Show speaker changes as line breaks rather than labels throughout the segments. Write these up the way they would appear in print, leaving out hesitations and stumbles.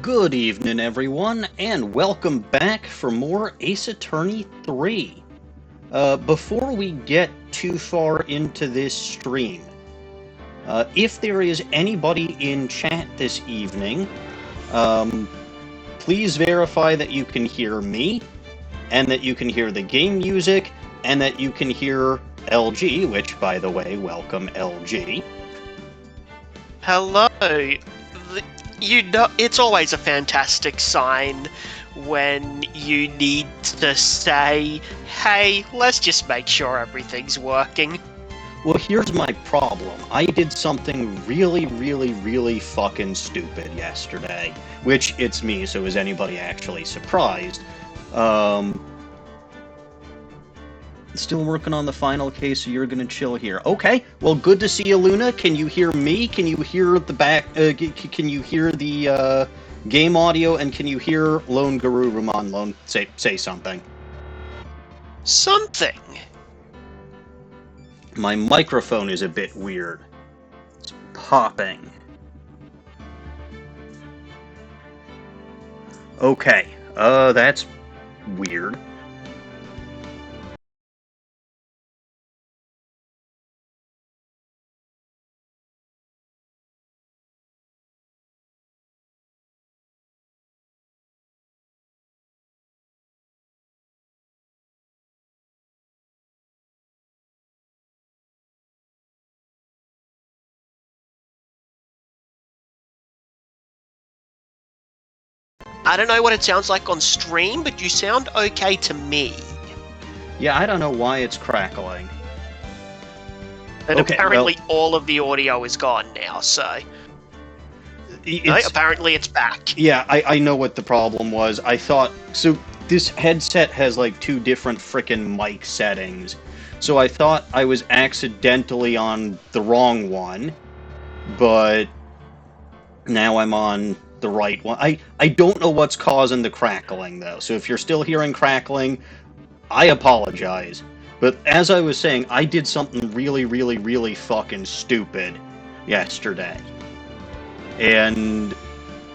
Good evening, everyone, and welcome back for more Ace Attorney 3. Before we get too far into this stream, if there is anybody in chat this evening, please verify that you can hear me, and that you can hear the game music, and that you can hear LG, which, by the way, welcome LG.
Hello. You know, it's always a fantastic sign when you need to say, hey, let's just make sure everything's working.
Well, here's my problem. I did something really fucking stupid yesterday. Which, it's me, so is anybody actually surprised? Still working on the final case, so you're gonna chill here. Okay, well, good to see you, Luna. Can you hear me? Can you hear the back, can you hear the, game audio, and can you hear Lone Guru Raman Lone say something?
Something?
My microphone is a bit weird. It's popping. Okay, that's weird.
I don't know what it sounds like on stream, but you sound okay to me.
Yeah, I don't know why it's crackling.
And
Okay,
apparently all of the audio is gone now, so... apparently it's back.
Yeah, I know what the problem was. I thought... So, this headset has, like, two different frickin' mic settings. So I thought I was accidentally on the wrong one, but now I'm on the right one. I don't know what's causing the crackling, though. So if you're still hearing crackling, I apologize. But as I was saying, I did something really fucking stupid yesterday. And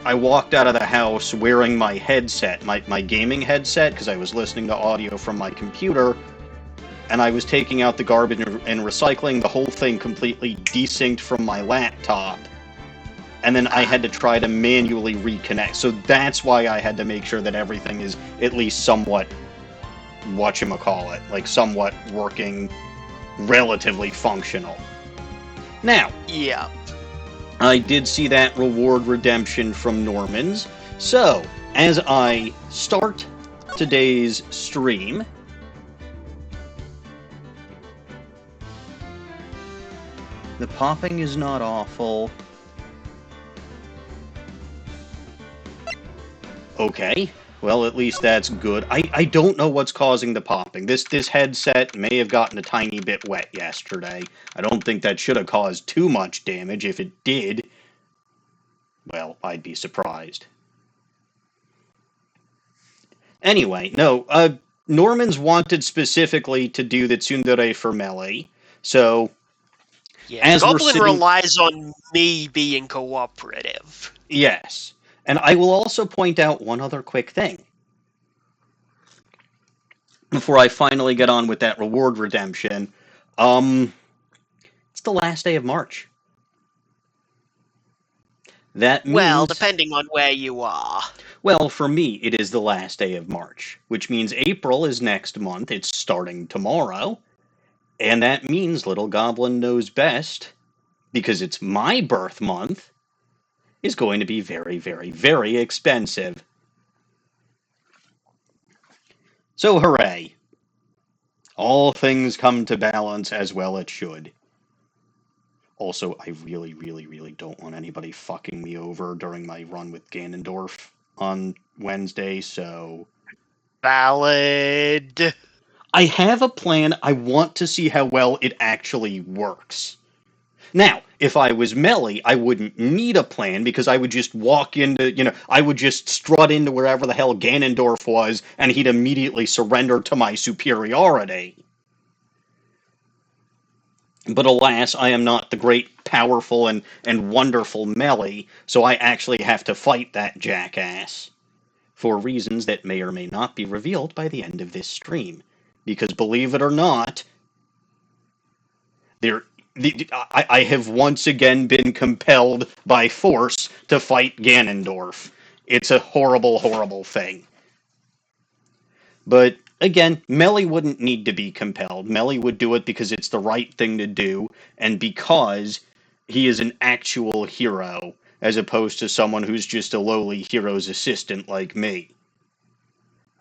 I walked out of the house wearing my headset, my gaming headset, because I was listening to audio from my computer, and I was taking out the garbage and recycling. The whole thing completely desynced from my laptop. And then I had to try to manually reconnect. So that's why I had to make sure that everything is at least somewhat, whatchamacallit, like somewhat working, relatively functional. Now,
yeah,
I did see that reward redemption from Norman's. So, as I start today's stream, the popping is not awful. Okay, well, at least that's good. I don't know what's causing the popping. This headset may have gotten a tiny bit wet yesterday. I don't think that should have caused too much damage. If it did, well, I'd be surprised. Anyway, no, Norman's wanted specifically to do the tsundere for melee, so...
Yeah, Goblin relies on me being cooperative.
Yes. And I will also point out one other quick thing before I finally get on with that reward redemption. It's the last day of March. That means...
Well, depending on where you are.
Well, for me, it is the last day of March, which means April is next month. It's starting tomorrow. And that means Little Goblin Knows Best, because it's my birth month, is going to be very expensive. So hooray. All things come to balance as well it should. Also, I really don't want anybody fucking me over during my run with Ganondorf on Wednesday, so...
Valid.
I have a plan. I want to see how well it actually works. Now, if I was melee, I wouldn't need a plan because I would just walk into, I would just strut into wherever the hell Ganondorf was and he'd immediately surrender to my superiority. But alas, I am not the great, powerful, and wonderful Melly, so I actually have to fight that jackass. For reasons that may or may not be revealed by the end of this stream. Because believe it or not, I have once again been compelled by force to fight Ganondorf. It's a horrible, horrible thing. But again, Melly wouldn't need to be compelled. Melly would do it because it's the right thing to do, and because he is an actual hero, as opposed to someone who's just a lowly hero's assistant like me.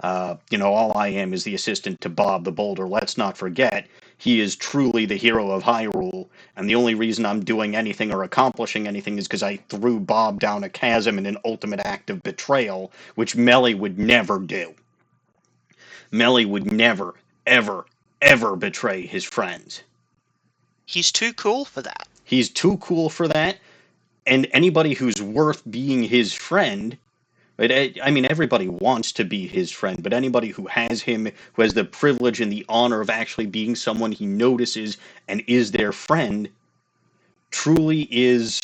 All I am is the assistant to Bob the Boulder. Let's not forget, he is truly the hero of Hyrule, and the only reason I'm doing anything or accomplishing anything is because I threw Bob down a chasm in an ultimate act of betrayal, which Melly would never do. Melly would never, ever, ever betray his friends.
He's too cool for that.
He's too cool for that, and anybody who's worth being his friend, I mean, everybody wants to be his friend, but anybody who has him, who has the privilege and the honor of actually being someone he notices and is their friend, truly is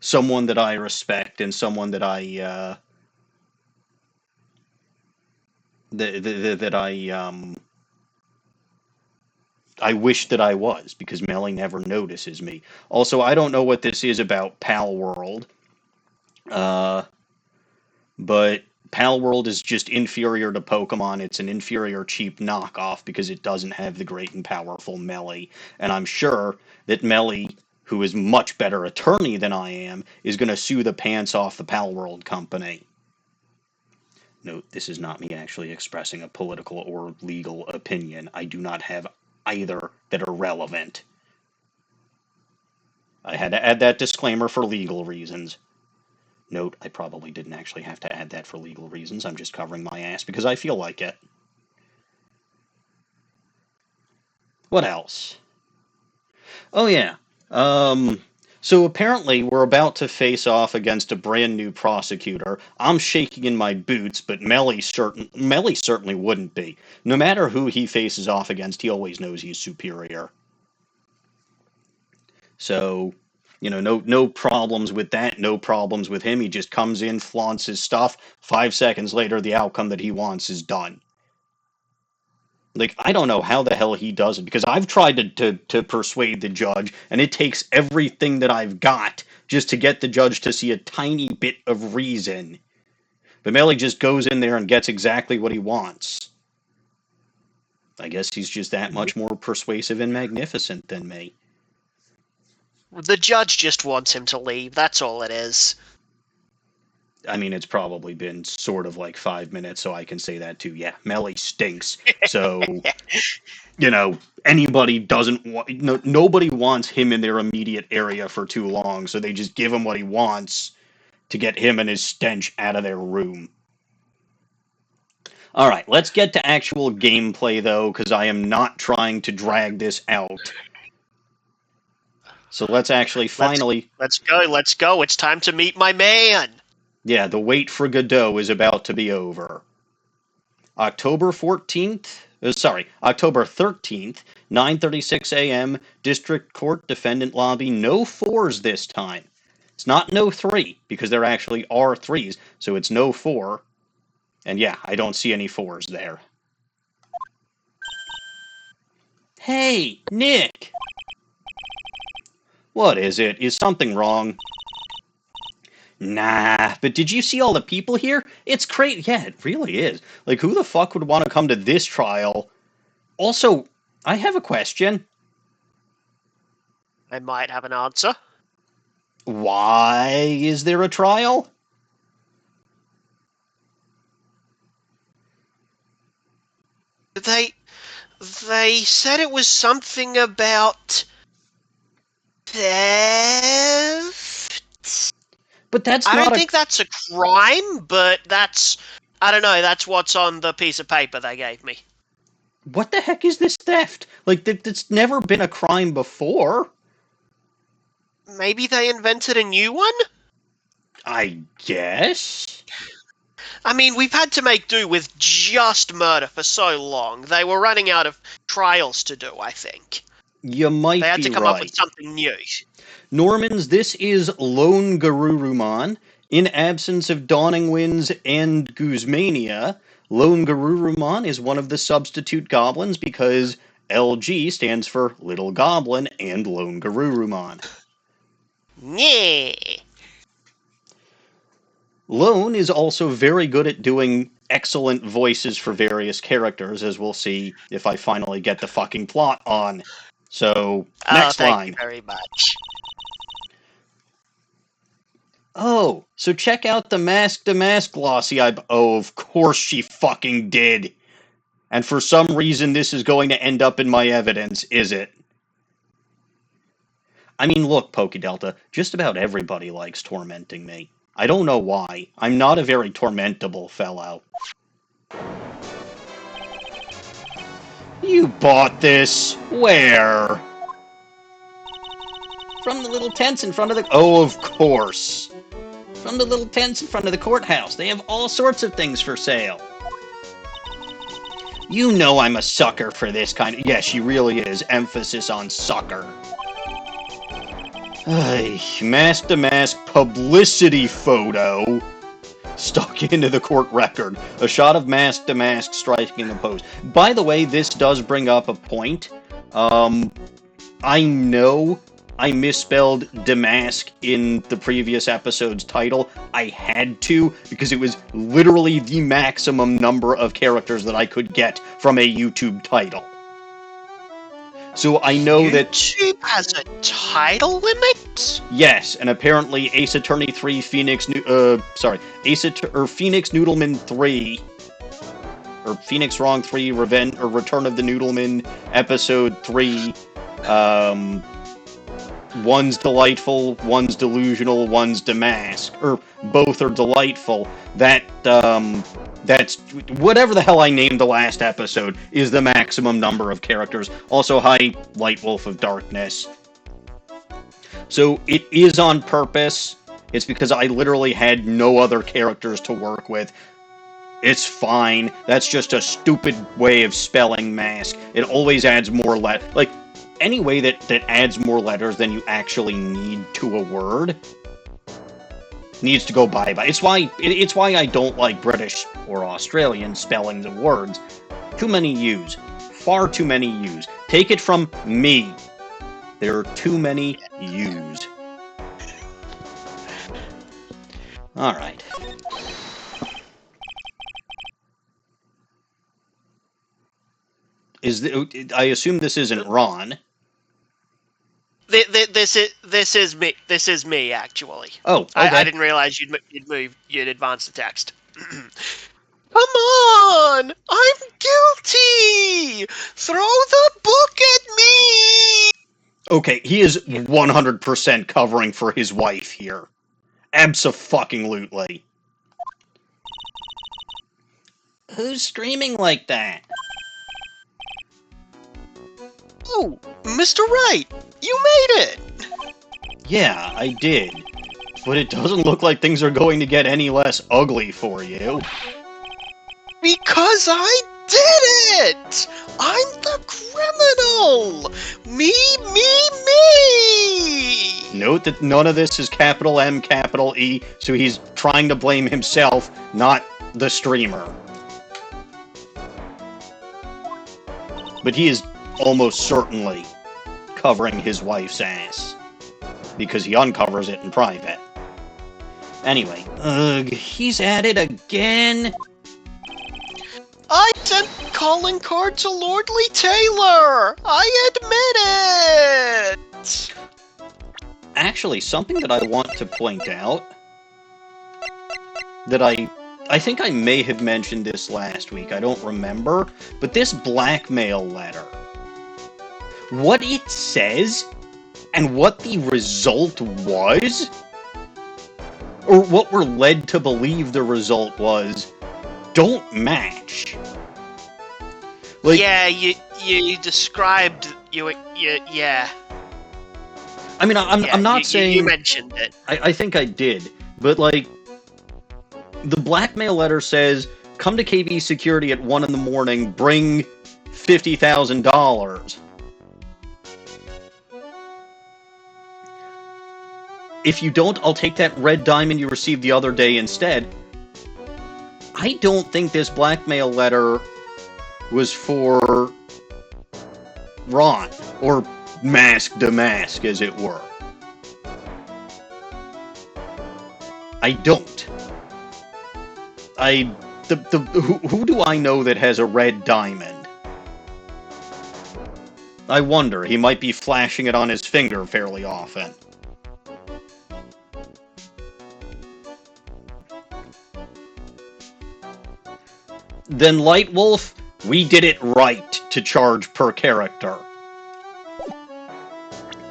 someone that I respect and someone that I wish that I was, because Melly never notices me. Also, I don't know what this is about Pal World, but Pal World is just inferior to Pokemon. It's an inferior, cheap knockoff because it doesn't have the great and powerful Melly. And I'm sure that Melly, who is much better attorney than I am, is going to sue the pants off the Pal World company. Note, this is not me actually expressing a political or legal opinion. I do not have either that are relevant. I had to add that disclaimer for legal reasons. Note, I probably didn't actually have to add that for legal reasons. I'm just covering my ass because I feel like it. What else? Oh, yeah. So apparently we're about to face off against a brand new prosecutor. I'm shaking in my boots, but Melly certainly wouldn't be. No matter who he faces off against, he always knows he's superior. So, no problems with that, no problems with him. He just comes in, flaunts his stuff. 5 seconds later, the outcome that he wants is done. Like, I don't know how the hell he does it, because I've tried to persuade the judge, and it takes everything that I've got just to get the judge to see a tiny bit of reason. But Melly just goes in there and gets exactly what he wants. I guess he's just that much more persuasive and magnificent than me.
The judge just wants him to leave, that's all it is.
I mean, it's probably been sort of like 5 minutes, so I can say that too. Yeah, Melly stinks. So, anybody doesn't want, nobody wants him in their immediate area for too long, so they just give him what he wants to get him and his stench out of their room. All right, let's get to actual gameplay, though, because I am not trying to drag this out. So let's actually finally...
Let's go. It's time to meet my man.
Yeah, the wait for Godot is about to be over. October 13th, 9:36 a.m., District Court Defendant Lobby, no 4s this time. It's not no 3, because there actually are 3s, so it's no 4. And yeah, I don't see any 4s there. Hey, Nick! What is it? Is something wrong? Nah, but did you see all the people here? It's crazy. Yeah, it really is. Like, who the fuck would want to come to this trial? Also, I have a question.
I might have an answer.
Why is there a trial?
They said it was something about theft.
But that's
I
not
don't think that's a crime, but I don't know, that's what's on the piece of paper they gave me.
What the heck is this theft? Like, that's never been a crime before.
Maybe they invented a new one?
I guess?
I mean, we've had to make do with just murder for so long. They were running out of trials to do, I think.
You might
They had
be
to come up with
right.
something new.
Normans, this is Lone Garuruman. In absence of Dawning Winds and Guzmania, Lone Garuruman is one of the substitute goblins because LG stands for Little Goblin and Lone Garuruman.
Yeah.
Lone is also very good at doing excellent voices for various characters, as we'll see if I finally get the fucking plot on. So,
Oh,
next
thank you
line.
very much.
Oh, so check out the Mask to Mask glossy. Oh, of course she fucking did. And for some reason, this is going to end up in my evidence, is it? I mean, look, Pokedelta, just about everybody likes tormenting me. I don't know why. I'm not a very tormentable fellow. You bought this? Where? From the little tents in front of the... Oh, of course. From the little tents in front of the courthouse. They have all sorts of things for sale. You know I'm a sucker for this kind of... Yeah, she really is. Emphasis on sucker. Mask to mask publicity photo stuck into the court record. A shot of mask to mask striking a pose. By the way, this does bring up a point. I know I misspelled damask in the previous episode's title. I had to, because it was literally the maximum number of characters that I could get from a YouTube title. So I know that
YouTube has a title limit?
yes, and apparently Ace Attorney 3 Phoenix Phoenix Noodleman 3 or Phoenix Wrong 3 Revenge or Return of the Noodleman episode 3 one's delightful, one's delusional, one's damask, or both are delightful. That's whatever the hell I named the last episode is the maximum number of characters. Also, hi, Light Wolf of Darkness. So it is on purpose. It's because I literally had no other characters to work with. It's fine. That's just a stupid way of spelling mask. It always adds more like any way that adds more letters than you actually need to a word needs to go bye-bye. It's why I don't like British or Australian spellings of words. Too many U's. Far too many U's. Take it from me. There are too many U's. Alright. I assume this isn't Ron.
This is me. This is me, actually.
Oh, okay.
I didn't realize you'd advance the text. Come on! I'm guilty! Throw the book at me!
Okay, he is 100% covering for his wife here. Abso-fucking-lutely. Who's screaming like that?
Oh, Mr. Wright, you made it!
Yeah, I did. But it doesn't look like things are going to get any less ugly for you.
Because I did it! I'm the criminal! Me!
Note that none of this is capital M, capital E, so he's trying to blame himself, not the streamer. But he is almost certainly covering his wife's ass, because he uncovers it in private. Anyway, he's at it again.
I sent calling card to Lordly Taylor! I admit it!
Actually, something that I want to point out, that I think I may have mentioned this last week, I don't remember, but this blackmail letter, what it says, and what the result was, or what we're led to believe the result was, don't match. Like,
yeah, you described yeah.
I mean, I'm not saying
you mentioned it.
I think I did, but like, the blackmail letter says, "Come to KB Security at 1 in the morning. Bring $50,000." If you don't, I'll take that red diamond you received the other day instead. I don't think this blackmail letter was for Ron, or Mask to Mask, as it were. I don't. Who do I know that has a red diamond? I wonder. He might be flashing it on his finger fairly often. Then, Light Wolf, we did it right to charge per character.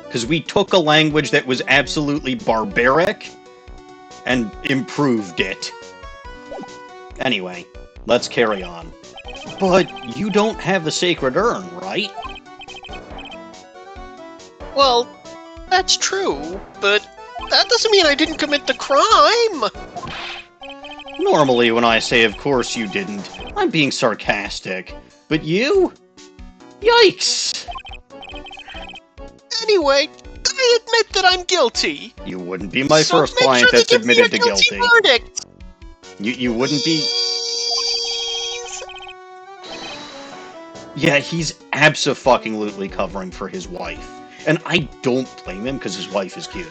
Because we took a language that was absolutely barbaric and improved it. Anyway, let's carry on. But you don't have the Sacred Urn, right?
Well, that's true, but that doesn't mean I didn't commit the crime!
Normally, when I say of course you didn't, I'm being sarcastic. But you? Yikes!
Anyway, I admit that I'm guilty.
You wouldn't be my first client that's admitted to guilty.
Verdict.
You wouldn't be... Yeah, he's abso-fucking-lutely covering for his wife. And I don't blame him, because his wife is cute.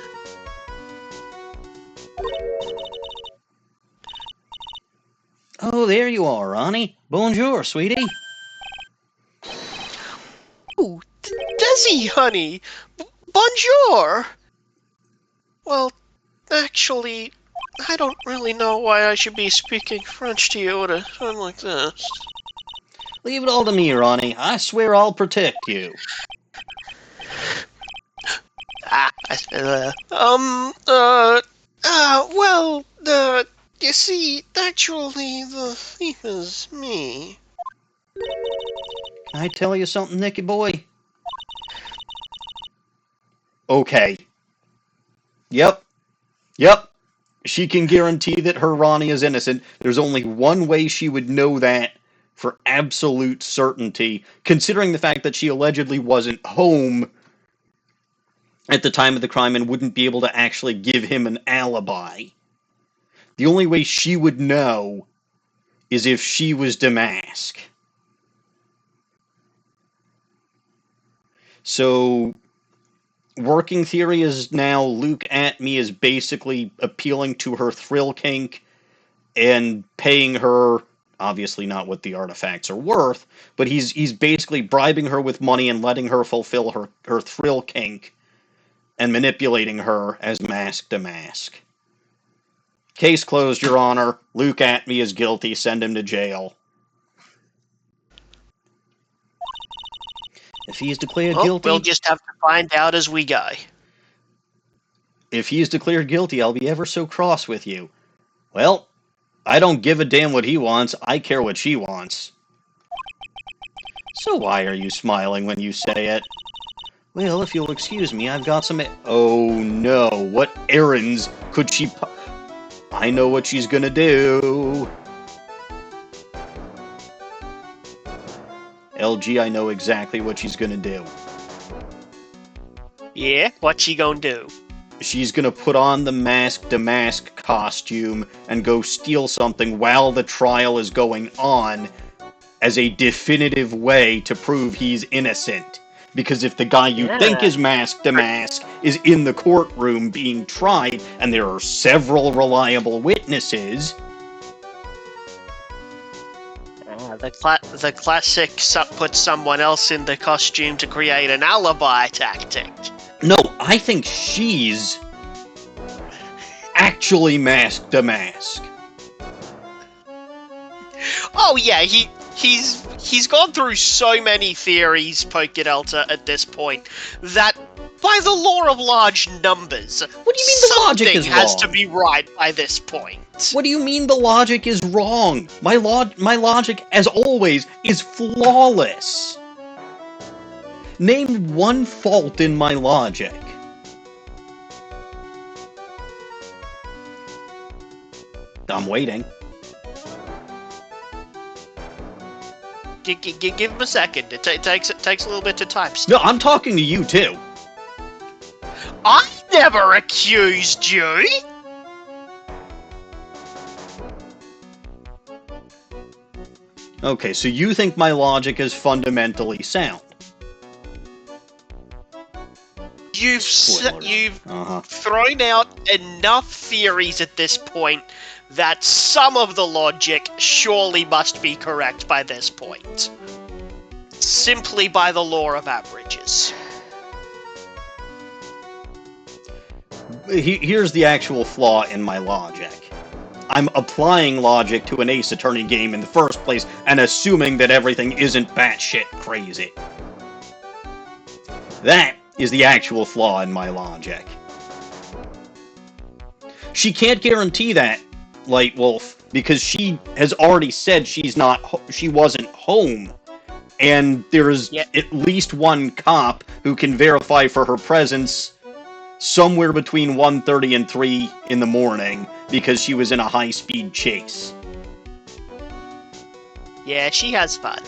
Oh, there you are, Ronnie. Bonjour, sweetie.
Ooh, Desi, honey. Bonjour. Well, actually, I don't really know why I should be speaking French to you at a time like this.
Leave it all to me, Ronnie. I swear I'll protect you.
You see, actually, the thief is me.
Can I tell you something, Nicky boy? Okay. Yep. She can guarantee that her Ronnie is innocent. There's only one way she would know that for absolute certainty, considering the fact that she allegedly wasn't home at the time of the crime and wouldn't be able to actually give him an alibi. The only way she would know is if she was Damask. So, working theory is now Luke Atmey is basically appealing to her thrill kink and paying her, obviously not what the artifacts are worth, but he's basically bribing her with money and letting her fulfill her thrill kink and manipulating her as Mask to Mask. Case closed, Your Honor. Luke Atmey is guilty. Send him to jail. If he is declared guilty...
We'll just have to find out as we go.
If he is declared guilty, I'll be ever so cross with you. Well, I don't give a damn what he wants. I care what she wants. So why are you smiling when you say it? Well, if you'll excuse me, I've got some... Oh no, what errands could she... I know what she's gonna do. LG, I know exactly what she's gonna do.
Yeah? What she gonna do?
She's gonna put on the Mask to Mask costume and go steal something while the trial is going on as a definitive way to prove he's innocent. Because if the guy you think is Mask to Mask is in the courtroom being tried, and there are several reliable witnesses...
The classic put someone else in the costume to create an alibi tactic.
No, I think she's actually Mask to Mask.
Oh yeah, he's gone through so many theories, Pokedelta, at this point, that by the law of large numbers,
what do you mean the logic is wrong?
Something has to be right by this point.
What do you mean the logic is wrong? My logic, as always, is flawless. Name one fault in my logic. I'm waiting.
Give him a second. It takes a little bit of time.
No, I'm talking to you too.
I never accused you!
Okay, so you think my logic is fundamentally sound?
You've thrown out enough theories at this point that some of the logic surely must be correct by this point. Simply by the law of averages.
Here's the actual flaw in my logic. I'm applying logic to an Ace Attorney game in the first place and assuming that everything isn't batshit crazy. That is the actual flaw in my logic. She can't guarantee that, Light Wolf, because she has already said she wasn't home, and there's at least one cop who can verify for her presence somewhere between 1:30 and 3 in the morning because she was in a high-speed chase.
Yeah, she has fun.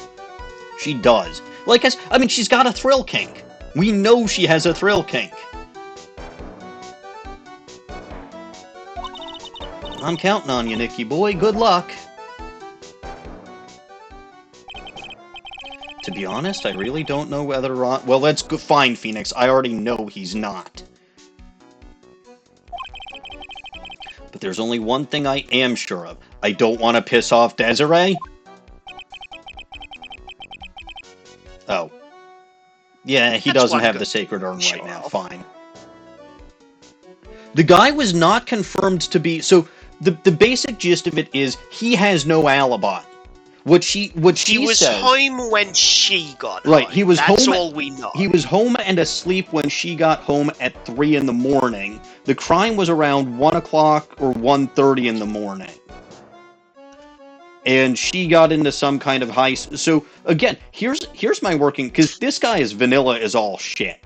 She does. I mean, she's got a thrill kink. We know she has a thrill kink. I'm counting on you, Nicky boy. Good luck. To be honest, I really don't know whether Ron... Well, let's go find Phoenix. I already know he's not. But there's only one thing I am sure of. I don't want to piss off Desiree. Oh. Yeah, he doesn't have the Sacred Urn right now. Fine. The guy was not confirmed to be... So, the basic gist of it is, he has no alibi. What she
was
says,
home when she got
right,
home.
He was
That's
home.
all we know.
He was home and asleep when she got home at 3 in the morning. The crime was around 1 o'clock or 1:30 in the morning. And she got into some kind of heist. So, again, here's my working... Because this guy is vanilla as all shit.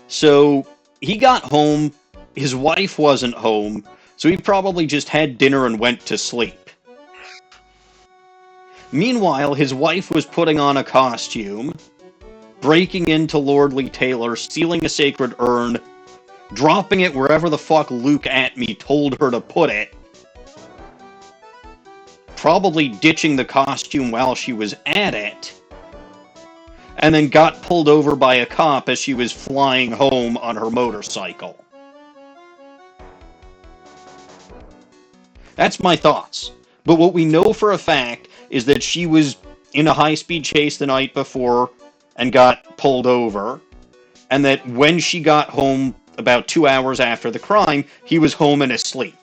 So, he got home. His wife wasn't home. So he probably just had dinner and went to sleep. Meanwhile, his wife was putting on a costume, breaking into Lordly Taylor, stealing a sacred urn, dropping it wherever the fuck Luke Atmey told her to put it, probably ditching the costume while she was at it, and then got pulled over by a cop as she was flying home on her motorcycle. That's my thoughts. But what we know for a fact is that she was in a high-speed chase the night before and got pulled over, and that when she got home about 2 hours after the crime, he was home and asleep.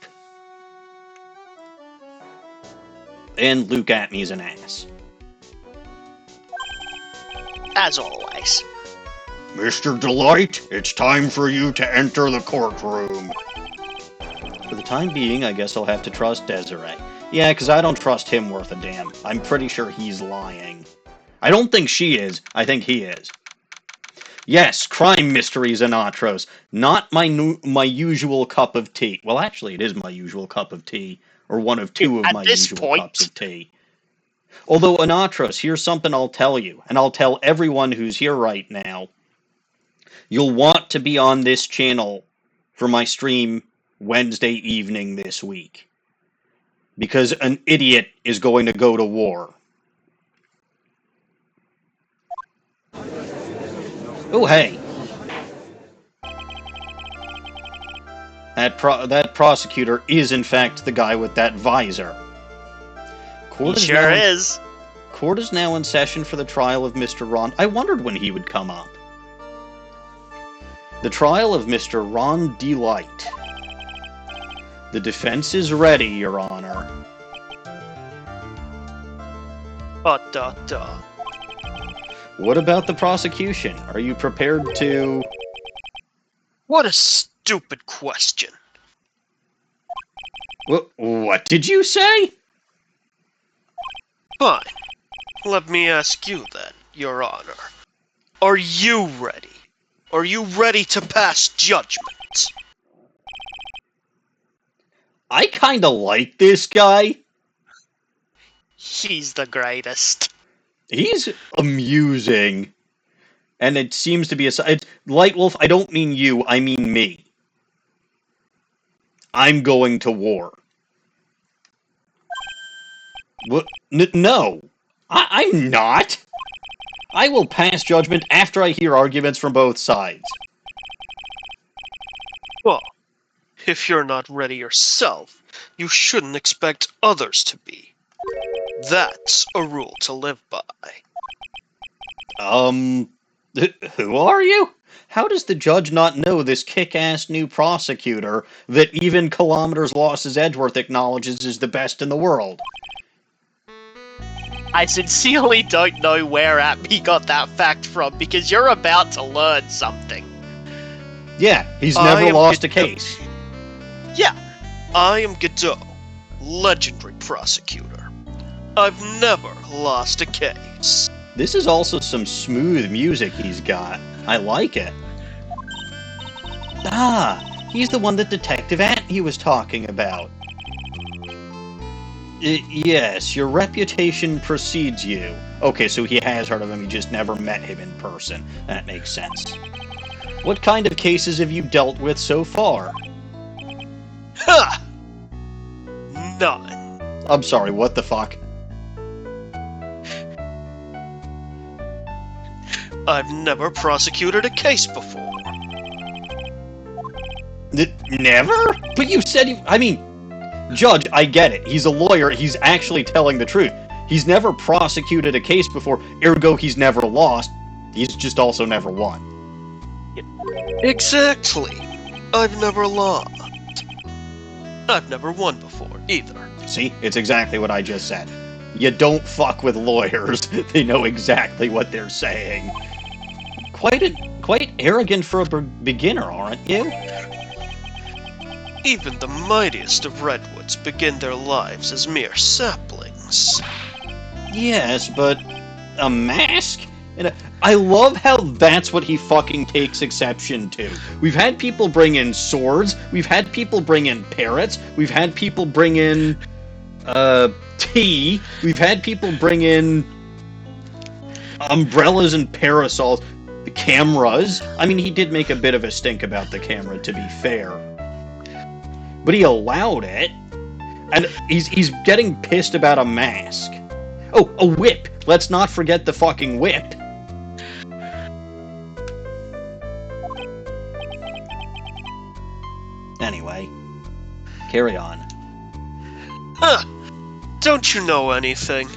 And Luke Atmey's an ass.
As always.
Mr. DeLite, it's time for you to enter the courtroom. For the time being, I guess I'll have to trust Desiree. Yeah, because I don't trust him worth a damn. I'm pretty sure he's lying. I don't think she is. I think he is. Yes, crime mysteries and outros. Not my usual cup of tea. Well, actually, it is my usual cup of tea. Or one of two of my usual cups of tea. Although, Anatros, here's something I'll tell you. And I'll tell everyone who's here right now. You'll want to be on this channel for my stream Wednesday evening this week. Because an idiot is going to go to war. Oh, hey. That prosecutor is, in fact, the guy with that visor.
He sure is.
Court is now in session for the trial of Mr. Ron. I wondered when he would come up. The trial of Mr. Ron DeLite. The defense is ready, Your Honor. What about the prosecution? Are you prepared to...
What a stupid question.
What did you say?
Fine. Let me ask you then, Your Honor. Are you ready? Are you ready to pass judgment?
I kinda like this guy.
He's the greatest.
He's amusing. And it seems to be Light Wolf, I don't mean you, I mean me. I'm going to war. What? No. I'm not. I will pass judgment after I hear arguments from both sides.
Well, if you're not ready yourself, you shouldn't expect others to be. That's a rule to live by.
Who are you? How does the judge not know this kick-ass new prosecutor that even Kilometers Lost Edgeworth acknowledges is the best in the world?
I sincerely don't know where Atmey got that fact from, because you're about to learn something.
Yeah, he's never lost a case.
Yeah, I am Godot, legendary prosecutor. I've never lost a case.
This is also some smooth music he's got. I like it. Ah, he's the one that Detective Atmey was talking about. Yes, your reputation precedes you. Okay, so he has heard of him, he just never met him in person. That makes sense. What kind of cases have you dealt with so far?
Ha! None.
I'm sorry, what the fuck?
I've never prosecuted a case before.
Never? But you said I mean, Judge, I get it. He's a lawyer. He's actually telling the truth. He's never prosecuted a case before, ergo he's never lost. He's just also never won.
Exactly. I've never lost. I've never won before, either.
See? It's exactly what I just said. You don't fuck with lawyers. They know exactly what they're saying. Quite arrogant for a beginner, aren't you?
Even the mightiest of redwoods begin their lives as mere saplings.
Yes, but a mask? I love how that's what he fucking takes exception to. We've had people bring in swords, we've had people bring in parrots, we've had people bring in tea, we've had people bring in umbrellas and parasols, the cameras. I mean, he did make a bit of a stink about the camera, to be fair. But he allowed it, and he's getting pissed about a mask. Oh, a whip! Let's not forget the fucking whip. Anyway, carry on.
Huh! Don't you know anything?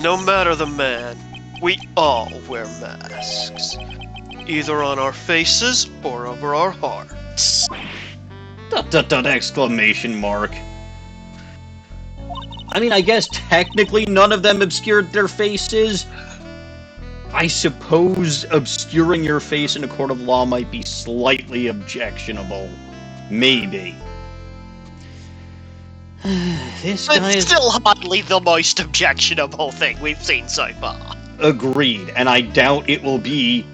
No matter the man, we all wear masks. Either on our faces or over our hearts. ...
Exclamation mark. I mean, I guess technically none of them obscured their faces. I suppose obscuring your face in a court of law might be slightly objectionable. Maybe. This guy
It's
is
still hardly the most objectionable thing we've seen so far.
agreed, and I doubt it will be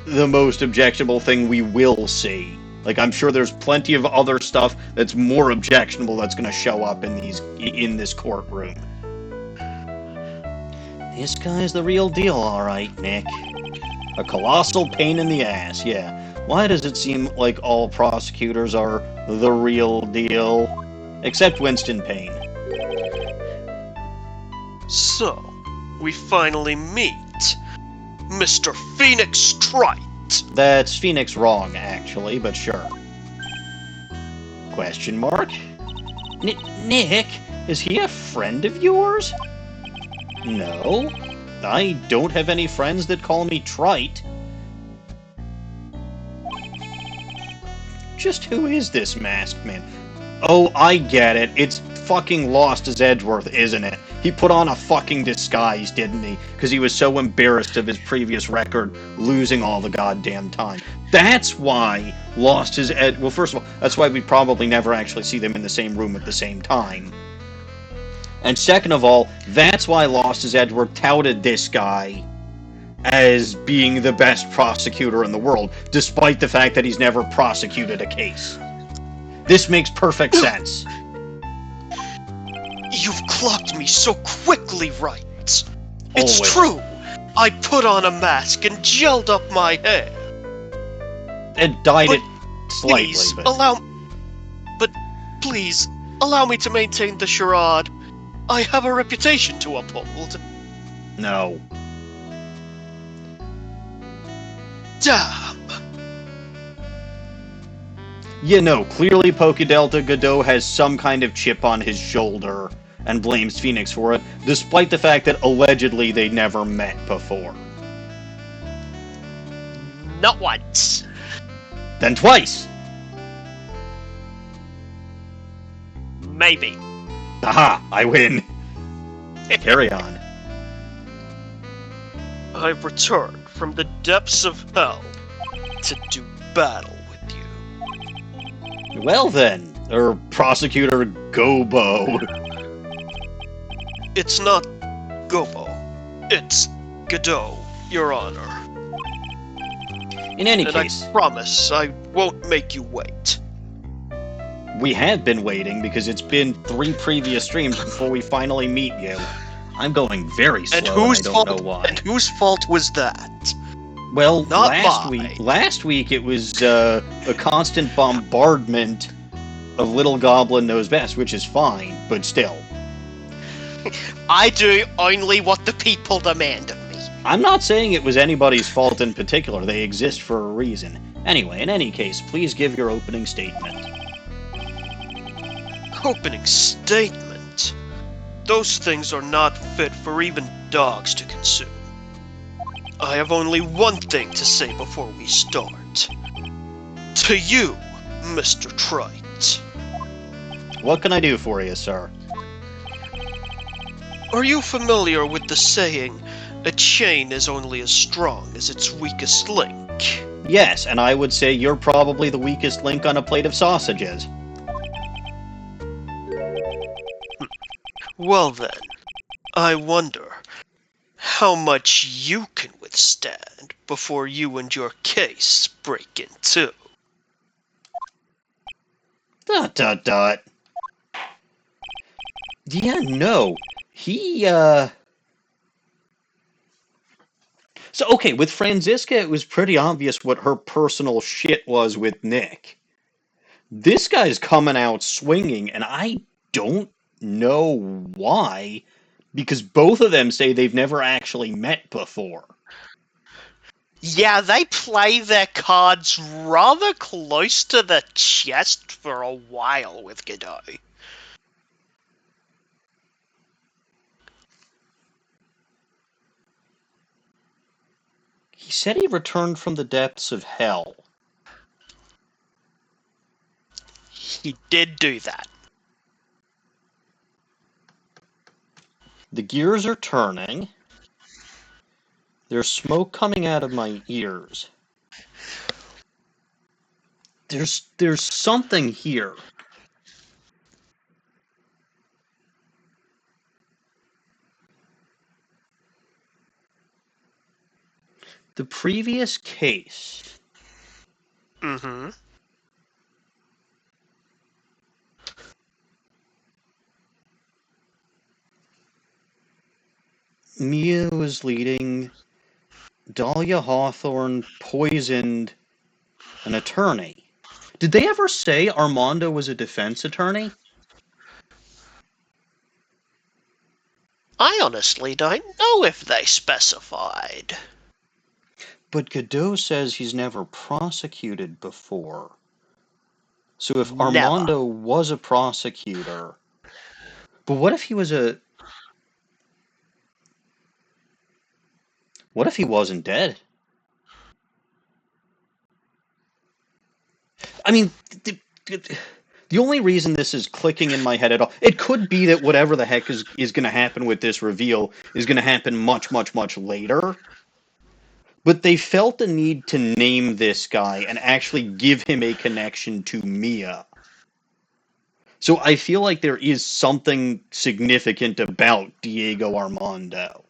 the most objectionable thing we will see. Like, I'm sure there's plenty of other stuff that's more objectionable that's going to show up in this courtroom. This guy's the real deal, all right, Nick. A colossal pain in the ass, yeah. Why does it seem like all prosecutors are the real deal? Except Winston Payne.
So, we finally meet Mr. Phoenix Trite.
That's Phoenix wrong, actually, but sure. Question mark? Nick, is he a friend of yours? No. I don't have any friends that call me Trite. Just who is this masked man? Oh, I get it. It's fucking Lost as Edgeworth, isn't it? He put on a fucking disguise, didn't he? Because he was so embarrassed of his previous record, losing all the goddamn time. That's why Lost his Well, first of all, that's why we probably never actually see them in the same room at the same time. And second of all, that's why Lost as Edgeworth touted this guy as being the best prosecutor in the world, despite the fact that he's never prosecuted a case. This makes perfect sense.
You've clocked me so quickly, right?
Always.
It's true. I put on a mask and gelled up my hair.
And dyed
But
it slightly,
Please
but...
please allow me to maintain the charade. I have a reputation to uphold.
No.
Damn.
You know, clearly Pokedelta Godot has some kind of chip on his shoulder and blames Phoenix for it, despite the fact that allegedly they never met before.
Not once.
Then twice!
Maybe.
Aha! I win! Carry on.
I've returned from the depths of hell to do battle with you.
Well then, Prosecutor Gobo.
It's not Gobo. It's Godot, Your Honor.
In any
And
case,
I promise I won't make you wait.
we have been waiting because it's been 3 previous streams before we finally meet you. I'm going very slow,
And whose
I don't
fault?
know why.
And whose fault was that?
Well,
Not
last
mine.
week it was a constant bombardment of Little Goblin Knows Best, which is fine, but still.
I do only what the people demand of me.
I'm not saying it was anybody's fault in particular. They exist for a reason. Anyway, in any case, please give your opening statement.
Opening statement. Those things are not fit for even dogs to consume. I have only one thing to say before we start. To you, Mr. Trite.
What can I do for you, sir?
Are you familiar with the saying, a chain is only as strong as its weakest link?
Yes, and I would say you're probably the weakest link on a plate of sausages.
Well then, I wonder how much you can withstand before you and your case break in two. ...
Yeah, no. He, So, okay, with Franziska, it was pretty obvious what her personal shit was with Nick. This guy's coming out swinging, and I don't know why, because both of them say they've never actually met before.
Yeah, they play their cards rather close to the chest for a while with Godot.
He said he returned from the depths of hell.
He did do that.
The gears are turning. There's smoke coming out of my ears. There's something here. The previous case.
Mm-hmm.
Mia was leading. Dahlia Hawthorne poisoned an attorney. Did they ever say Armando was a defense attorney?
I honestly don't know if they specified.
But Godot says he's never prosecuted before. So if
Never.
Armando was a prosecutor... But what if he was a... What if he wasn't dead? I mean, the only reason this is clicking in my head at all... It could be that whatever the heck is going to happen with this reveal is going to happen much, much, much later. But they felt the need to name this guy and actually give him a connection to Mia. So I feel like there is something significant about Diego Armando.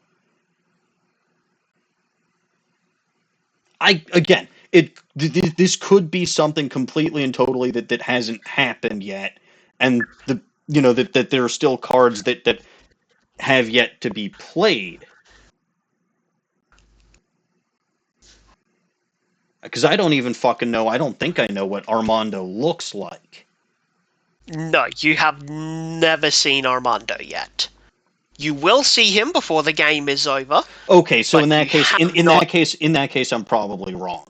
This could be something completely and totally that hasn't happened yet, and that there are still cards that have yet to be played. Because I don't even fucking know. I don't think I know what Armando looks like.
No, you have never seen Armando yet. You will see him before the game is over.
Okay, so in that
you
case,
have
in
not-
that case, I'm probably wrong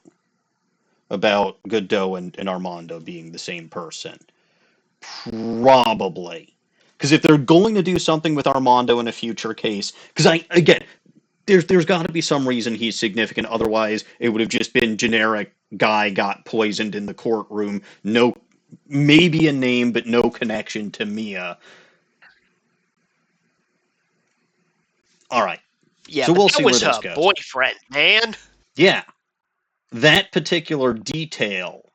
about Godot and Armando being the same person. Probably. Because if they're going to do something with Armando in a future case, because there's got to be some reason he's significant. Otherwise, it would have just been generic guy got poisoned in the courtroom. No, maybe a name, but no connection to Mia. All right.
Yeah,
So
but
we'll
that
see
was
where this
her
goes.
boyfriend, man.
Yeah, that particular detail.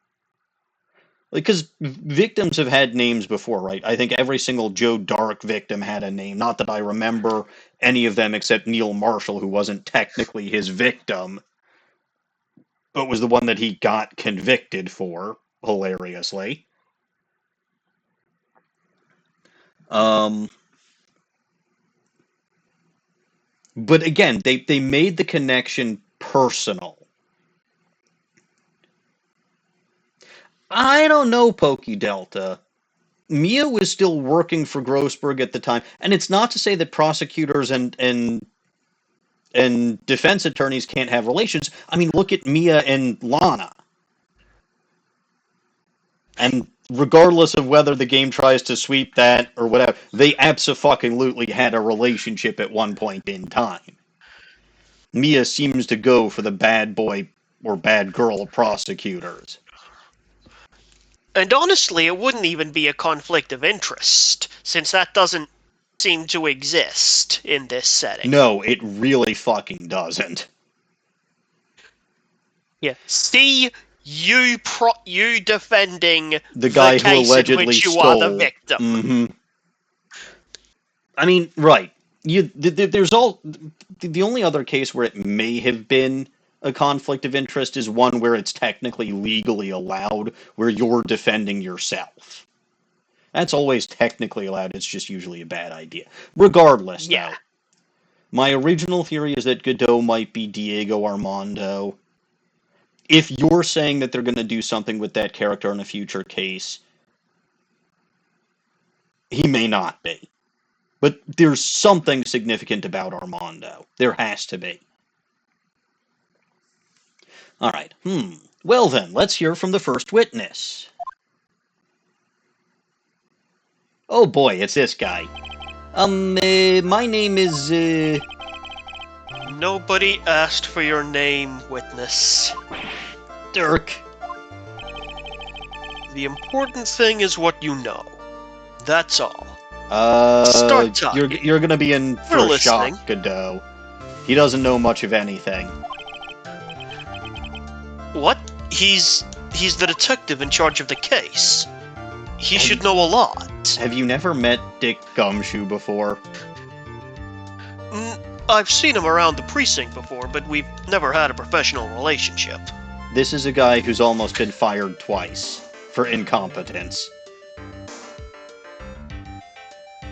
Because victims have had names before, right? I think every single Joe Dark victim had a name. Not that I remember any of them except Neil Marshall, who wasn't technically his victim, but was the one that he got convicted for, hilariously. But again, they made the connection personal. I don't know, Pokey Delta. Mia was still working for Grossberg at the time, and it's not to say that prosecutors and defense attorneys can't have relations. I mean, look at Mia and Lana. And regardless of whether the game tries to sweep that or whatever, they abso-fucking-lutely had a relationship at one point in time. Mia seems to go for the bad boy or bad girl prosecutors.
And honestly, it wouldn't even be a conflict of interest, since that doesn't seem to exist in this setting.
No, it really fucking doesn't.
Yeah. See you defending
the guy who
case
allegedly
in which you
stole.
are the victim.
Mm-hmm. I mean, right. There's the only other case where it may have been a conflict of interest is one where it's technically legally allowed, where you're defending yourself. That's always technically allowed. It's just usually a bad idea. Regardless,
Yeah.
though, my original theory is that Godot might be Diego Armando. If you're saying that they're going to do something with that character in a future case, he may not be. But there's something significant about Armando. There has to be. All right. Well then, let's hear from the first witness. Oh boy, it's this guy. My name is,
Nobody asked for your name, witness.
Dirk.
The important thing is what you know. That's all.
Start
talking.
You're gonna be in for
We're
a shock,
listening.
Godot. He doesn't know much of anything.
What? He's the detective in charge of the case. He should know a lot.
Have you never met Dick Gumshoe before?
I've seen him around the precinct before, but we've never had a professional relationship.
This is a guy who's almost been fired twice for incompetence.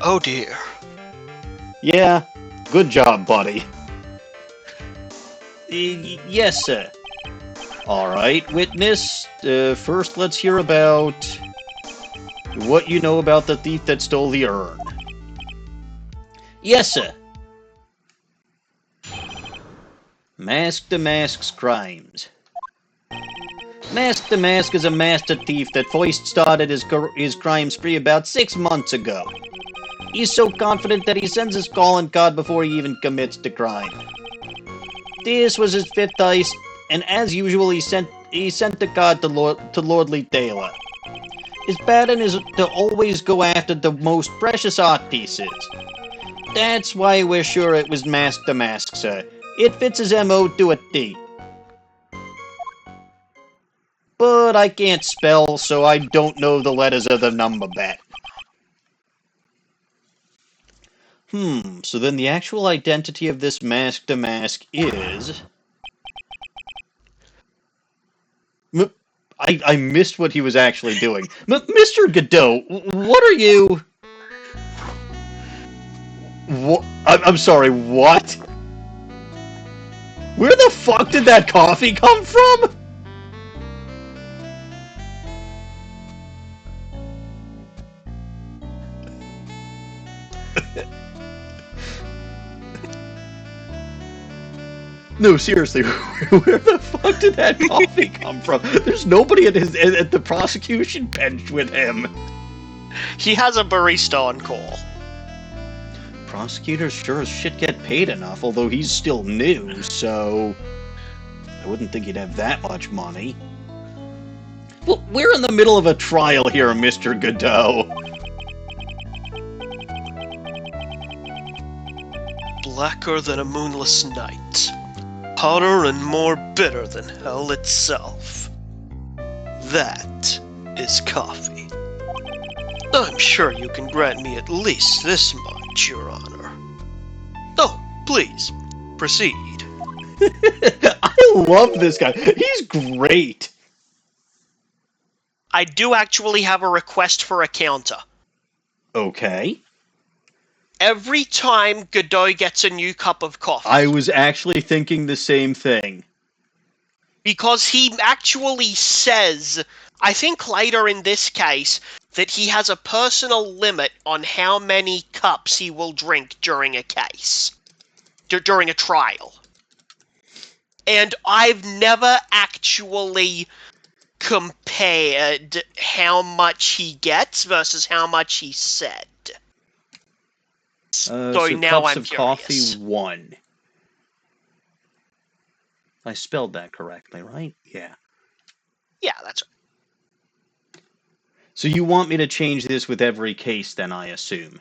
Oh dear.
Yeah, good job, buddy. Yes, sir. Alright, witness. First, let's hear about what you know about the thief that stole the urn. Yes, sir. Mask to Mask's crimes. Mask to Mask is a master thief that first started his crime spree about 6 months ago. He's so confident that he sends his calling card before he even commits the crime. This was his 5th heist, and as usual, he sent the card to Lordly Taylor. His pattern is to always go after the most precious art pieces. That's why we're sure it was Mask to Mask, sir. It fits his MO to a T. But I can't spell, so I don't know the letters of the number bet. So then the actual identity of this Mask to Mask is... I missed what he was actually doing. Mr. Godot, what are you... I'm sorry, what? Where the fuck did that coffee come from? No, seriously, where the fuck did that coffee come from? There's nobody at the prosecution bench with him.
He has a barista on call.
Prosecutors sure as shit get paid enough, although he's still new, so I wouldn't think he'd have that much money. Well, we're in the middle of a trial here, Mr. Godot.
Blacker than a moonless night. Hotter and more bitter than hell itself. That is coffee. I'm sure you can grant me at least this much, Your Honor. Oh, please, proceed.
I love this guy. He's great.
I do actually have a request for a counter.
Okay.
Every time Godot gets a new cup of coffee...
I was actually thinking the same thing.
Because he actually says, I think later in this case, that he has a personal limit on how many cups he will drink during a case. During a trial. And I've never actually compared how much he gets versus how much he said. So now
cups
I'm
of
curious.
coffee, 1. I spelled that correctly, right? Yeah.
Yeah, that's right.
So you want me to change this with every case, then, I assume?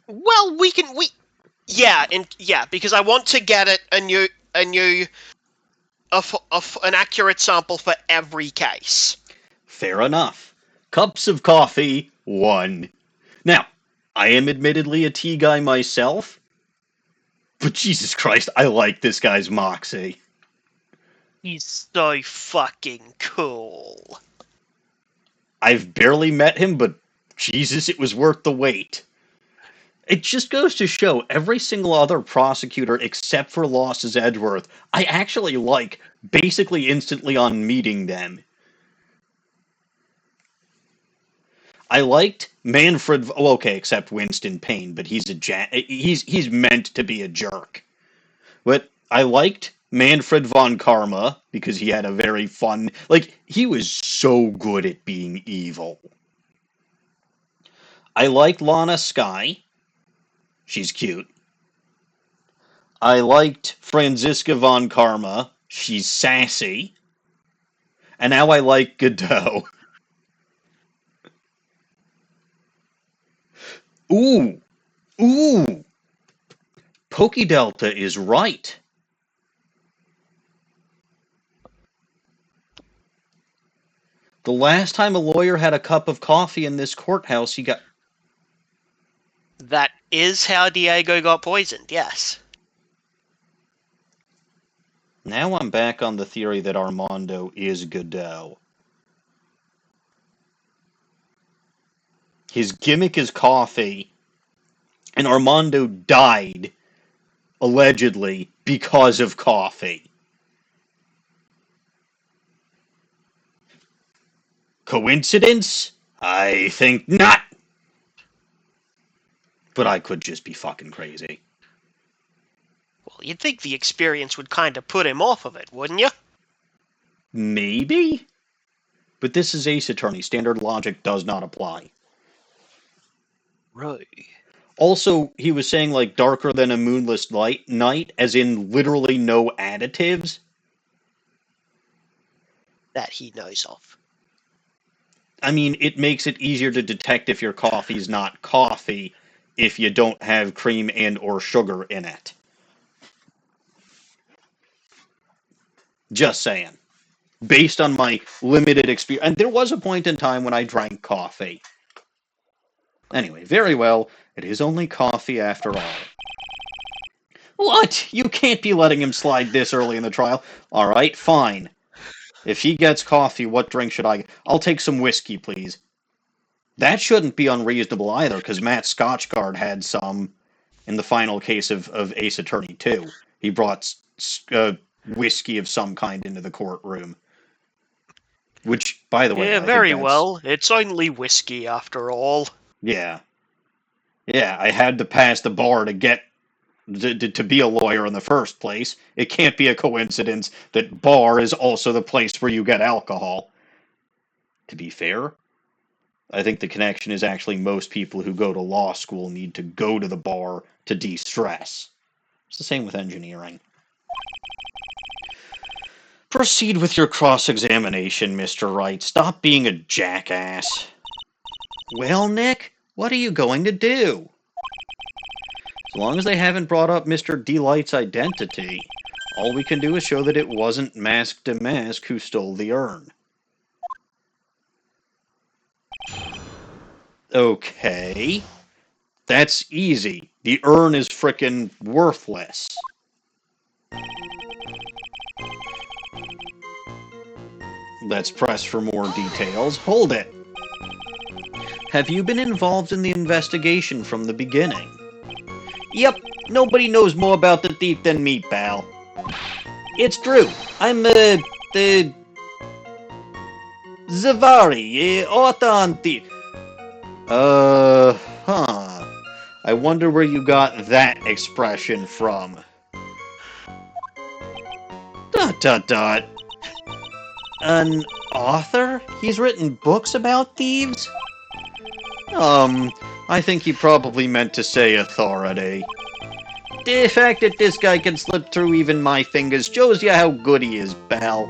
Well, yeah, because I want to get it an accurate sample for every case.
Fair enough. Cups of coffee, 1. Now, I am admittedly a tea guy myself, but Jesus Christ, I like this guy's moxie.
He's so fucking cool.
I've barely met him, but Jesus, it was worth the wait. It just goes to show every single other prosecutor except for Losses Edgeworth, I actually like basically instantly on meeting them. I liked Manfred. Oh, okay, except Winston Payne, but he's he's meant to be a jerk. But I liked Manfred von Karma because he had a very fun. He was so good at being evil. I liked Lana Skye. She's cute. I liked Franziska von Karma. She's sassy. And now I like Godot. Ooh. Ooh. Pokedelta is right. The last time a lawyer had a cup of coffee in this courthouse, he got...
That is how Diego got poisoned, yes.
Now I'm back on the theory that Armando is Godot. His gimmick is coffee, and Armando died, allegedly, because of coffee. Coincidence? I think not. But I could just be fucking crazy.
Well, you'd think the experience would kind of put him off of it, wouldn't you?
Maybe? But this is Ace Attorney. Standard logic does not apply.
Right.
Also, he was saying, darker than a moonless night, as in literally no additives.
That he knows of.
I mean, it makes it easier to detect if your coffee's not coffee if you don't have cream and or sugar in it. Just saying. Based on my limited experience. And there was a point in time when I drank coffee. Anyway, very well. It is only coffee after all. What? You can't be letting him slide this early in the trial. All right, fine. If he gets coffee, what drink should I get? I'll take some whiskey, please. That shouldn't be unreasonable either, because Matt Scotchgard had some in the final case of Ace Attorney 2. He brought whiskey of some kind into the courtroom. Which, by the way,
Yeah,
I think
very
that's...
well. It's only whiskey, after all.
Yeah. Yeah, I had to pass the bar to get to be a lawyer in the first place. It can't be a coincidence that bar is also the place where you get alcohol. To be fair, I think the connection is actually most people who go to law school need to go to the bar to de-stress. It's the same with engineering. Proceed with your cross-examination, Mr. Wright. Stop being a jackass. Well, Nick, what are you going to do? As long as they haven't brought up Mr. DeLite's identity, all we can do is show that it wasn't Mask to Mask who stole the urn. Okay. That's easy. The urn is frickin' worthless. Let's press for more details. Hold it. Have you been involved in the investigation from the beginning? Yep, nobody knows more about the thief than me, pal. It's true. I'm, the Zavari, author on thief. Huh. I wonder where you got that expression from. ... An author? He's written books about thieves? I think he probably meant to say authority. The fact that this guy can slip through even my fingers shows you how good he is, pal.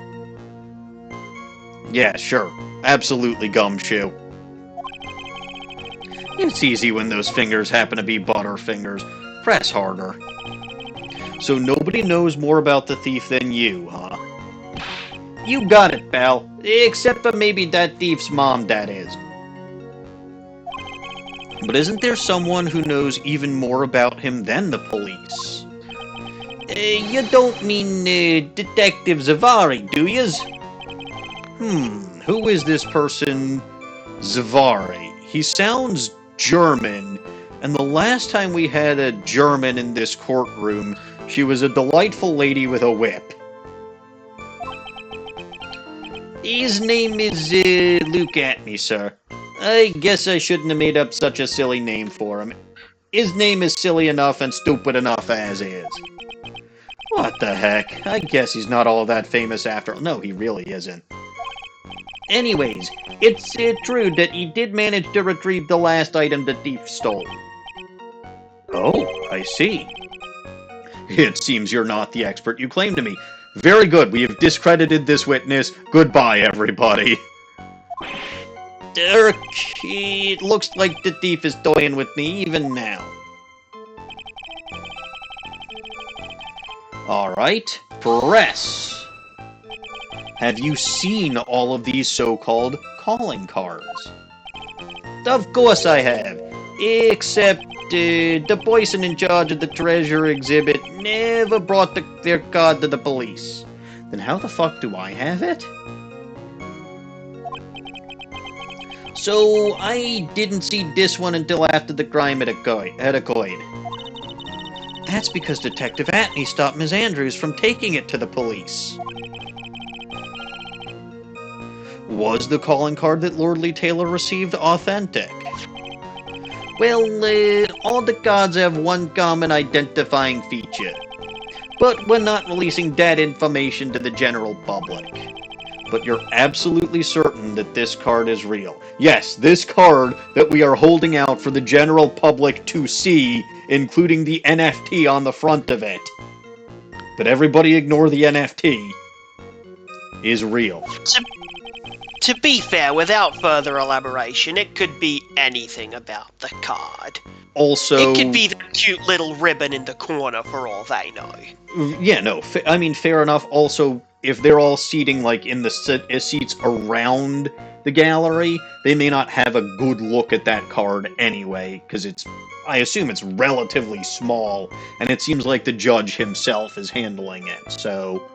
Yeah, sure. Absolutely, Gumshoe. It's easy when those fingers happen to be butterfingers. Press harder. So nobody knows more about the thief than you, huh? You got it, pal. Except for maybe that thief's mom, that is. But isn't there someone who knows even more about him than the police? You don't mean, Detective Zavari, do yous? Who is this person, Zavari? He sounds German, and the last time we had a German in this courtroom, she was a delightful lady with a whip. His name is, Luke Atmey, sir. I guess I shouldn't have made up such a silly name for him. His name is silly enough and stupid enough as is. What the heck? I guess he's not all that famous after all. No, he really isn't. Anyways, it's true that he did manage to retrieve the last item the thief stole. Oh, I see. It seems you're not the expert you claim to be. Very good, we have discredited this witness. Goodbye, everybody. Dirk, it looks like the thief is toying with me even now. Alright, press. Have you seen all of these so-called calling cards? Of course I have. Except, the person in charge of the treasure exhibit never brought their card to the police. Then how the fuck do I have it? So, I didn't see this one until after the crime had occurred. That's because Detective Atney stopped Ms. Andrews from taking it to the police. Was the calling card that Lordly Taylor received authentic? Well, all the cards have one common identifying feature. But we're not releasing that information to the general public. But you're absolutely certain that this card is real. Yes, this card that we are holding out for the general public to see, including the NFT on the front of it. But everybody ignore the NFT. Is real.
To be fair, without further elaboration, it could be anything about the card.
Also,
it could be the cute little ribbon in the corner for all they know.
Yeah, no, I mean, fair enough. Also, if they're all seating, like, in the seats around the gallery, they may not have a good look at that card anyway, because I assume it's relatively small, and it seems like the judge himself is handling it, so...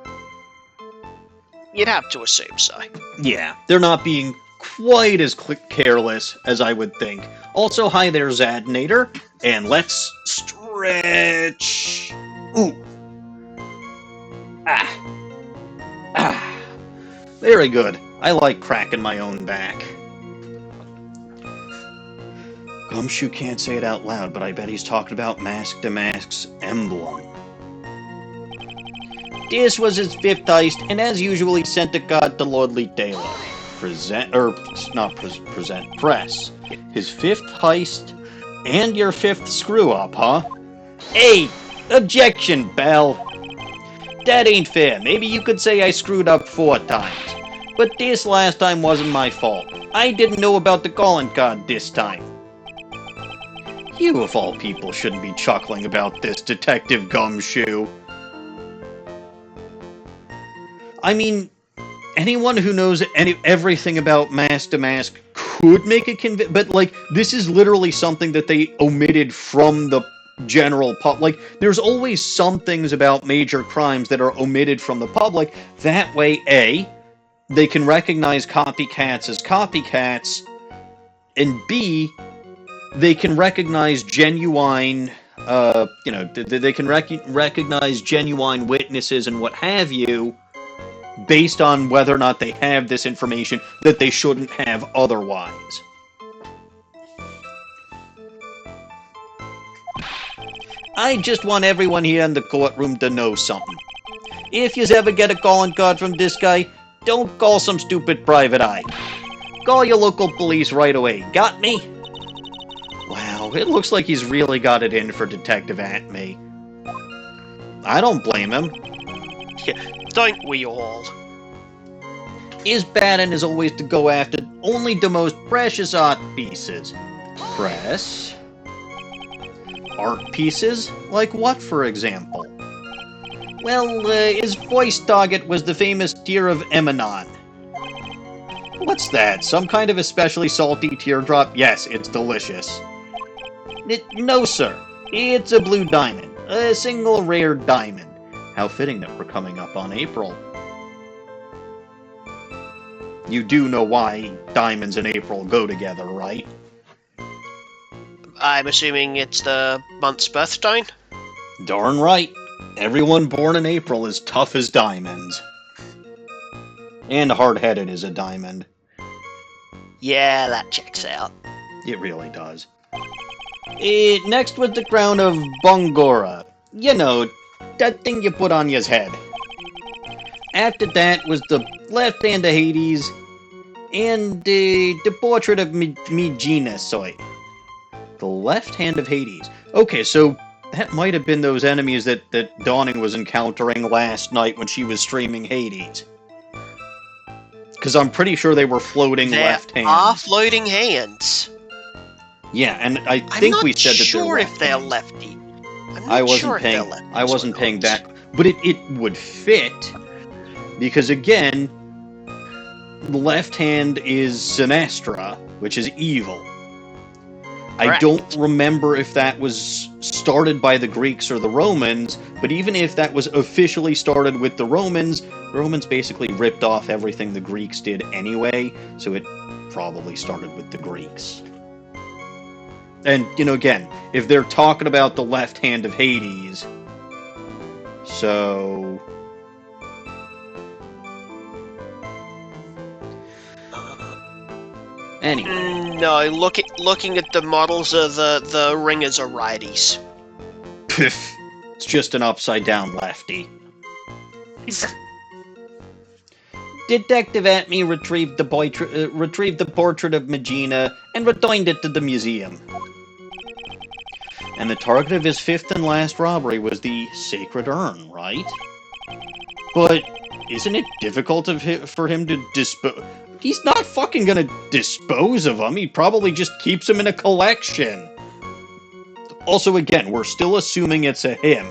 You'd have to assume so.
Yeah, they're not being quite as careless as I would think. Also, hi there, Zadnator, and let's stretch... Ooh. Ah. Very good. I like cracking my own back. Gumshoe can't say it out loud, but I bet he's talking about Mask to Mask's emblem. This was his 5th heist, and as usual, he sent a card to Lordly Taylor. Press. His 5th heist, and your 5th screw-up, huh? Hey! Objection, Bell! That ain't fair. Maybe you could say I screwed up 4 times. But this last time wasn't my fault. I didn't know about the calling card this time. You, of all people, shouldn't be chuckling about this, Detective Gumshoe. I mean, anyone who knows everything about Mask to Mask could make a but, like, this is literally something that they omitted from the general public. Like, there's always some things about major crimes that are omitted from the public. That way, A, they can recognize copycats as copycats, and B, they can recognize genuine, they can recognize genuine witnesses and what have you, based on whether or not they have this information that they shouldn't have otherwise. I just want everyone here in the courtroom to know something. If yous ever get a calling card from this guy, don't call some stupid private eye. Call your local police right away. Got me? Wow, it looks like he's really got it in for Detective Atmey. I don't blame him.
Yeah, don't we all?
His pattern is always to go after only the most precious art pieces. Press? Art pieces? Like what, for example? Well, his voice target was the famous tear of Emanon. What's that? Some kind of especially salty teardrop? Yes, it's delicious. No, sir. It's a blue diamond. A single rare diamond. How fitting that we're coming up on April. You do know why diamonds and April go together, right?
I'm assuming it's the month's birthstone?
Darn right. Everyone born in April is tough as diamonds. And hard-headed as a diamond.
Yeah, that checks out.
It really does. Next was the crown of Bongora. You know, that thing you put on your head. After that was the left hand of Hades and the portrait of Megina Soy. The left hand of Hades. Okay, so that might have been those enemies that Dawning was encountering last night when she was streaming Hades. Because I'm pretty sure they were floating left hands.
They are floating hands.
Yeah, and I think we said that they're
left. I'm not sure if they're lefty.
I wasn't paying back, but it would fit because again, the left hand is Sinestra, which is evil. Correct. I don't remember if that was started by the Greeks or the Romans, but even if that was officially started with the Romans basically ripped off everything the Greeks did anyway, so it probably started with the Greeks. And, you know, again, if they're talking about the left hand of Hades, so... Anyway.
No, looking at the models of the ringers are righties.
Piff. It's just an upside-down lefty. Detective Atmey retrieved the portrait of Megina and returned it to the museum. And the target of his 5th and last robbery was the sacred urn, right? But isn't it difficult for him to dispose? He's not fucking gonna dispose of them. He probably just keeps them in a collection. Also, again, we're still assuming it's a him.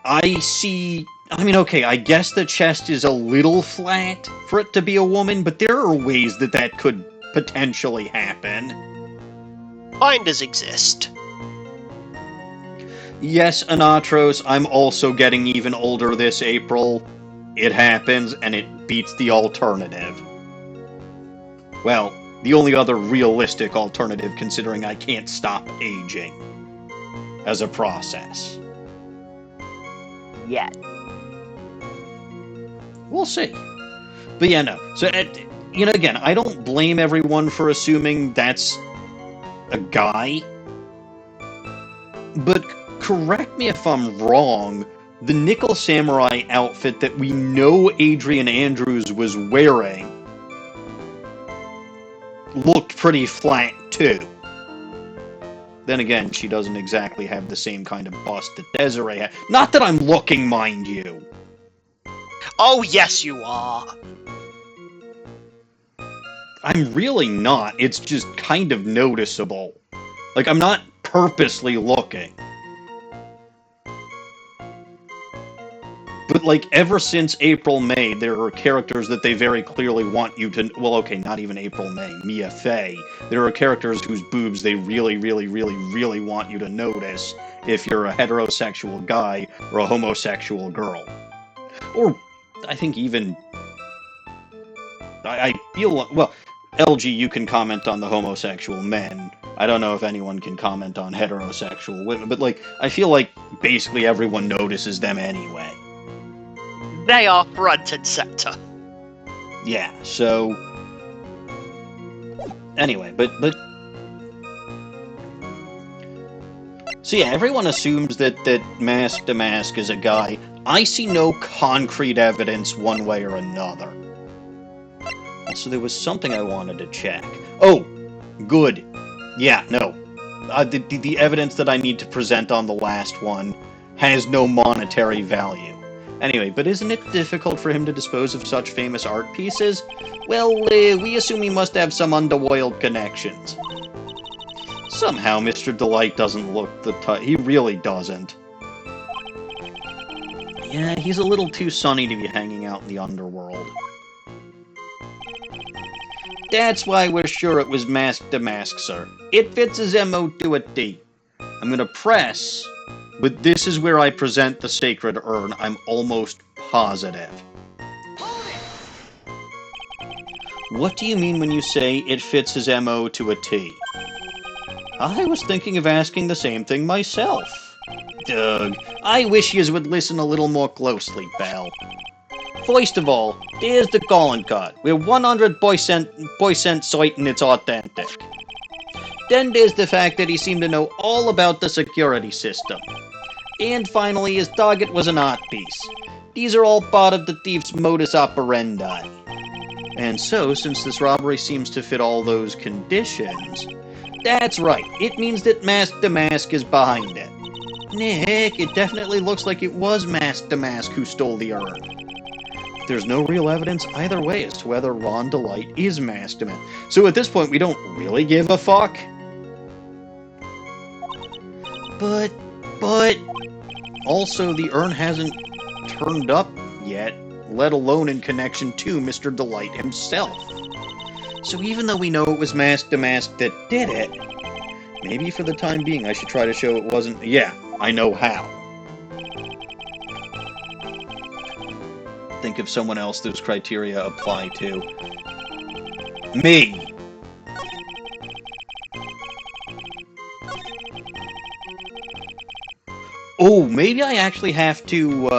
I mean, okay, I guess the chest is a little flat for it to be a woman, but there are ways that could potentially happen.
Binders exist.
Yes, Anatros, I'm also getting even older this April. It happens, and it beats the alternative. Well, the only other realistic alternative, considering I can't stop aging. as a process.
Yeah.
We'll see. But yeah, no. So, again, I don't blame everyone for assuming that's a guy. But correct me if I'm wrong, the Nickel Samurai outfit that we know Adrian Andrews was wearing looked pretty flat, too. Then again, she doesn't exactly have the same kind of bust that Desiree had. Not that I'm looking, mind you.
Oh, yes, you are.
I'm really not. It's just kind of noticeable. Like, I'm not purposely looking. But, like, ever since April May, there are characters that they very clearly want you to... Well, okay, not even April May. Mia Fey. There are characters whose boobs they really, really, really, really want you to notice if you're a heterosexual guy or a homosexual girl. Or, I think even... I feel... Well, LG, you can comment on the homosexual men. I don't know if anyone can comment on heterosexual women, but, like, I feel like basically everyone notices them anyway.
They are front and center.
Yeah, so... Anyway, but... So yeah, everyone assumes that Mask Damask is a guy. I see no concrete evidence one way or another. So there was something I wanted to check. Oh, good. Yeah, no. The evidence that I need to present on the last one has no monetary value. Anyway, but isn't it difficult for him to dispose of such famous art pieces? Well, we assume he must have some underworld connections. Somehow, Mr. DeLite doesn't look the type. He really doesn't. Yeah, he's a little too sunny to be hanging out in the underworld. That's why we're sure it was Mask Damask, sir. It fits his MO to a T. I'm gonna press, but this is where I present the sacred urn. I'm almost positive. What do you mean when you say it fits his MO to a T? I was thinking of asking the same thing myself. Doug, I wish yous would listen a little more closely, pal. First of all, there's the calling card. We're 100% certain it's authentic. Then there's the fact that he seemed to know all about the security system. And finally, his target was an art piece. These are all part of the thief's modus operandi. And so, since this robbery seems to fit all those conditions... That's right, it means that Mask Damask is behind it. Nick, it definitely looks like it was Mask Damask who stole the urn. There's no real evidence either way as to whether Ron DeLite is Mask Damask. So at this point, we don't really give a fuck. But... Also, the urn hasn't turned up yet, let alone in connection to Mr. DeLite himself. So even though we know it was Mask Damask that did it, maybe for the time being I should try to show it wasn't... Yeah, I know how. Think of someone else those criteria apply to. Me! Oh, maybe I actually have to,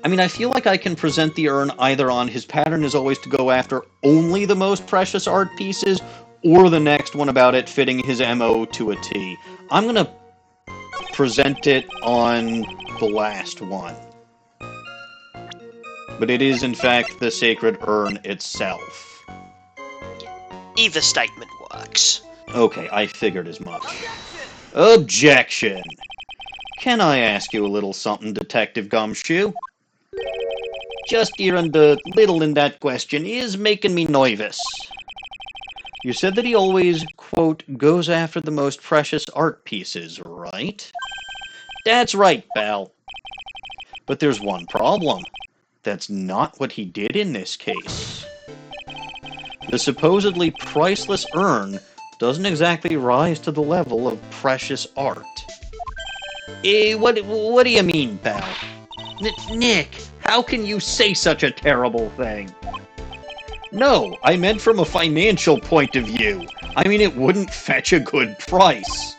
I mean, I feel like I can present the urn either on his pattern is always to go after only the most precious art pieces, or the next one about it fitting his MO to a T. I'm gonna present it on the last one. But it is, in fact, the sacred urn itself.
Either statement works.
Okay, I figured as much. Objection! Can I ask you a little something, Detective Gumshoe? Just hearing the little in that question is making me nervous. You said that he always, quote, goes after the most precious art pieces, right? That's right, pal. But there's one problem. That's not what he did in this case. The supposedly priceless urn doesn't exactly rise to the level of precious art. What do you mean, pal? Nick, how can you say such a terrible thing? No, I meant from a financial point of view. I mean, it wouldn't fetch a good price.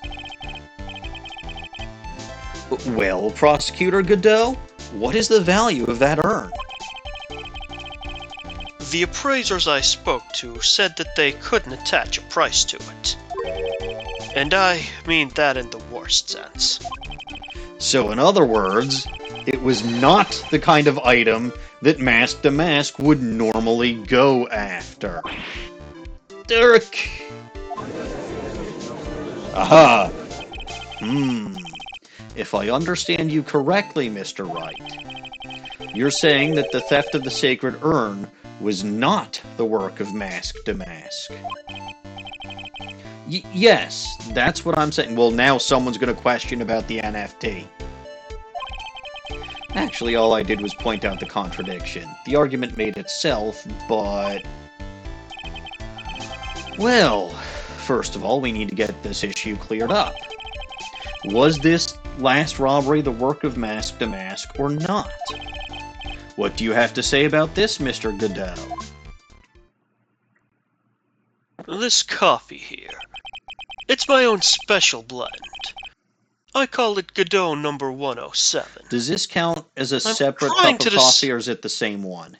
Well, Prosecutor Godot, what is the value of that urn?
The appraisers I spoke to said that they couldn't attach a price to it. And I mean that in the worst sense.
So in other words, it was not the kind of item that Mask to Mask would normally go after. Dirk! Aha! If I understand you correctly, Mr. Wright, you're saying that the theft of the sacred urn was not the work of Mask to Mask. Yes, that's what I'm saying. Well, now someone's going to question about the NFT. Actually, all I did was point out the contradiction. The argument made itself, but... Well, first of all, we need to get this issue cleared up. Was this last robbery the work of Mask to Mask or not? What do you have to say about this, Mr. Godot?
This coffee here, it's my own special blend. I call it Godot number 107.
Does this count as a separate cup of coffee, or is it the same one?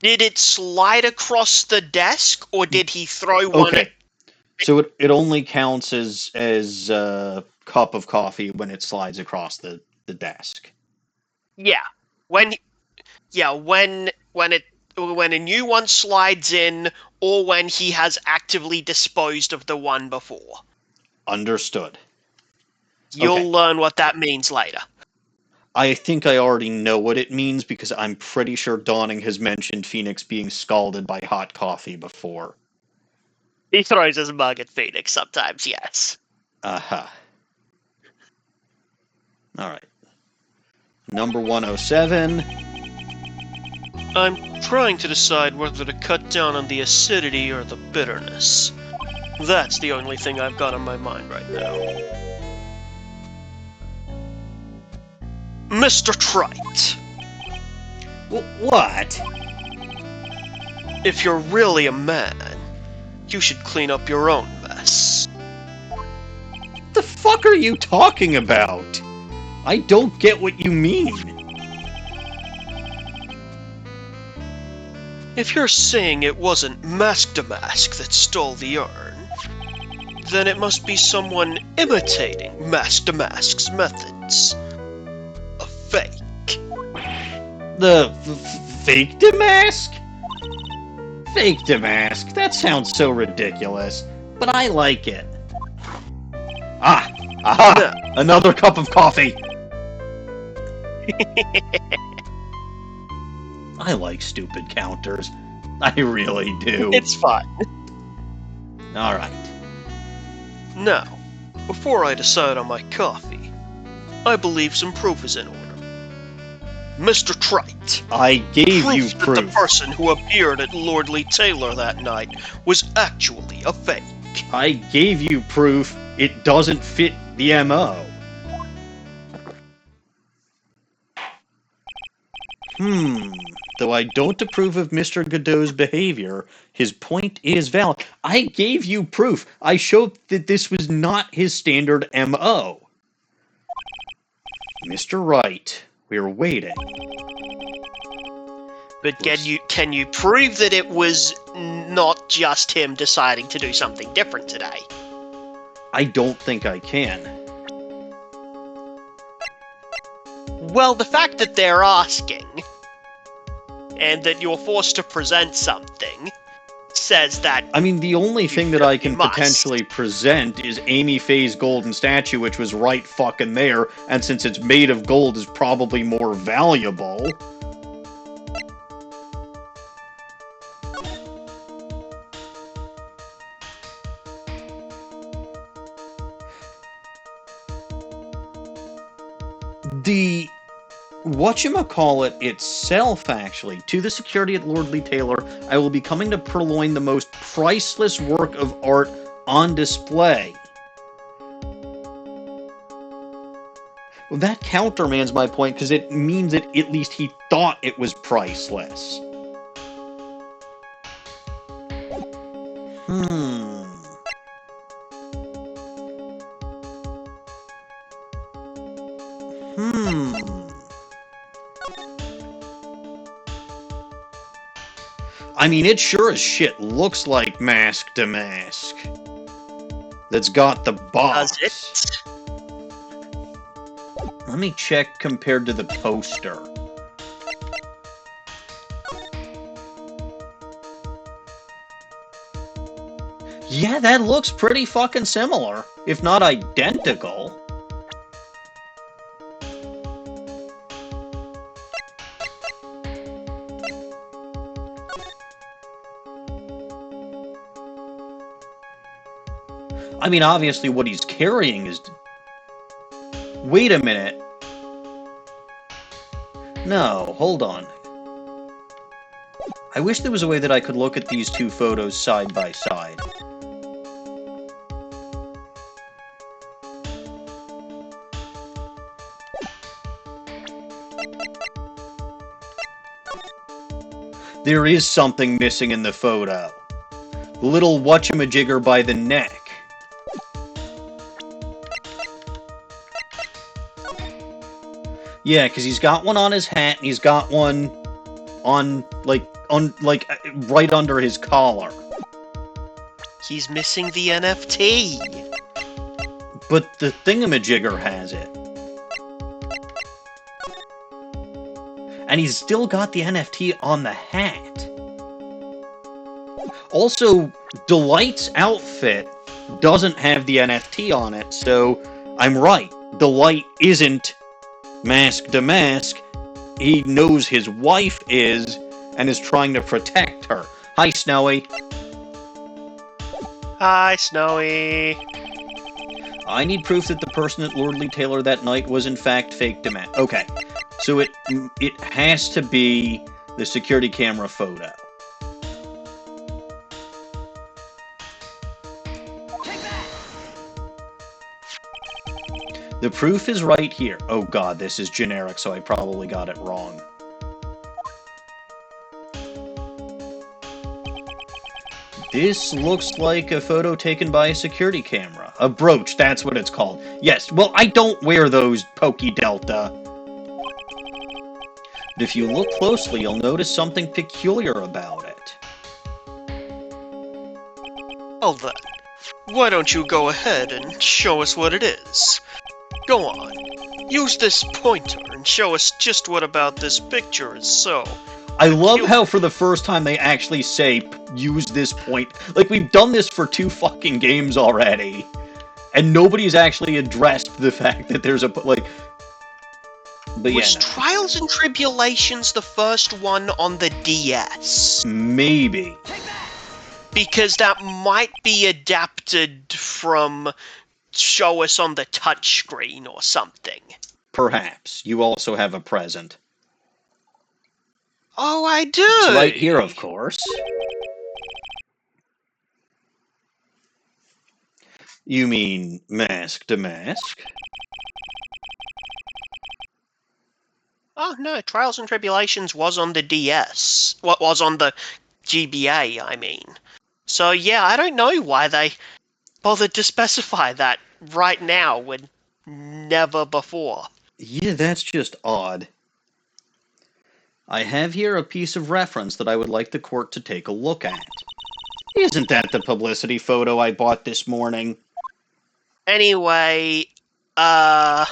Did it slide across the desk, or did he throw one?
Okay, so it only counts as a cup of coffee when it slides across the desk.
Yeah, when a new one slides in, or when he has actively disposed of the one before.
Understood.
You'll learn what that means later.
I think I already know what it means because I'm pretty sure Dawning has mentioned Phoenix being scalded by hot coffee before.
He throws his mug at Phoenix sometimes, yes.
Aha. Alright. Number 107.
I'm trying to decide whether to cut down on the acidity or the bitterness. That's the only thing I've got on my mind right now. Mr. Trite.
What?
If you're really a man, you should clean up your own mess.
What the fuck are you talking about? I don't get what you mean.
If you're saying it wasn't Mask to Mask that stole the urn, then it must be someone imitating Mask to Mask's methods. A fake.
The fake Damask? Fake Damask? That sounds so ridiculous, but I like it. Ah! Aha!
No.
Another cup of coffee! I like stupid counters. I really do.
It's fun.
Alright.
Now, before I decide on my coffee, I believe some proof is in order. Mr. Trite.
I gave you
That
proof.
the person who appeared at Lordly Taylor that night was actually a fake.
I gave you proof it doesn't fit the MO. Though I don't approve of Mr. Godot's behavior, his point is valid. I gave you proof. I showed that this was not his standard MO. Mr. Wright, we're waiting.
But can you prove that it was not just him deciding to do something different today?
I don't think I can.
Well, the fact that they're asking, and that you're forced to present something, says that...
I mean, the only thing that I can
must.
potentially present is Amy Faye's golden statue, which was right fucking there, and since it's made of gold, is probably more valuable. The whatchamacallit itself, actually, to the security at Lordly Taylor, I will be coming to purloin the most priceless work of art on display. Well, that countermands my point, because it means that at least he thought it was priceless. I mean, it sure as shit looks like Mask to Mask. That's got the box.
Does it?
Let me check compared to the poster. Yeah, that looks pretty fucking similar, if not identical. I mean, obviously what he's carrying is... Wait a minute. No, hold on. I wish there was a way that I could look at these two photos side by side. There is something missing in the photo. The little whatchamajigger by the neck. Yeah, because he's got one on his hat, and he's got one on, right under his collar.
He's missing the NFT.
But the thingamajigger has it. And he's still got the NFT on the hat. Also, DeLite's outfit doesn't have the NFT on it, so I'm right. DeLite isn't Mask to Mask. He knows his wife is, and is trying to protect her. Hi, Snowy.
Hi, Snowy.
I need proof that the person at Lordly Taylor that night was in fact fake demand. Okay, so it has to be the security camera photo. The proof is right here. Oh god, this is generic, so I probably got it wrong. This looks like a photo taken by a security camera. A brooch, that's what it's called. Yes, well, I don't wear those, Pokey Delta. But if you look closely, you'll notice something peculiar about it.
Well then, why don't you go ahead and show us what it is? Go on. Use this pointer and show us just what about this picture is so...
I love how for the first time they actually say, use this point. Like, we've done this for 2 fucking games already. And nobody's actually addressed the fact that there's a, like... But yeah,
Was
no.
Trials and Tribulations the first one on the DS?
Maybe.
Because that might be adapted from show us on the touchscreen or something.
Perhaps. You also have a present.
Oh, I do!
It's right here, of course. You mean Mask to Mask?
Oh, no, Trials and Tribulations was on the DS. What was on the GBA, I mean. So, yeah, I don't know why they bothered to specify that right now when never before.
Yeah, that's just odd. I have here a piece of reference that I would like the court to take a look at. Isn't that the publicity photo I bought this morning?
Anyway, let's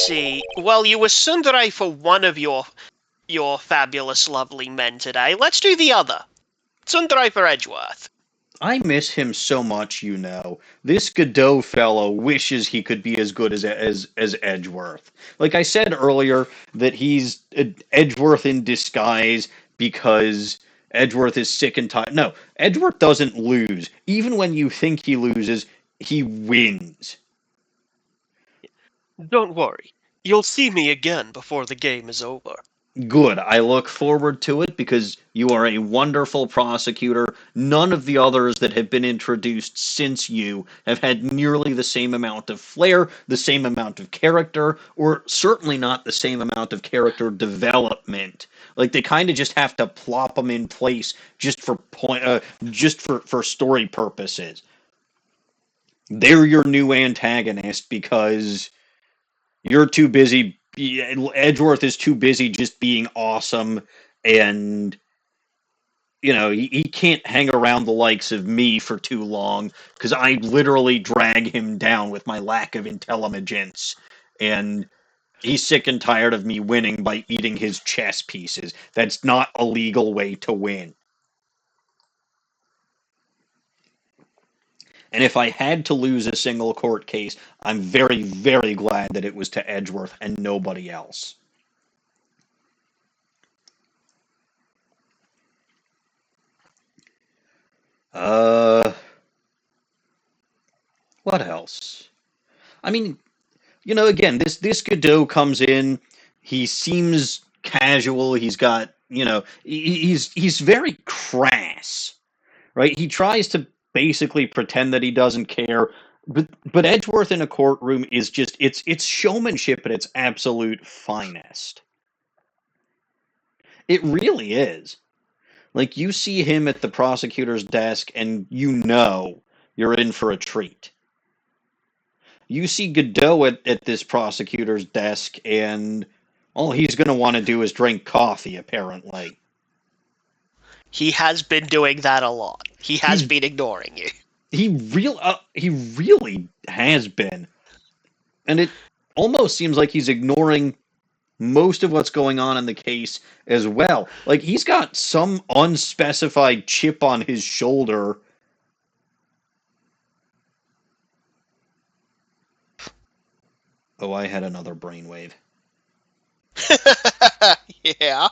see. Well, you were tsundere for one of your fabulous, lovely men today. Let's do the other. Tsundere for Edgeworth.
I miss him so much, you know. This Godot fellow wishes he could be as good as Edgeworth. Like I said earlier, that he's Edgeworth in disguise because Edgeworth is sick and tired. No, Edgeworth doesn't lose. Even when you think he loses, he wins.
Don't worry. You'll see me again before the game is over.
Good. I look forward to it because you are a wonderful prosecutor. None of the others that have been introduced since you have had nearly the same amount of flair, the same amount of character, or certainly not the same amount of character development. Like, they kind of just have to plop them in place just for for story purposes. They're your new antagonist because You're too busy. Edgeworth is too busy just being awesome, and he can't hang around the likes of me for too long because I literally drag him down with my lack of intelligence, and he's sick and tired of me winning by eating his chess pieces. That's not a legal way to win. And if I had to lose a single court case, I'm very, very glad that it was to Edgeworth and nobody else. What else? I mean, again, this Godot comes in. He seems casual. He's got, he's very crass, right? He tries to basically pretend that he doesn't care, but Edgeworth in a courtroom is just it's showmanship at its absolute finest. It really is. Like, you see him at the prosecutor's desk, and you're in for a treat. You see Godot at this prosecutor's desk, and all he's going to want to do is drink coffee, apparently.
He has been doing that a lot. He has been ignoring you.
He really has been. And it almost seems like he's ignoring most of what's going on in the case as well. Like, he's got some unspecified chip on his shoulder. Oh, I had another brainwave.
Yeah.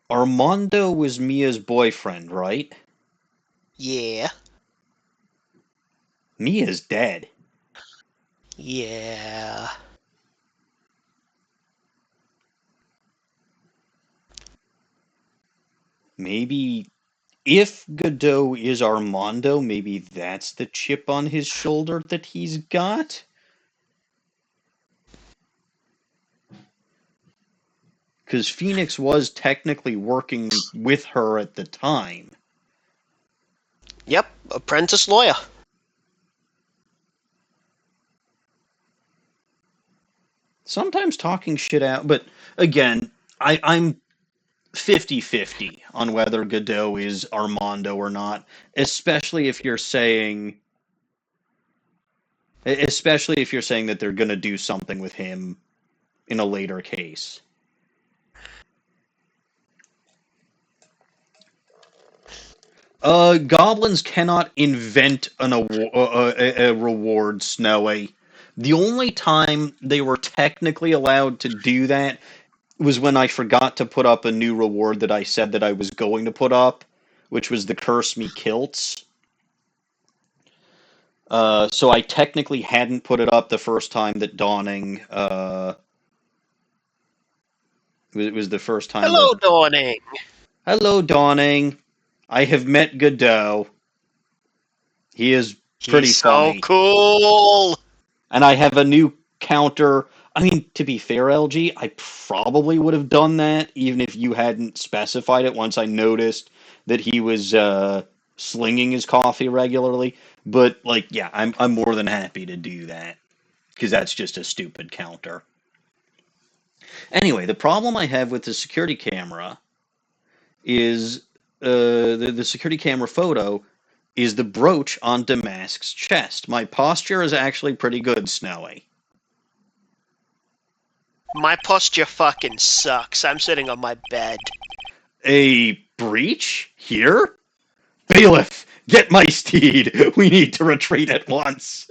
Armando was Mia's boyfriend, right?
Yeah.
Mia's dead.
Yeah.
Maybe if Godot is Armando, maybe that's the chip on his shoulder that he's got? Because Phoenix was technically working with her at the time.
Yep, apprentice lawyer.
Sometimes talking shit out, but again, I'm 50-50 on whether Godot is Armando or not, especially if you're saying that they're going to do something with him in a later case. Goblins cannot invent a reward, Snowy. The only time they were technically allowed to do that was when I forgot to put up a new reward that I said that I was going to put up, which was the Curse Me Kilts. So I technically hadn't put it up the first time that Dawning. It was the first time.
Hello, Dawning.
Hello, Dawning. I have met Godot. He is pretty
He's
funny.
so cool.
And I have a new counter. I mean, to be fair, LG, I probably would have done that even if you hadn't specified it once I noticed that he was slinging his coffee regularly. But, like, yeah, I'm more than happy to do that because that's just a stupid counter. Anyway, the problem I have with the security camera is the security camera photo is the brooch on Damask's chest. My posture is actually pretty good, Snowy.
My posture fucking sucks. I'm sitting on my bed.
A breach? Here? Bailiff, get my steed. We need to retreat at once.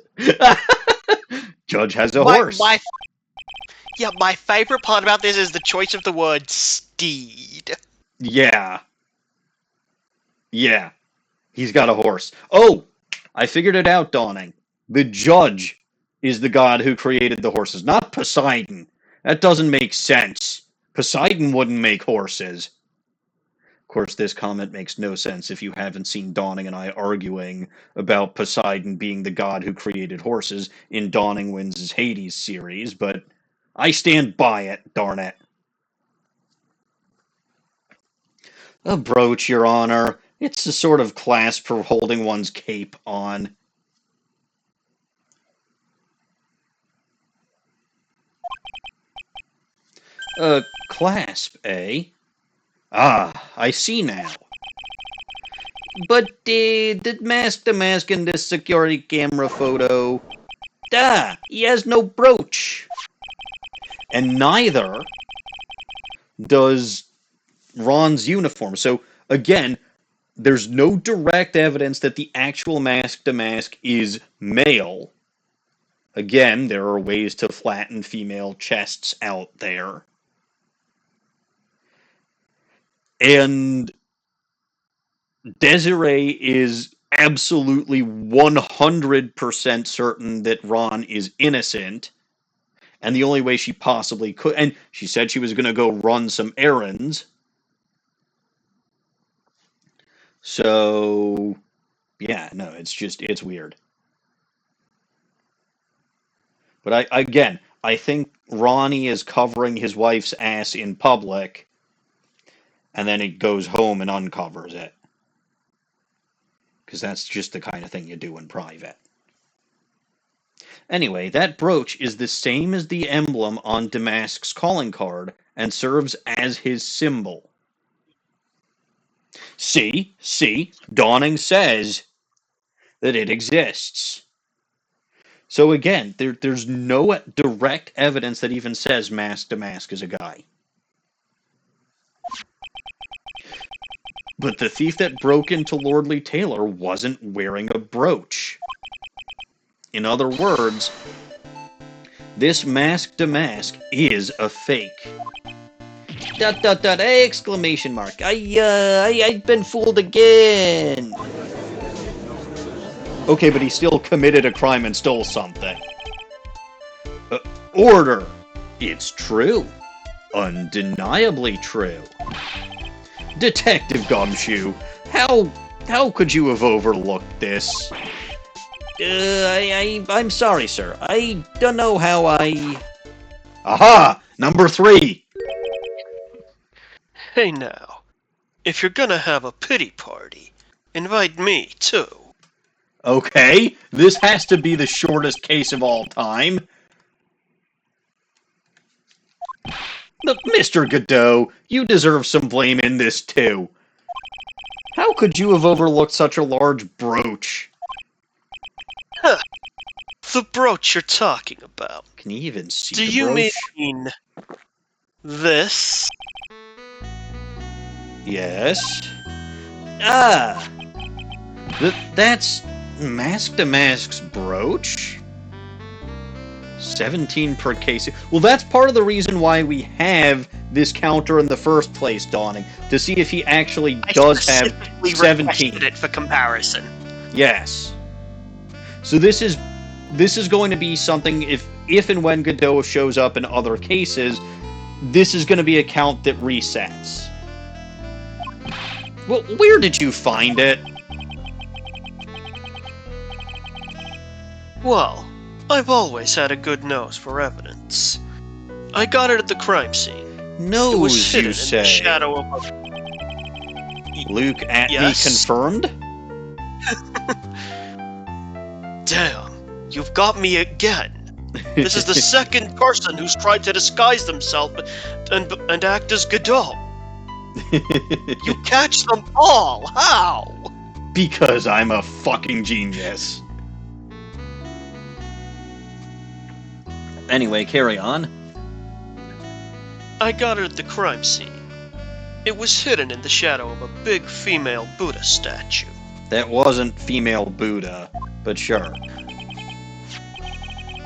Judge has a horse.
My favorite part about this is the choice of the word steed.
Yeah. Yeah. He's got a horse. Oh, I figured it out, Dawning. The judge is the god who created the horses, not Poseidon. That doesn't make sense. Poseidon wouldn't make horses. Of course, this comment makes no sense if you haven't seen Dawning and I arguing about Poseidon being the god who created horses in Dawning Wins' Hades series, but I stand by it, darn it. A brooch, Your Honor. It's a sort of clasp for holding one's cape on. Clasp, eh? Ah, I see now. But the mask in this security camera photo, he has no brooch. And neither does Ron's uniform. So, again, there's no direct evidence that the actual mask to mask is male. Again, there are ways to flatten female chests out there. And Desiree is absolutely 100% certain that Ron is innocent. And the only way she possibly could, and she said she was going to go run some errands. So, yeah, no, it's weird. But I think Ronnie is covering his wife's ass in public, and then he goes home and uncovers it. Because that's just the kind of thing you do in private. Anyway, that brooch is the same as the emblem on Damask's calling card and serves as his symbol. See, Dawning says that it exists. So again, there's no direct evidence that even says Mask Damask is a guy. But the thief that broke into Lordly Taylor wasn't wearing a brooch. In other words, this Mask Damask is a fake. ... exclamation mark. I've been fooled again. Okay, but he still committed a crime and stole something. Order. It's true. Undeniably true. Detective Gumshoe, how could you have overlooked this? I'm sorry, sir. I don't know how I... Aha! Number 3!
Hey now, if you're gonna have a pity party, invite me too.
Okay, this has to be the shortest case of all time. Look, Mr. Godot, you deserve some blame in this too. How could you have overlooked such a large brooch?
Huh. The brooch you're talking about.
Can you even see
Do
the
you
brooch?
mean this?
Yes. Ah! That's Mask Damask's brooch? 17 per case. Well, that's part of the reason why we have this counter in the first place, Dawning, to see if he actually does have 17.
It for comparison.
Yes. So this is going to be something, if and when Godot shows up in other cases, this is going to be a count that resets. Well, where did you find it?
Well, I've always had a good nose for evidence. I got it at the crime scene.
Nose,
it was hidden
you
in
say?
the shadow of a...
Luke Atmey
Yes.
confirmed?
Damn, you've got me again. This is the second person who's tried to disguise themselves and act as Godot. You catch them all! How?
Because I'm a fucking genius. Anyway, carry on.
I got it at the crime scene. It was hidden in the shadow of a big female Buddha statue.
That wasn't female Buddha, but sure.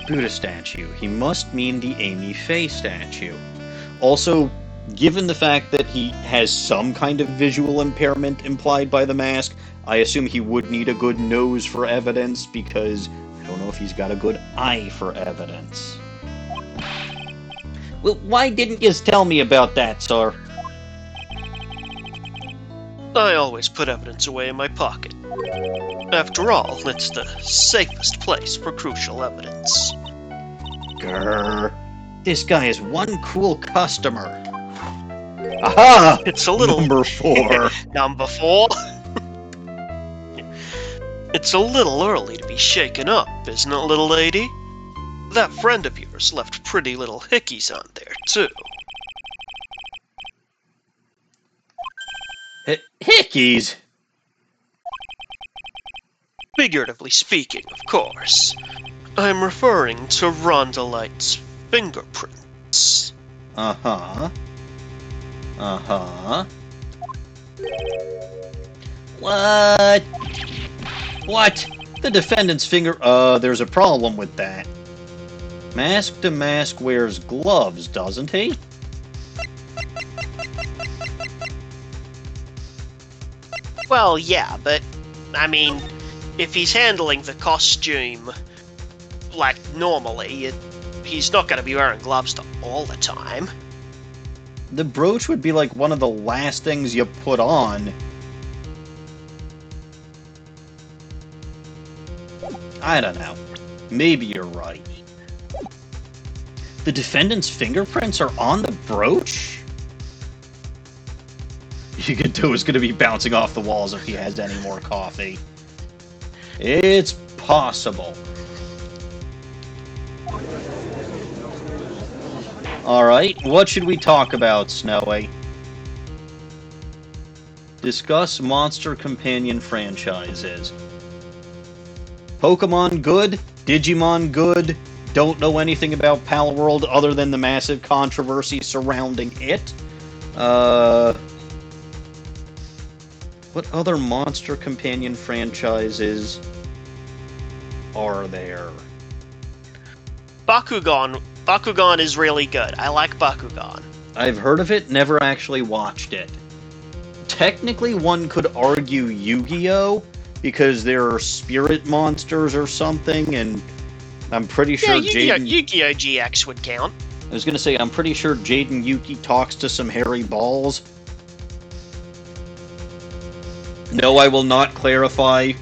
Buddha statue. He must mean the Amy Faye statue. Also, given the fact that he has some kind of visual impairment implied by the mask, I assume he would need a good nose for evidence, because I don't know if he's got a good eye for evidence. Well, why didn't you tell me about that, sir?
I always put evidence away in my pocket. After all, it's the safest place for crucial evidence.
Grr. This guy is one cool customer. Aha!
It's a little...
Number 4.
Number 4? It's a little early to be shaken up, isn't it, little lady? That friend of yours left pretty little hickeys on there, too.
Hickeys?
Figuratively speaking, of course. I'm referring to Ron DeLite's fingerprints.
Uh-huh. Uh-huh. What? What? The defendant's finger... there's a problem with that. Mask to Mask wears gloves, doesn't he?
Well, yeah, but, I mean, if he's handling the costume like normally, he's not going to be wearing gloves all the time.
The brooch would be like one of the last things you put on. I don't know. Maybe you're right. The defendant's fingerprints are on the brooch? Yugito is going to be bouncing off the walls if he has any more coffee. It's possible. Alright, what should we talk about, Snowy? Discuss Monster Companion franchises. Pokemon good? Digimon good? Don't know anything about Palworld other than the massive controversy surrounding it. What other Monster Companion franchises are there?
Bakugan. Bakugan is really good. I like Bakugan.
I've heard of it, never actually watched it. Technically, one could argue Yu-Gi-Oh! Because there are spirit monsters or something, and I'm pretty sure
Yu-Gi-Oh! GX would count.
I was gonna say, I'm pretty sure Jaden Yuki talks to some hairy balls. No, I will not clarify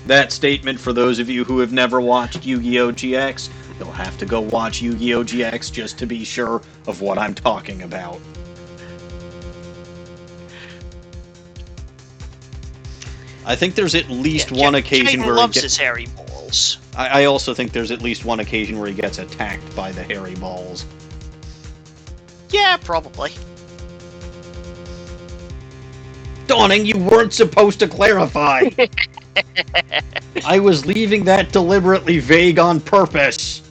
that statement for those of you who have never watched Yu-Gi-Oh! GX. You'll have to go watch Yu-Gi-Oh! GX just to be sure of what I'm talking about. I think there's at least one occasion
Jaden
where
loves his hairy balls.
I also think there's at least one occasion where he gets attacked by the hairy balls.
Yeah, probably.
Dawning, you weren't supposed to clarify! I was leaving that deliberately vague on purpose.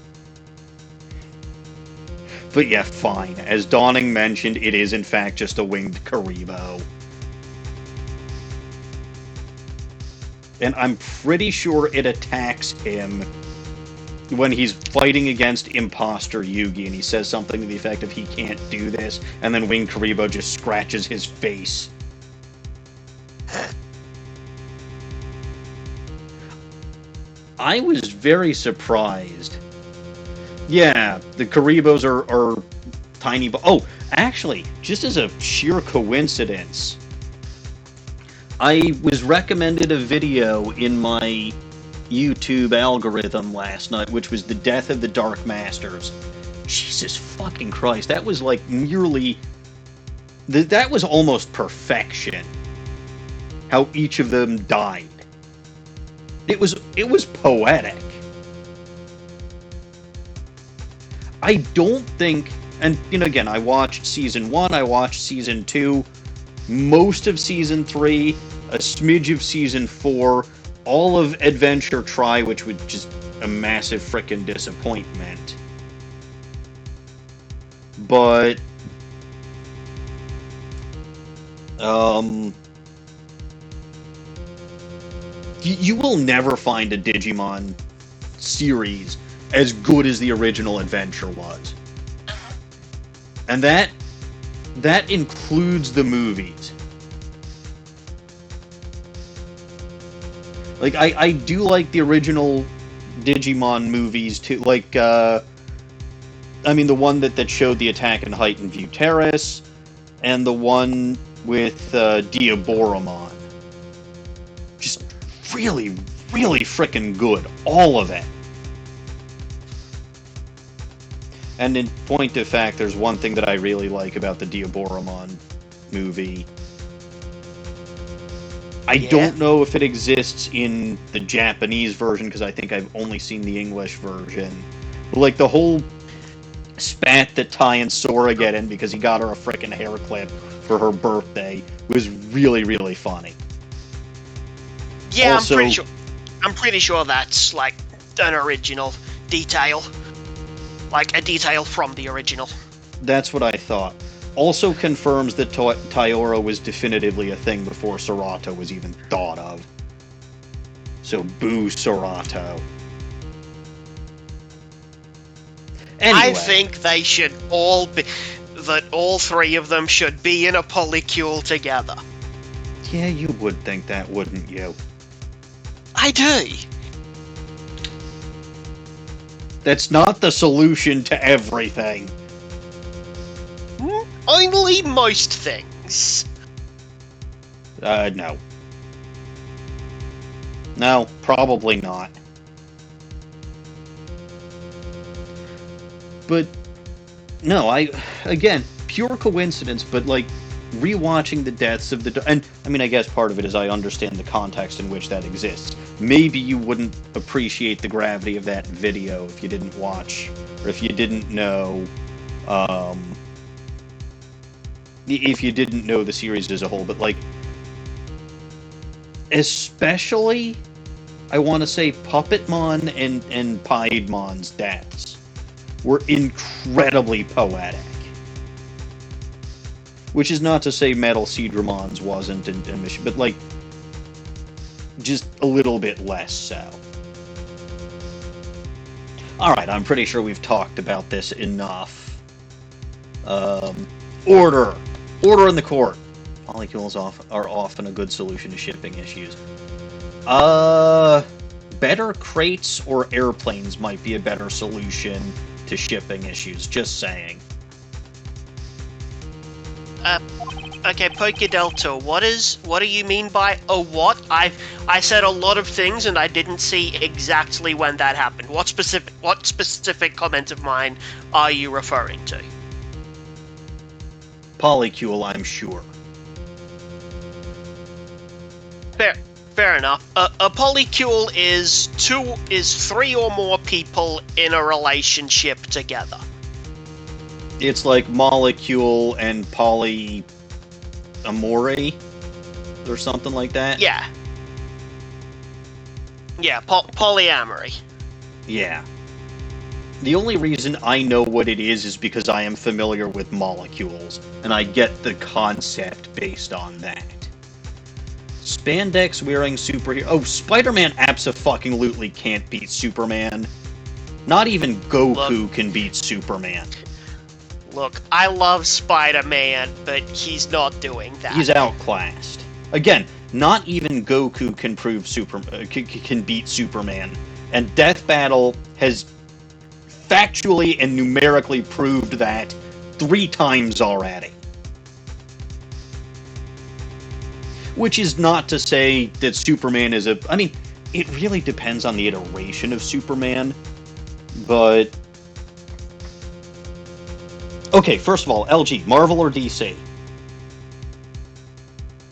But yeah, fine. As Dawning mentioned, it is in fact just a winged Karibo. And I'm pretty sure it attacks him when he's fighting against Imposter Yugi, and he says something to the effect of he can't do this, and then Winged Karibo just scratches his face. I was very surprised. Yeah, the Karibos are tiny, but oh, actually, just as a sheer coincidence, I was recommended a video in my YouTube algorithm last night, which was the death of the Dark Masters. Jesus fucking Christ, that was like nearly... That was almost perfection. How each of them died. It was poetic. I don't think... And, you know, again, I watched Season 1, I watched Season 2, most of Season 3, a smidge of Season 4, all of Adventure Try, which was just a massive frickin' disappointment. But... You will never find a Digimon series as good as the original Adventure was. And that includes the movies. Like, I do like the original Digimon movies too. Like, I mean, the one that showed the attack in Heightened View Terrace, and the one with Diaboromon. Just really, really frickin' good. All of it. And in point of fact, there's one thing that I really like about the Diaboromon movie. I
Yeah.
don't know if it exists in the Japanese version, because I think I've only seen the English version. But, like, the whole spat that Tai and Sora get in because he got her a frickin' hair clip for her birthday was really, really funny.
Yeah,
Also,
I'm pretty sure that's like an original detail. Like a detail from the original.
that's what I thought. Also confirms that Taiora was definitively a thing before Serato was even thought of. So boo Serato. Anyway,
I think they should all be... that all three of them should be in a polycule together.
yeah, you would think that, wouldn't you?
I do.
That's not the solution to everything.
Only most things.
No. No, probably not. But, no, again, pure coincidence, but, like, rewatching the deaths of the... And, I mean, I guess part of it is I understand the context in which that exists. Maybe you wouldn't appreciate the gravity of that video if you didn't watch, or if you didn't know, if you didn't know the series as a whole, but, like, especially, I want to say Puppetmon and Piedmon's deaths were incredibly poetic. Which is not to say Metal Seedramon's wasn't, but, like, just a little bit less so. Alright, I'm pretty sure we've talked about this enough. Order! Order in the court! Molecules are often a good solution to shipping issues. Better crates or airplanes might be a better solution to shipping issues, just saying.
Okay, Pokedelta, what do you mean by a what? I said a lot of things and I didn't see exactly when that happened. What specific comment of mine are you referring to?
Polycule, I'm sure.
Fair enough. A polycule is three or more people in a relationship together.
It's like molecule and polyamory, or something like that.
Yeah. Yeah, polyamory.
Yeah. The only reason I know what it is because I am familiar with molecules, and I get the concept based on that. Spandex-wearing superhero... Oh, Spider-Man abso-fucking-lutely can't beat Superman. Not even Goku can beat Superman.
Look, I love Spider-Man, but he's not doing that.
He's outclassed. Again, not even Goku can can beat Superman. And Death Battle has factually and numerically proved that 3 times already. Which is not to say that Superman is a... I mean, it really depends on the iteration of Superman, but... Okay, first of all, LG, Marvel or DC?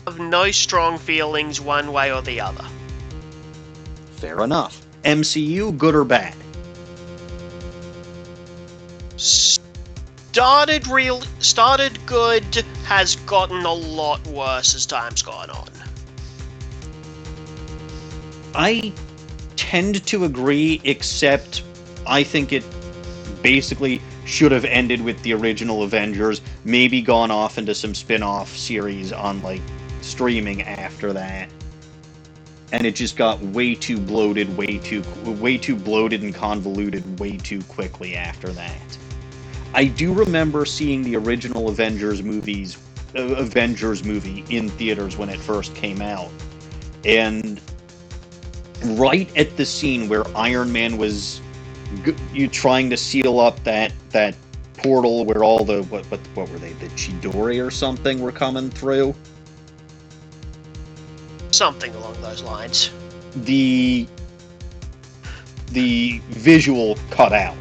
I have no strong feelings one way or the other.
Fair enough. MCU, good or bad?
Started good, has gotten a lot worse as time's gone on.
I tend to agree, except I think it basically should have ended with the original Avengers, maybe gone off into some spin-off series on, like, streaming after that. And it just got way too bloated, way too bloated and convoluted way too quickly after that. I do remember seeing the original Avengers movie in theaters when it first came out. And right at the scene where Iron Man was trying to seal up that portal where all the what were they, the Chidori or something were coming through,
something along those lines,
the visual cut out.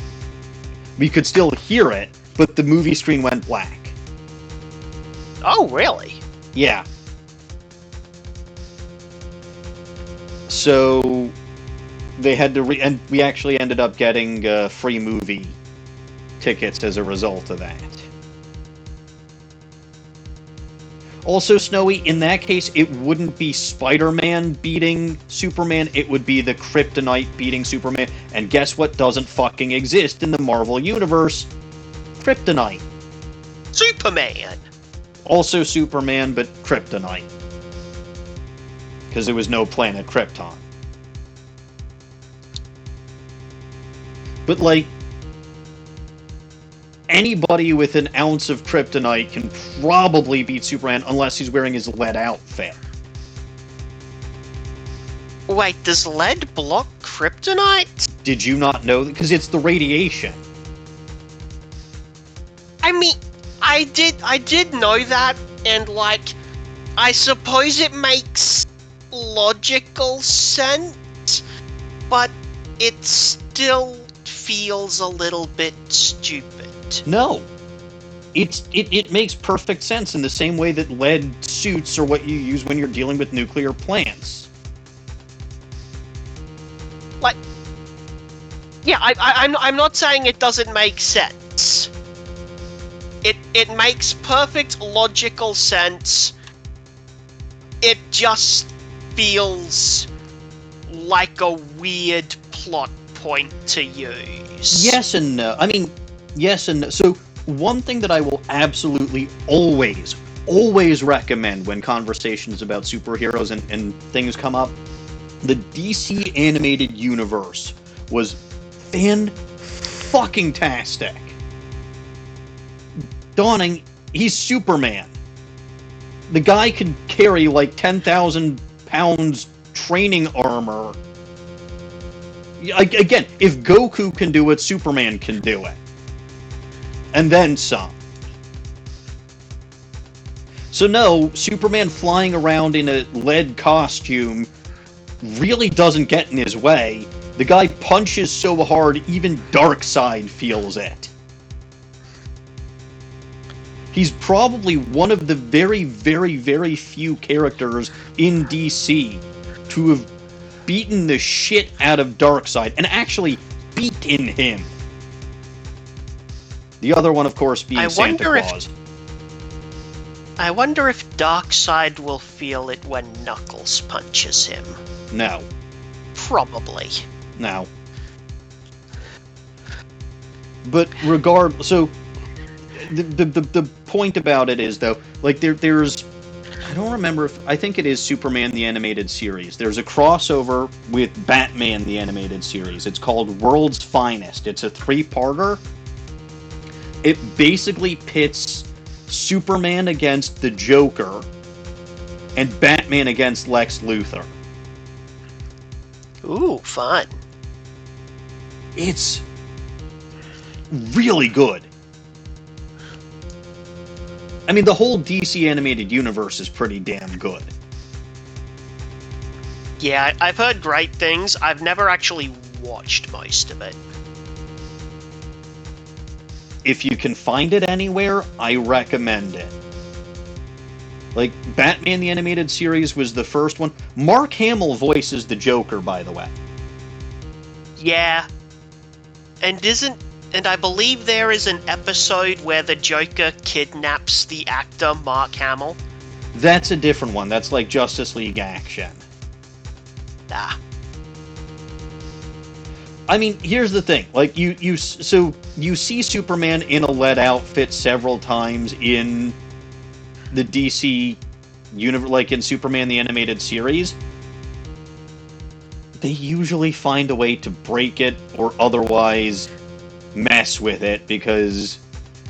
We could still hear it, but the movie screen went black.
Oh, really?
Yeah. So they had to and we actually ended up getting free movie tickets as a result of that. Also, Snowy, in that case, it wouldn't be Spider-Man beating Superman, it would be the Kryptonite beating Superman. And guess what doesn't fucking exist in the Marvel Universe? Kryptonite.
Superman!
Also Superman, but Kryptonite. Because there was no planet Krypton. But, like, anybody with an ounce of kryptonite can probably beat Superman unless he's wearing his lead outfit.
Wait, does lead block kryptonite?
Did you not know that? Because it's the radiation.
I mean, I did know that, and, like, I suppose it makes logical sense, but it still feels a little bit stupid.
No. It makes perfect sense in the same way that lead suits are what you use when you're dealing with nuclear plants.
Like, yeah, I'm not saying it doesn't make sense. It makes perfect logical sense. It just feels like a weird plot point to use.
Yes and no. I mean, yes and no. So, one thing that I will absolutely always recommend when conversations about superheroes and things come up, the DC animated universe was fan-fucking-tastic. Dawning, he's Superman. The guy could carry like 10,000 pounds training armor. Again, if Goku can do it, Superman can do it. And then some. So no, Superman flying around in a lead costume really doesn't get in his way. The guy punches so hard, even Darkseid feels it. He's probably one of the very, very, very few characters in DC to have beaten the shit out of Darkseid, and actually beaten him. The other one, of course, being Santa Claus.
I wonder if Darkseid will feel it when Knuckles punches him.
No.
Probably.
No. But regardless, so the point about it is, though, like there's I don't remember if I think it is Superman the Animated Series. There's a crossover with Batman the Animated Series. It's called World's Finest. It's a 3-parter. It basically pits Superman against the Joker and Batman against Lex Luthor.
Ooh, fun.
It's really good. I mean, the whole DC animated universe is pretty damn good.
Yeah, I've heard great things. I've never actually watched most of it.
If you can find it anywhere, I recommend it. Like, Batman the Animated Series was the first one. Mark Hamill voices the Joker, by the way.
Yeah. And I believe there is an episode where the Joker kidnaps the actor Mark Hamill.
That's a different one. That's like Justice League Action.
Ah.
I mean, here's the thing. Like, you see Superman in a lead outfit several times in the DC universe, like in Superman the Animated Series. They usually find a way to break it or otherwise mess with it, because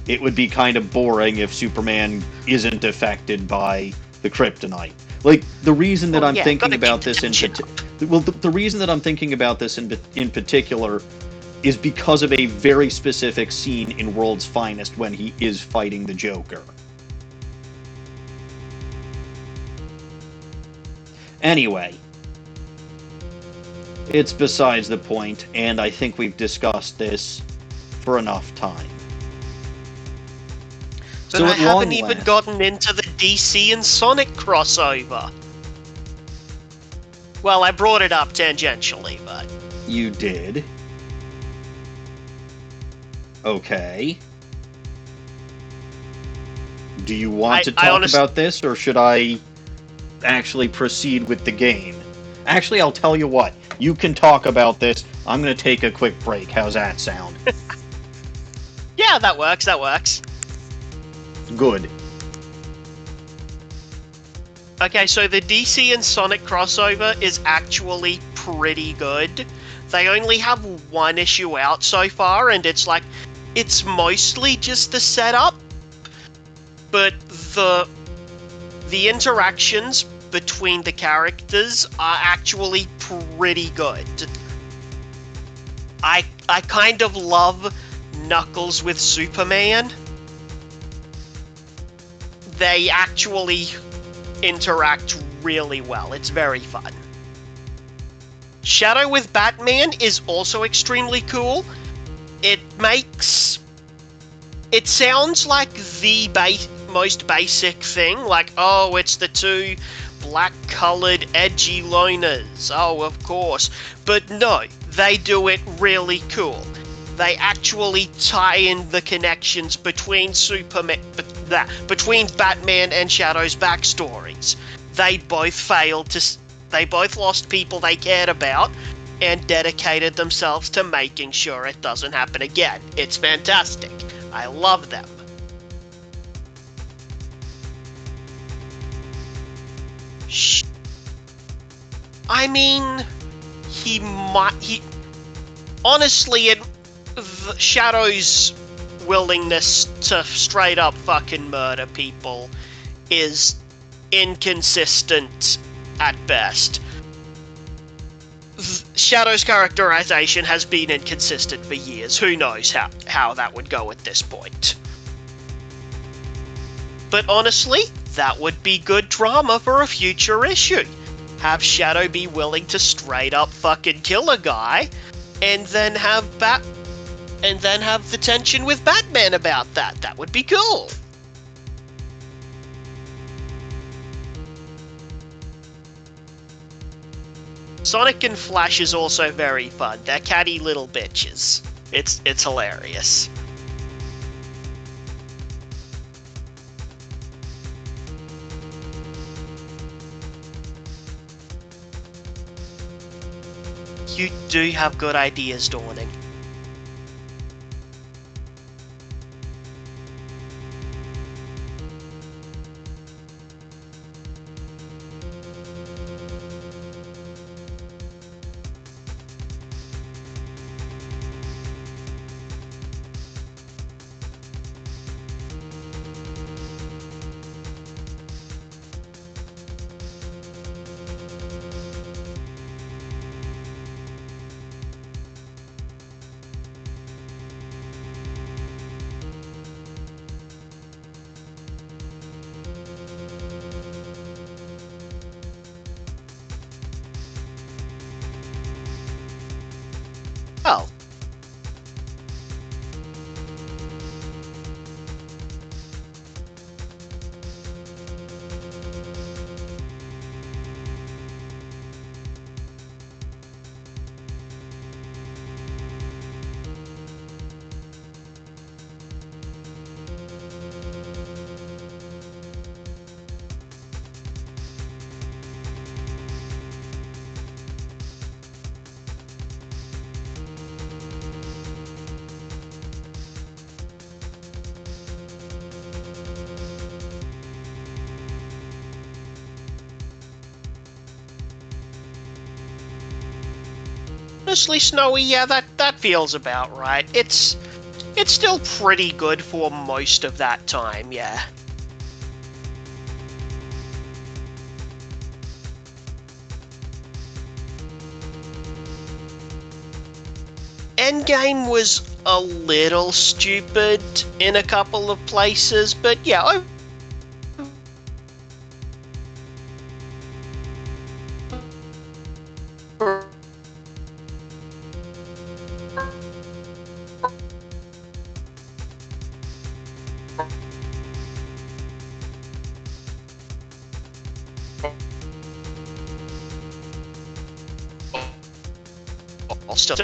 it would be kind of boring if Superman isn't affected by the kryptonite. Like, the reason that I'm thinking about this the reason that I'm thinking about this in particular is because of a very specific scene in World's Finest when he is fighting the Joker. Anyway, it's besides the point, and I think we've discussed this for enough time.
So I haven't even gotten into the DC and Sonic crossover. Well, I brought it up tangentially, but...
You did. Okay. Do you want to talk about this, or should I actually proceed with the game? Actually, I'll tell you what. You can talk about this. I'm going to take a quick break. How's that sound?
Yeah, that works, that works.
Good.
Okay, so the DC and Sonic crossover is actually pretty good. They only have one issue out so far, and it's like, it's mostly just the setup, but the interactions between the characters are actually pretty good. I kind of love Knuckles with Superman. They actually interact really well. It's very fun. Shadow with Batman is also extremely cool. It sounds like the most basic thing, like, oh, it's the two black-colored edgy loners. Oh, of course. But no, they do it really cool. They actually tie in the connections between between Batman and Shadow's backstories. They both lost people they cared about and dedicated themselves to making sure it doesn't happen again. It's fantastic. I love them. I mean, honestly, Shadow's willingness to straight up fucking murder people is inconsistent at best. Shadow's characterization has been inconsistent for years. Who knows how that would go at this point. But honestly, that would be good drama for a future issue. Have Shadow be willing to straight up fucking kill a guy, and then have the tension with Batman about that. That would be cool. Sonic and Flash is also very fun. They're catty little bitches. It's hilarious. You do have good ideas, Dawning. Oh. Honestly, Snowy, yeah, that feels about right. It's still pretty good for most of that time, yeah. Endgame was a little stupid in a couple of places, but yeah, Also,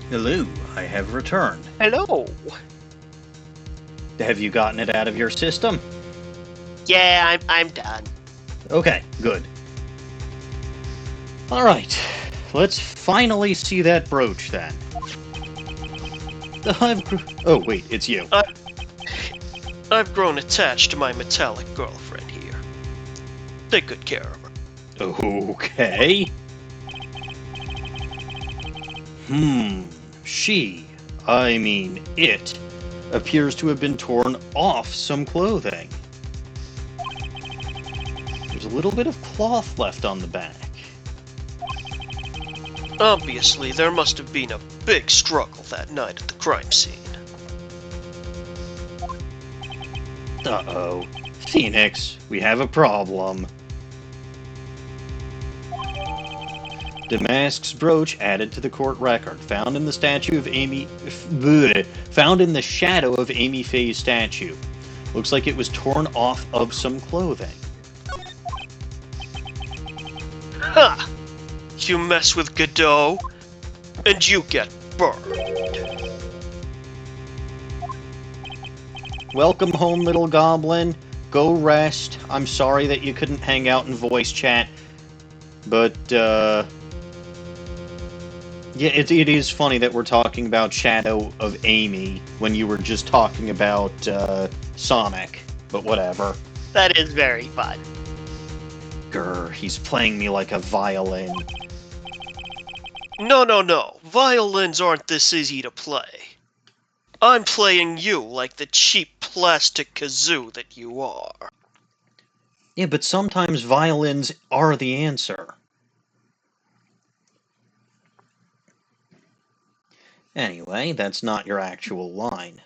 Hello, I have returned.
hello.
Have you gotten it out of your system?
Yeah, I'm done.
Okay, good. Alright, let's finally see that brooch then. Oh, wait, it's you.
I've grown attached to my metallic girlfriend here. Take good care of her.
Okay. It appears to have been torn off some clothing. There's a little bit of cloth left on the back.
Obviously, there must have been a big struggle that night at the crime scene.
Uh-oh. Phoenix, we have a problem. Damask's brooch added to the court record, found in the shadow of Amy Faye's statue. Looks like it was torn off of some clothing.
Ha! You mess with Godot, and you get burned.
Welcome home, little goblin. Go rest. I'm sorry that you couldn't hang out in voice chat, but, yeah, it is funny that we're talking about Shadow of Amy when you were just talking about, Sonic, but whatever.
That is very fun.
Grr, he's playing me like a violin.
No. Violins aren't this easy to play. I'm playing you like the cheap plastic kazoo that you are.
Yeah, but sometimes violins are the answer. Anyway, that's not your actual line.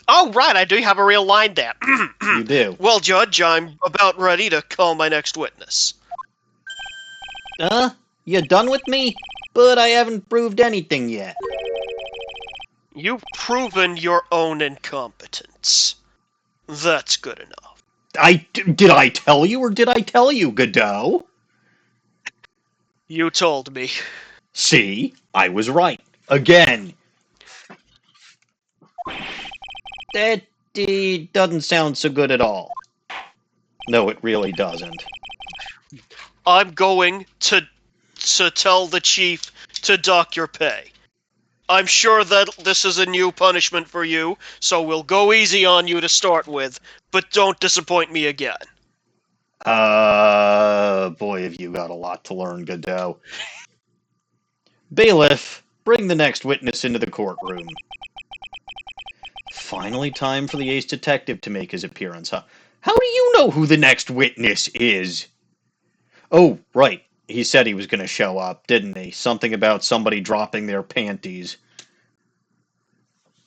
Oh, right, I do have a real line there.
You do.
Well, Judge, I'm about ready to call my next witness.
You done with me? But I haven't proved anything yet.
You've proven your own incompetence. That's good enough.
Did I tell you, or did I tell you, Godot?
You told me.
See? I was right. Again. That doesn't sound so good at all. No, it really doesn't.
I'm going to tell the chief to dock your pay. I'm sure that this is a new punishment for you, so we'll go easy on you to start with, but don't disappoint me again.
Boy, have you got a lot to learn, Godot. Bailiff, bring the next witness into the courtroom. Finally time for the ace detective to make his appearance, huh? How do you know who the next witness is? Oh, right. He said he was going to show up, didn't he? Something about somebody dropping their panties.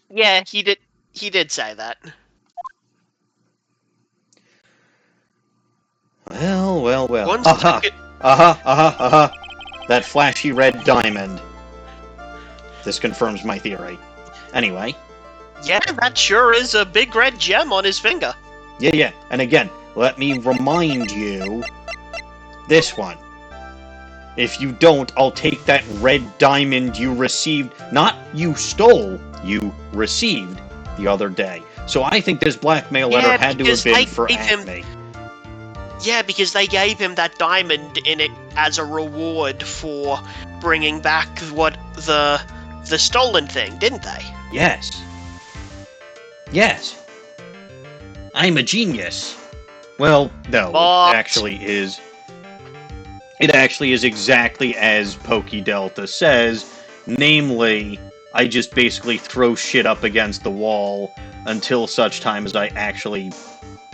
Yeah, he did say that.
Well.
One
Aha!
second.
Aha! That flashy red diamond. This confirms my theory. Anyway.
Yeah, that sure is a big red gem on his finger.
Yeah. And again, let me remind you... This one. If you don't, I'll take that red diamond you received... Not you stole, you received the other day. So I think this blackmail letter had to have been for Atmey.
Yeah, because they gave him that diamond in it as a reward for bringing back the stolen thing, didn't they?
Yes. I'm a genius. Well, no,
But...
it actually is exactly as Pokey Delta says, namely, I just basically throw shit up against the wall until such time as I actually...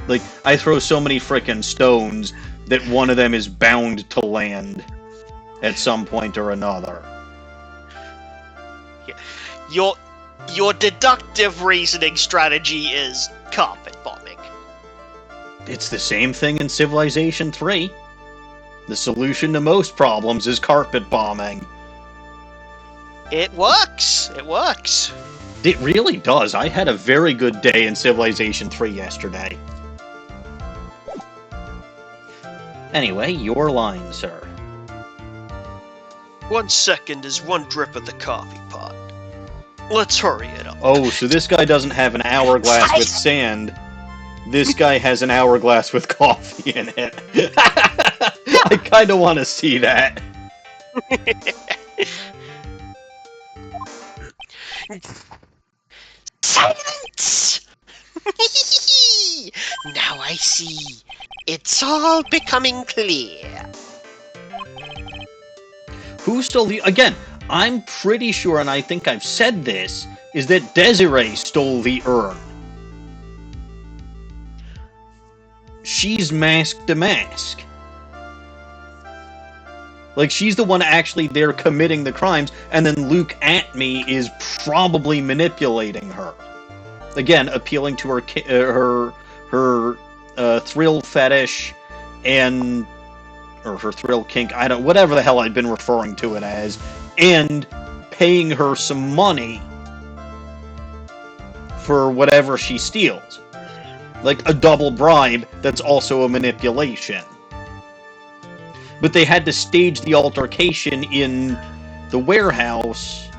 Like, I throw so many frickin' stones that one of them is bound to land at some point or another.
Yeah. Your deductive reasoning strategy is carpet bombing.
It's the same thing in Civilization 3. The solution to most problems is carpet bombing.
It works.
It really does. I had a very good day in Civilization 3 yesterday. Anyway, your line, sir.
1 second is 1 drip of the coffee pot. Let's hurry it up.
Oh, so this guy doesn't have an hourglass with sand. This guy has an hourglass with coffee in it. I kind of want to see that.
Silence! Now I see. It's all becoming clear.
Who stole the... Again, I'm pretty sure, and I think I've said this, is that Desiree stole the urn. She's masked to mask. Like, she's the one actually there committing the crimes, and then Luke Atmey is probably manipulating her. Again, appealing to her thrill fetish and... or her thrill kink, I don't... whatever the hell I'd been referring to it as, and paying her some money for whatever she steals. Like a double bribe that's also a manipulation. But they had to stage the altercation in the warehouse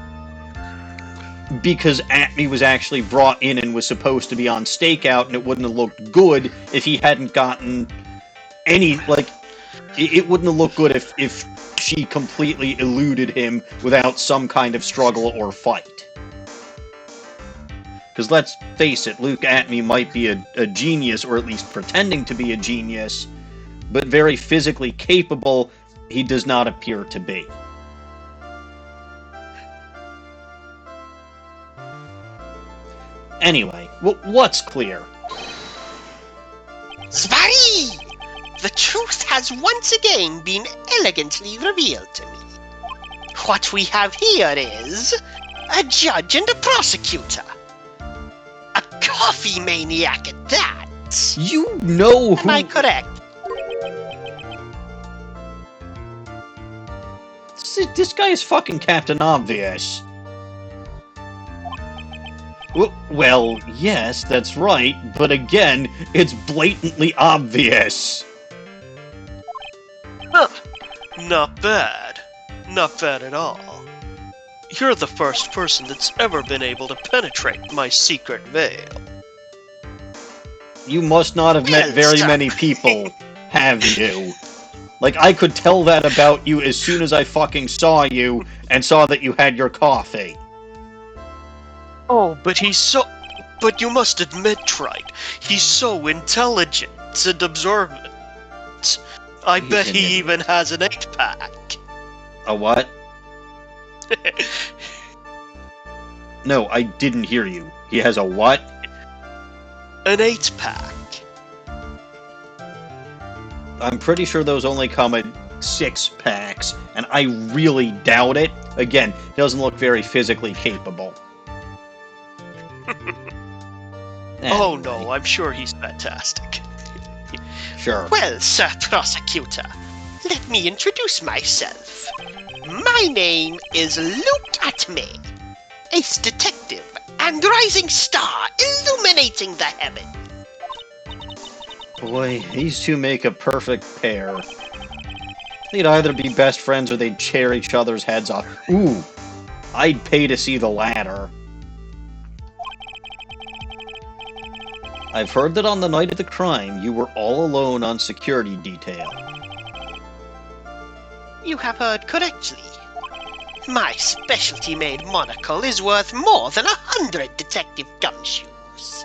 because Atmey was actually brought in and was supposed to be on stakeout, and it wouldn't have looked good if he hadn't gotten any, like, it wouldn't have looked good if she completely eluded him without some kind of struggle or fight. Because let's face it, Luke Atmey might be a genius, or at least pretending to be a genius, but very physically capable, he does not appear to be. Anyway, what's clear?
Svari! The truth has once again been elegantly revealed to me. What we have here is a judge and a prosecutor. A coffee maniac at that.
You know who...
Am I correct?
This guy is fucking Captain Obvious. Well, yes, that's right, but again, it's blatantly obvious.
Huh. Not bad. Not bad at all. You're the first person that's ever been able to penetrate my secret veil.
You must not have met very many people, have you? Like, I could tell that about you as soon as I fucking saw you and saw that you had your coffee.
Oh, but But you must admit, Trite, he's so intelligent and observant. I bet he even has an 8-pack.
A what? No, I didn't hear you. He has a what?
An 8-pack.
I'm pretty sure those only come in 6-packs, and I really doubt it. Again, he doesn't look very physically capable.
Oh no, I'm sure he's fantastic.
Sure.
Well, Sir Prosecutor, let me introduce myself. My name is Luke Atmey, ace detective and rising star illuminating the heaven.
Boy, these two make a perfect pair. They'd either be best friends or they'd tear each other's heads off. Ooh, I'd pay to see the latter. I've heard that on the night of the crime, you were all alone on security detail.
You have heard correctly. My specialty-made monocle is worth more than 100 Detective Gumshoes.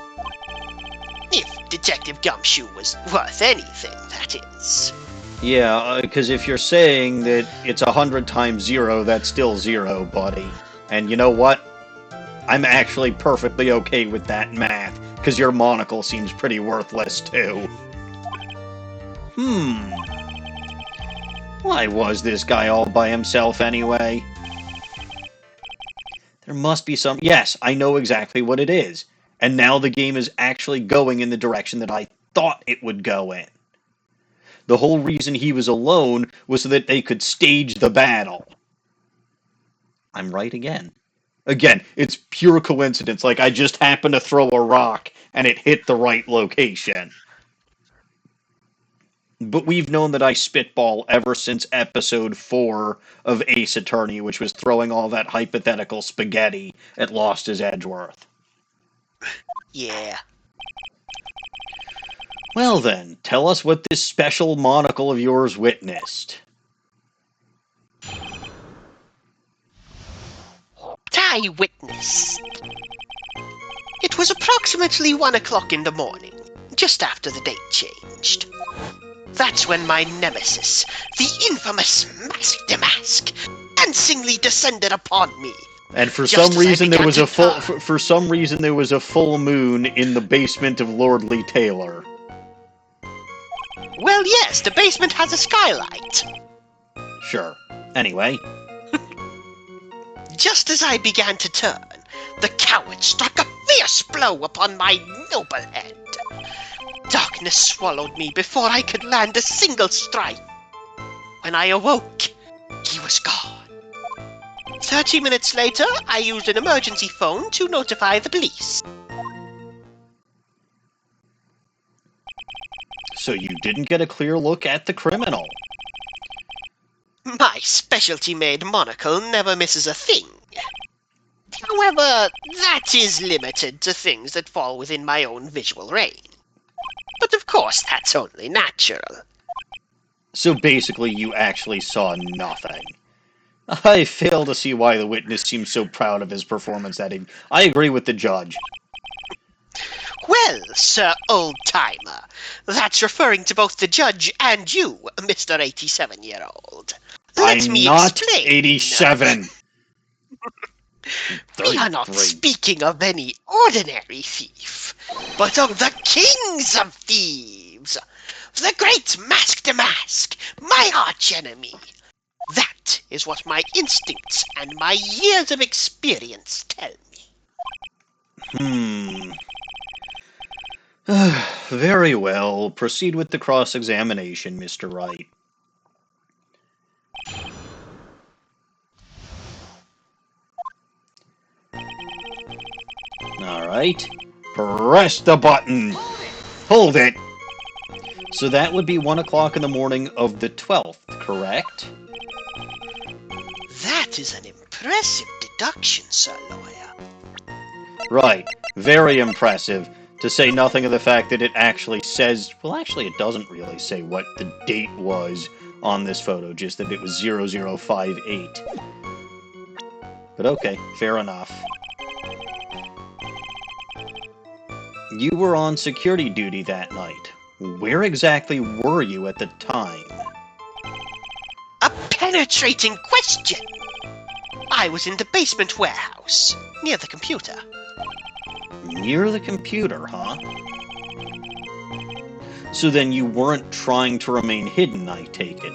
If Detective Gumshoe was worth anything, that is.
Yeah, because if you're saying that it's 100 times 0, that's still 0, buddy. And you know what? I'm actually perfectly okay with that math, because your monocle seems pretty worthless, too. Why was this guy all by himself, anyway? There must be some... Yes, I know exactly what it is. And now the game is actually going in the direction that I thought it would go in. The whole reason he was alone was so that they could stage the battle. I'm right again. Again, it's pure coincidence. Like, I just happened to throw a rock and it hit the right location. But we've known that I spitball ever since episode 4 of Ace Attorney, which was throwing all that hypothetical spaghetti at Lost as Edgeworth.
Yeah.
Well then, tell us what this special monocle of yours witnessed.
I witnessed. It was approximately 1 o'clock in the morning, just after the date changed. That's when my nemesis, the infamous Mask, dancingly descended upon me.
And for some reason there was a full moon in the basement of Lord Lee Taylor.
Well, yes, the basement has a skylight.
Sure. Anyway.
Just as I began to turn, the coward struck a fierce blow upon my noble head. Darkness swallowed me before I could land a single strike. When I awoke, he was gone. 30 minutes later, I used an emergency phone to notify the police.
So you didn't get a clear look at the criminal.
My specialty-made monocle never misses a thing. However, that is limited to things that fall within my own visual range. But of course, that's only natural.
So basically you actually saw nothing. I fail to see why the witness seems so proud of his performance that evening. I agree with the judge.
Well, Sir Old-Timer, that's referring to both the judge and you, Mr. 87-year-old. Let me
not
explain.
87.
We are not speaking of any ordinary thief, but of the kings of thieves, the great Mask, my archenemy. That is what my instincts and my years of experience tell me.
Very well. Proceed with the cross-examination, Mr. Wright. Alright. Press the button! Hold it! So that would be 1 o'clock in the morning of the 12th, correct?
That is an impressive deduction, Sir Lawyer.
Right. Very impressive. To say nothing of the fact that it actually says... Well, actually, it doesn't really say what the date was on this photo, just that it was 0058. But okay, fair enough. You were on security duty that night. Where exactly were you at the time?
A penetrating question! I was in the basement warehouse, near the computer.
Near the computer, huh? So then you weren't trying to remain hidden, I take it.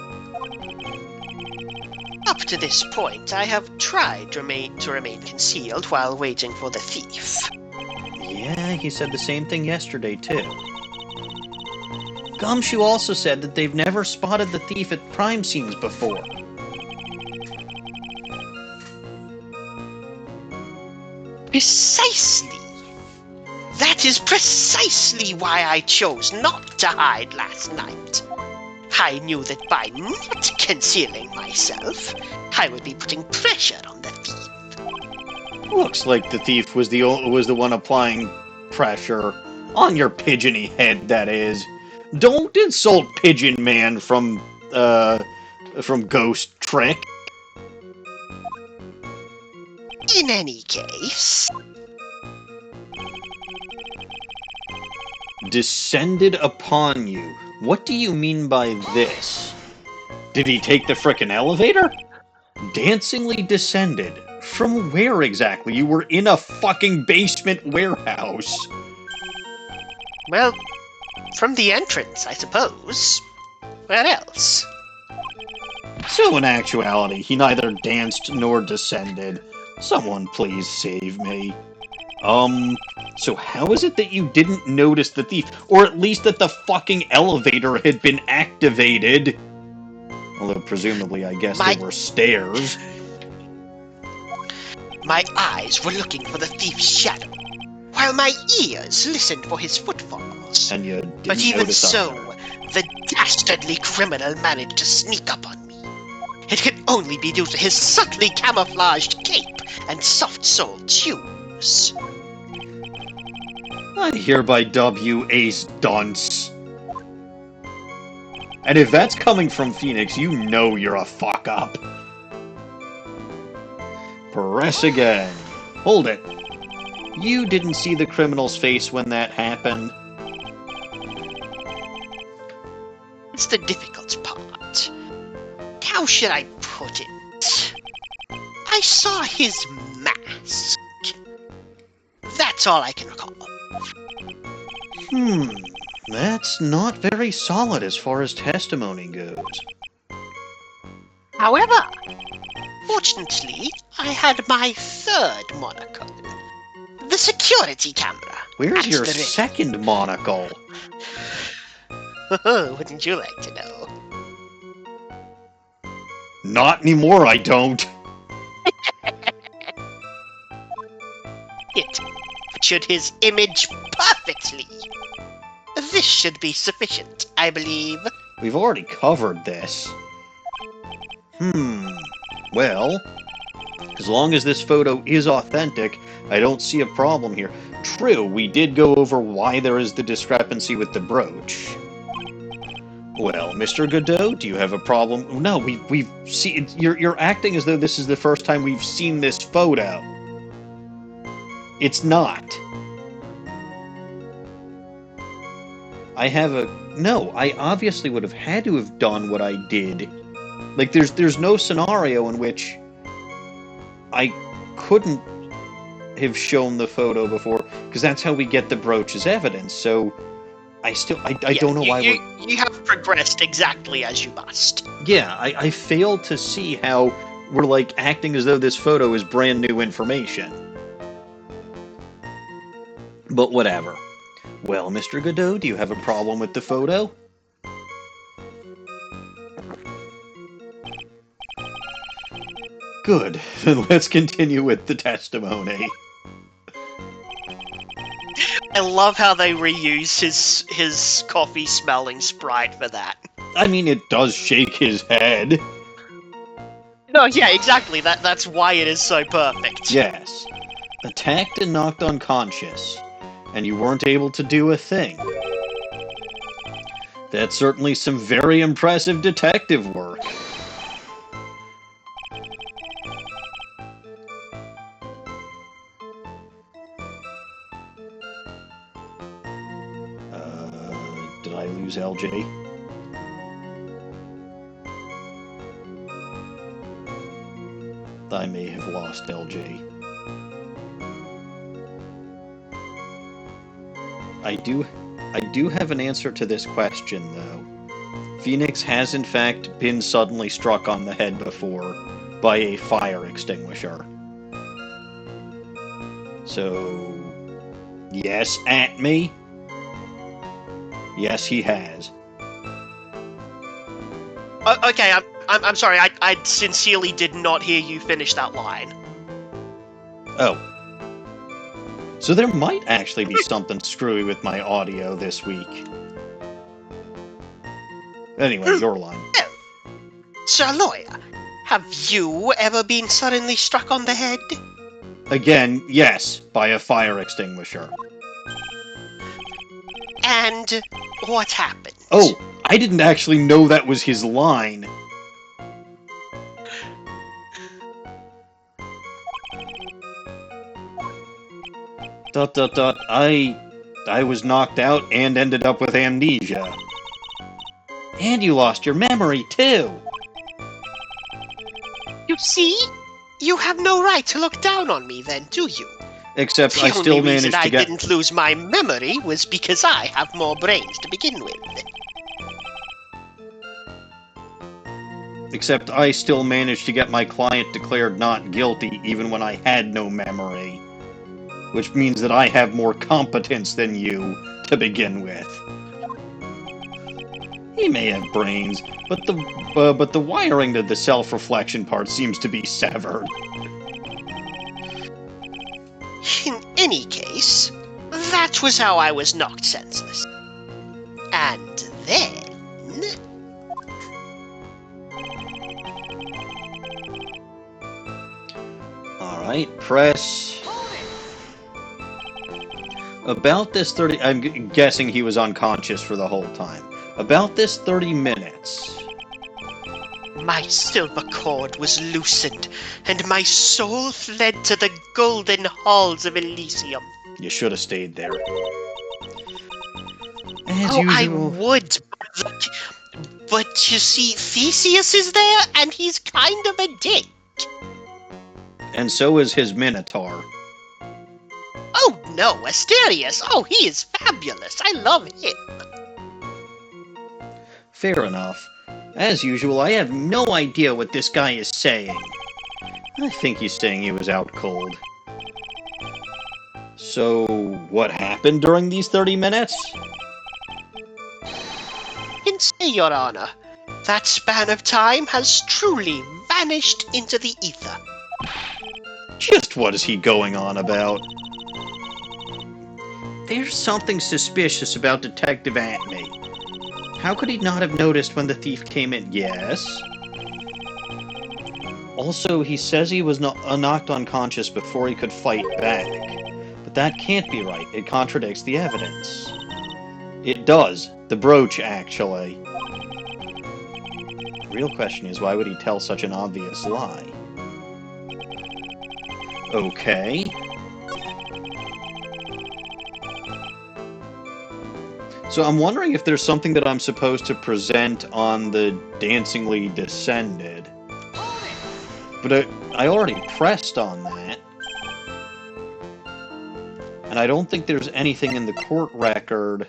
Up to this point, I have tried to remain concealed while waiting for the thief.
Yeah, he said the same thing yesterday, too. Gumshoe also said that they've never spotted the thief at crime scenes before.
Precisely! That is precisely why I chose not to hide last night. I knew that by not concealing myself, I would be putting pressure on the thief.
Looks like the thief was the one applying pressure on your pigeony head, that is. Don't insult Pigeon Man from Ghost Trick.
In any case...
Descended upon you. What do you mean by this? Did he take the frickin' elevator? Dancingly descended. From where exactly? You were in a fucking basement warehouse.
Well, from the entrance, I suppose. Where else?
So in actuality, he neither danced nor descended. Someone please save me. So how is it that you didn't notice the thief? Or at least that the fucking elevator had been activated? Although presumably, I guess there were stairs.
my eyes were looking for the thief's shadow, while my ears listened for his footfalls.
And you didn't
But even
notice
so,
either.
the dastardly criminal managed to sneak up on me. It could only be due to his subtly camouflaged cape and soft-soled shoes.
I hereby dub you Ace Dunce. And if that's coming from Phoenix, you know you're a fuck-up. Press again. Hold it. You didn't see the criminal's face when that happened.
It's the difficult part. How should I put it? I saw his mask. That's all I can recall.
That's not very solid as far as testimony goes.
However, fortunately, I had my third monocle. The security camera.
Where's
at
your
the ring.
second monocle?
Wouldn't you like to know?
Not anymore, I don't.
It featured his image perfectly. This should be sufficient, I believe.
We've already covered this. Well, as long as this photo is authentic, I don't see a problem here. True, we did go over why there is the discrepancy with the brooch. Well, Mr. Godot, do you have a problem? No, we've seen... You're acting as though this is the first time we've seen this photo. It's not. No, I obviously would have had to have done what I did. Like, there's no scenario in which I couldn't have shown the photo before, because that's how we get the brooch as evidence, so I don't know why
you have progressed exactly as you must.
Yeah, I fail to see how we're, like, acting as though this photo is brand new information. But whatever. Well, Mr. Godot, do you have a problem with the photo? Good. Then let's continue with the testimony.
I love how they reuse his coffee smelling sprite for that.
I mean, it does shake his head.
No, yeah, exactly. That's why it is so perfect.
Yes. Attacked and knocked unconscious, and you weren't able to do a thing. That's certainly some very impressive detective work. Did I lose LJ? I may have lost LJ. I do have an answer to this question, though. Phoenix has in fact been suddenly struck on the head before by a fire extinguisher. So, yes, Atmey? Yes, he has.
Okay, I'm sorry. I sincerely did not hear you finish that line.
Oh. So there might actually be something screwy with my audio this week. Anyway, your line.
Sir Lawyer, have you ever been suddenly struck on the head?
Again, yes, by a fire extinguisher.
And what happened?
Oh, I didn't actually know that was his line. I was knocked out and ended up with amnesia. And you lost your memory, too.
You see? You have no right to look down on me then, do you?
Except I still managed to get...
The only reason I didn't lose my memory was because I have more brains to begin with.
Except I still managed to get my client declared not guilty even when I had no memory. Which means that I have more competence than you to begin with. He may have brains, but the wiring to the self-reflection part seems to be severed.
any case, that was how I was knocked senseless. And then...
Alright, press... About this 30... I'm guessing he was unconscious for the whole time. About this 30 minutes...
My silver cord was loosened, and my soul fled to the golden halls of Elysium.
You should have stayed there.
I would, but you see, Theseus is there, and he's kind of a dick.
And so is his Minotaur.
Oh no, Asterius! Oh, he is fabulous! I love him!
Fair enough. As usual, I have no idea what this guy is saying. I think he's saying he was out cold. So, what happened during these 30 minutes?
In say, Your Honor, that span of time has truly vanished into the ether.
Just what is he going on about? There's something suspicious about Detective Atmey. How could he not have noticed when the thief came in? Yes. Also, he says he was knocked unconscious before he could fight back. But that can't be right. It contradicts the evidence. It does. The brooch, actually. The real question is, why would he tell such an obvious lie? Okay. So I'm wondering if there's something that I'm supposed to present on the Dancingly Descended. But I already pressed on that. And I don't think there's anything in the court record.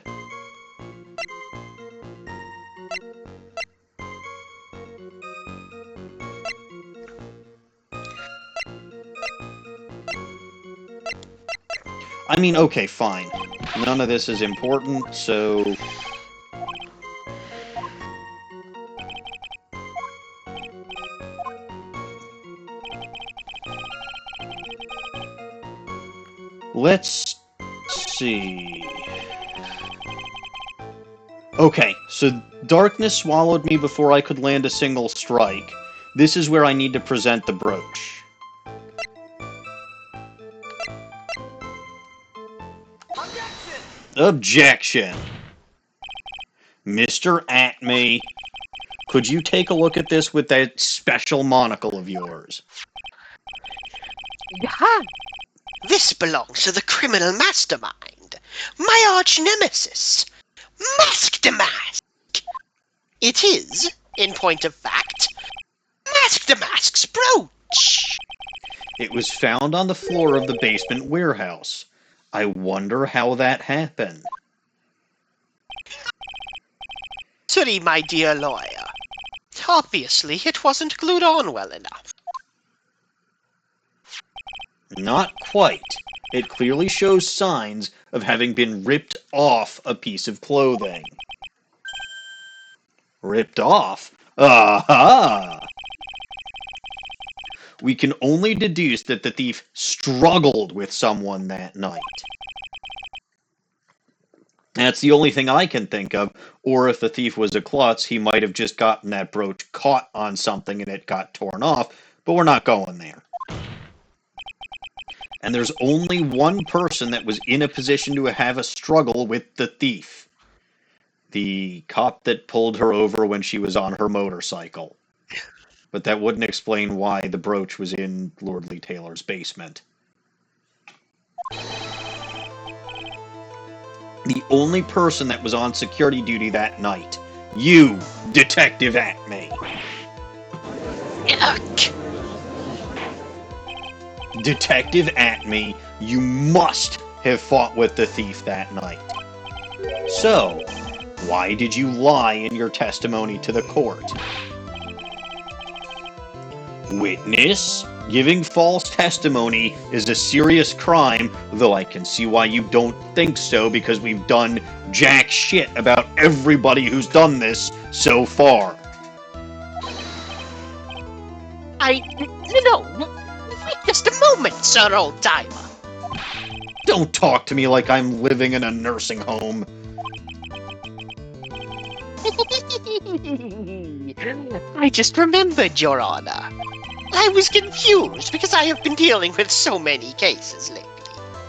I mean, okay, fine. None of this is important, so... Let's see... Okay, so darkness swallowed me before I could land a single strike. This is where I need to present the brooch. Objection! Mr. Atmey, could you take a look at this with that special monocle of yours?
Yeah. This belongs to the criminal mastermind, my arch nemesis, Masked Mask. It is, in point of fact, Masked Mask's brooch.
It was found on the floor of the basement warehouse. I wonder how that happened.
Sorry, my dear lawyer. Obviously, it wasn't glued on well enough.
Not quite. It clearly shows signs of having been ripped off a piece of clothing. Ripped off? Aha! We can only deduce that the thief struggled with someone that night. That's the only thing I can think of. Or if the thief was a klutz, he might have just gotten that brooch caught on something and it got torn off, but we're not going there. And there's only one person that was in a position to have a struggle with the thief. The cop that pulled her over when she was on her motorcycle. But that wouldn't explain why the brooch was in Lordly Taylor's basement. The only person that was on security duty that night. You, Detective Atmey.
Yuck.
Detective Atmey, you must have fought with the thief that night. So, why did you lie in your testimony to the court? Witness, giving false testimony is a serious crime, though I can see why you don't think so, because we've done jack shit about everybody who's done this so far.
No, wait just a moment, sir, old-timer.
Don't talk to me like I'm living in a nursing home.
I just remembered, Your Honor. I was confused because I have been dealing with so many cases lately.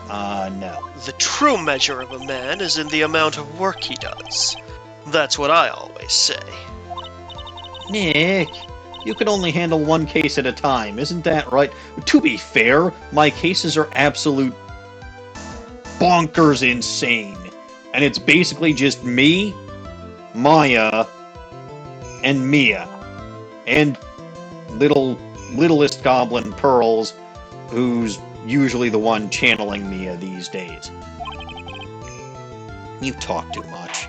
No.
The true measure of a man is in the amount of work he does. That's what I always say.
Nick, you can only handle one case at a time, isn't that right? To be fair, my cases are absolute bonkers insane. And it's basically just me, Maya, and Mia. And littlest goblin Pearls, who's usually the one channeling Mia these days. You talk too much.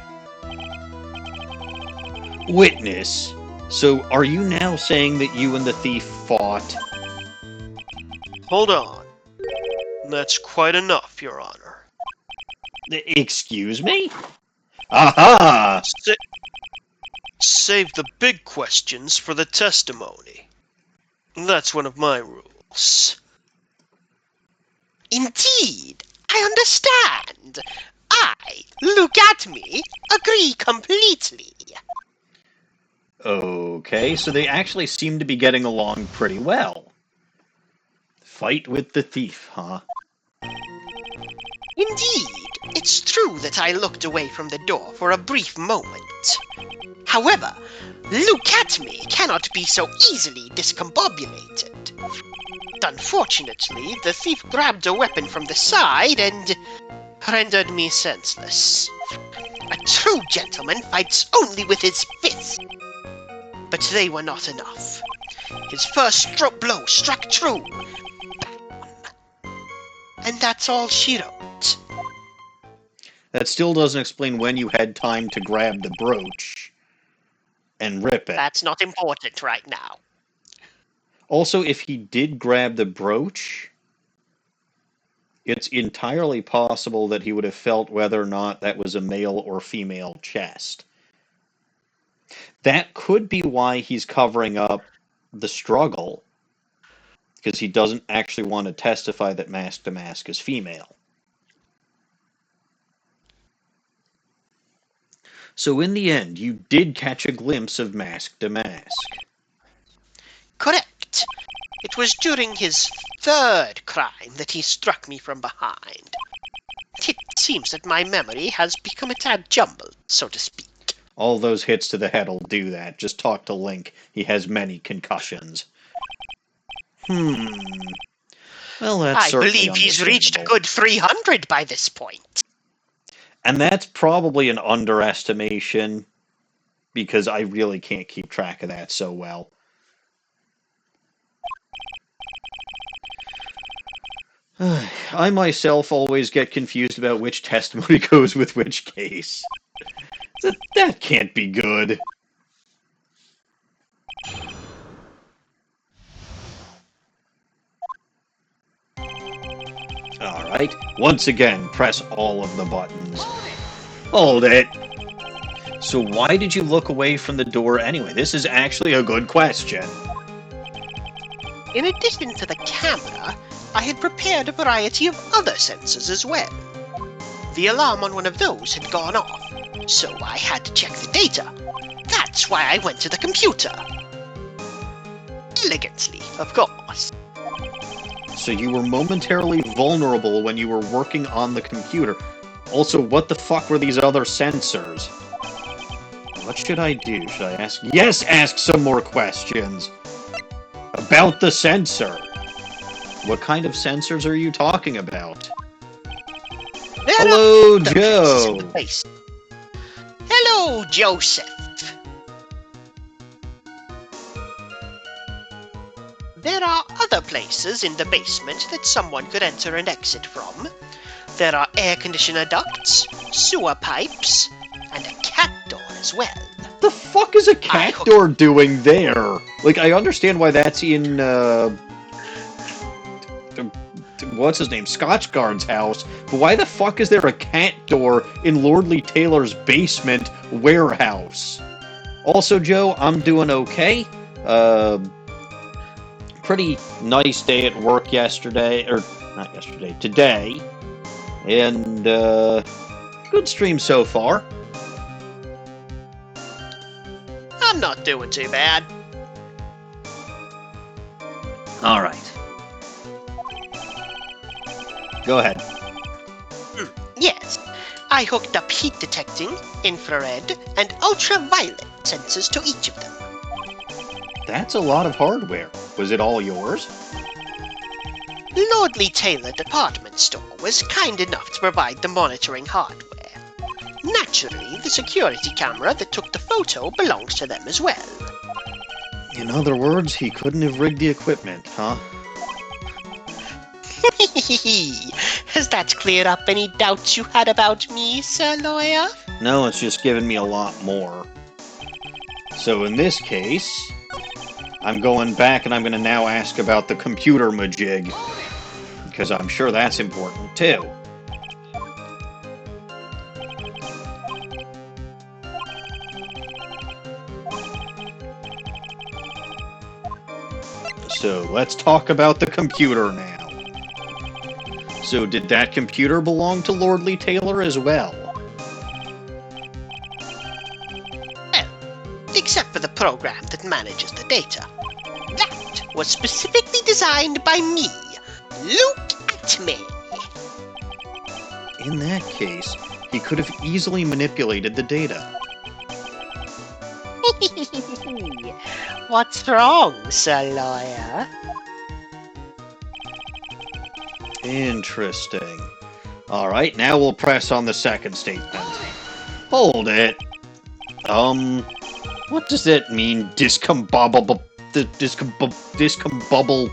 Witness, so are you now saying that you and the thief fought?
Hold on. That's quite enough, Your Honor.
Excuse me? Aha!
Save the big questions for the testimony. That's one of my rules. Indeed, I understand. I, Luke Atmey, agree completely.
Okay, so they actually seem to be getting along pretty well. Fight with the thief, huh?
Indeed, it's true that I looked away from the door for a brief moment. However, Luke Atmey cannot be so easily discombobulated. Unfortunately, the thief grabbed a weapon from the side and rendered me senseless. A true gentleman fights only with his fists. But they were not enough. His first blow struck true. Bam. And that's all she wrote.
That still doesn't explain when you had time to grab the brooch and rip it.
That's not important right now.
Also, if he did grab the brooch, it's entirely possible that he would have felt whether or not that was a male or female chest. That could be why he's covering up the struggle, because he doesn't actually want to testify that Mask to Mask is female. So in the end, you did catch a glimpse of Mask to Mask.
Correct. It was during his third crime that he struck me from behind. It seems that my memory has become a tad jumbled, so to speak.
All those hits to the head will do that. Just talk to Link. He has many concussions. Well, that's
I believe he's reached a good 300 by this point.
And that's probably an underestimation, because I really can't keep track of that so well. I myself always get confused about which testimony goes with which case. That can't be good. Alright, once again, press all of the buttons. Hold it! So why did you look away from the door anyway? This is actually a good question.
In addition to the camera, I had prepared a variety of other sensors as well. The alarm on one of those had gone off, so I had to check the data. That's why I went to the computer. Elegantly, of course.
So you were momentarily vulnerable when you were working on the computer. Also, what the fuck were these other sensors? What should I do? Should I ask? Yes, ask some more questions! About the sensor! What kind of sensors are you talking about? Hello, Joe!
Hello, Joseph! There are other places in the basement that someone could enter and exit from. There are air conditioner ducts, sewer pipes, and a cat door as well.
The fuck is a cat door doing there? Like, I understand why that's in, what's his name? Scotchgard's house, but why the fuck is there a cat door in Lordly Taylor's basement warehouse? Also, Joe, I'm doing okay. Pretty nice day at work yesterday, or not yesterday, today. And, good stream so far.
I'm not doing too bad.
Alright. Go ahead.
Yes, I hooked up heat detecting, infrared, and ultraviolet sensors to each of them.
That's a lot of hardware. Was it all yours?
Lordly Taylor Department Store was kind enough to provide the monitoring hardware. Naturally, the security camera that took the photo belongs to them as well.
In other words, he couldn't have rigged the equipment, huh?
Has that cleared up any doubts you had about me, Sir Lawyer?
No, it's just given me a lot more. So in this case, I'm going back and I'm going to now ask about the computer majig. Because I'm sure that's important too. So let's talk about the computer now. So did that computer belong to Lordly Taylor as well?
Well, except for the program that manages the data. That was specifically designed by me, Luke Atmey.
In that case, he could have easily manipulated the data.
What's wrong, Sir Lawyer?
Interesting. Alright, now we'll press on the second statement. Hold it. What does that mean? Discombobble... Discombobble...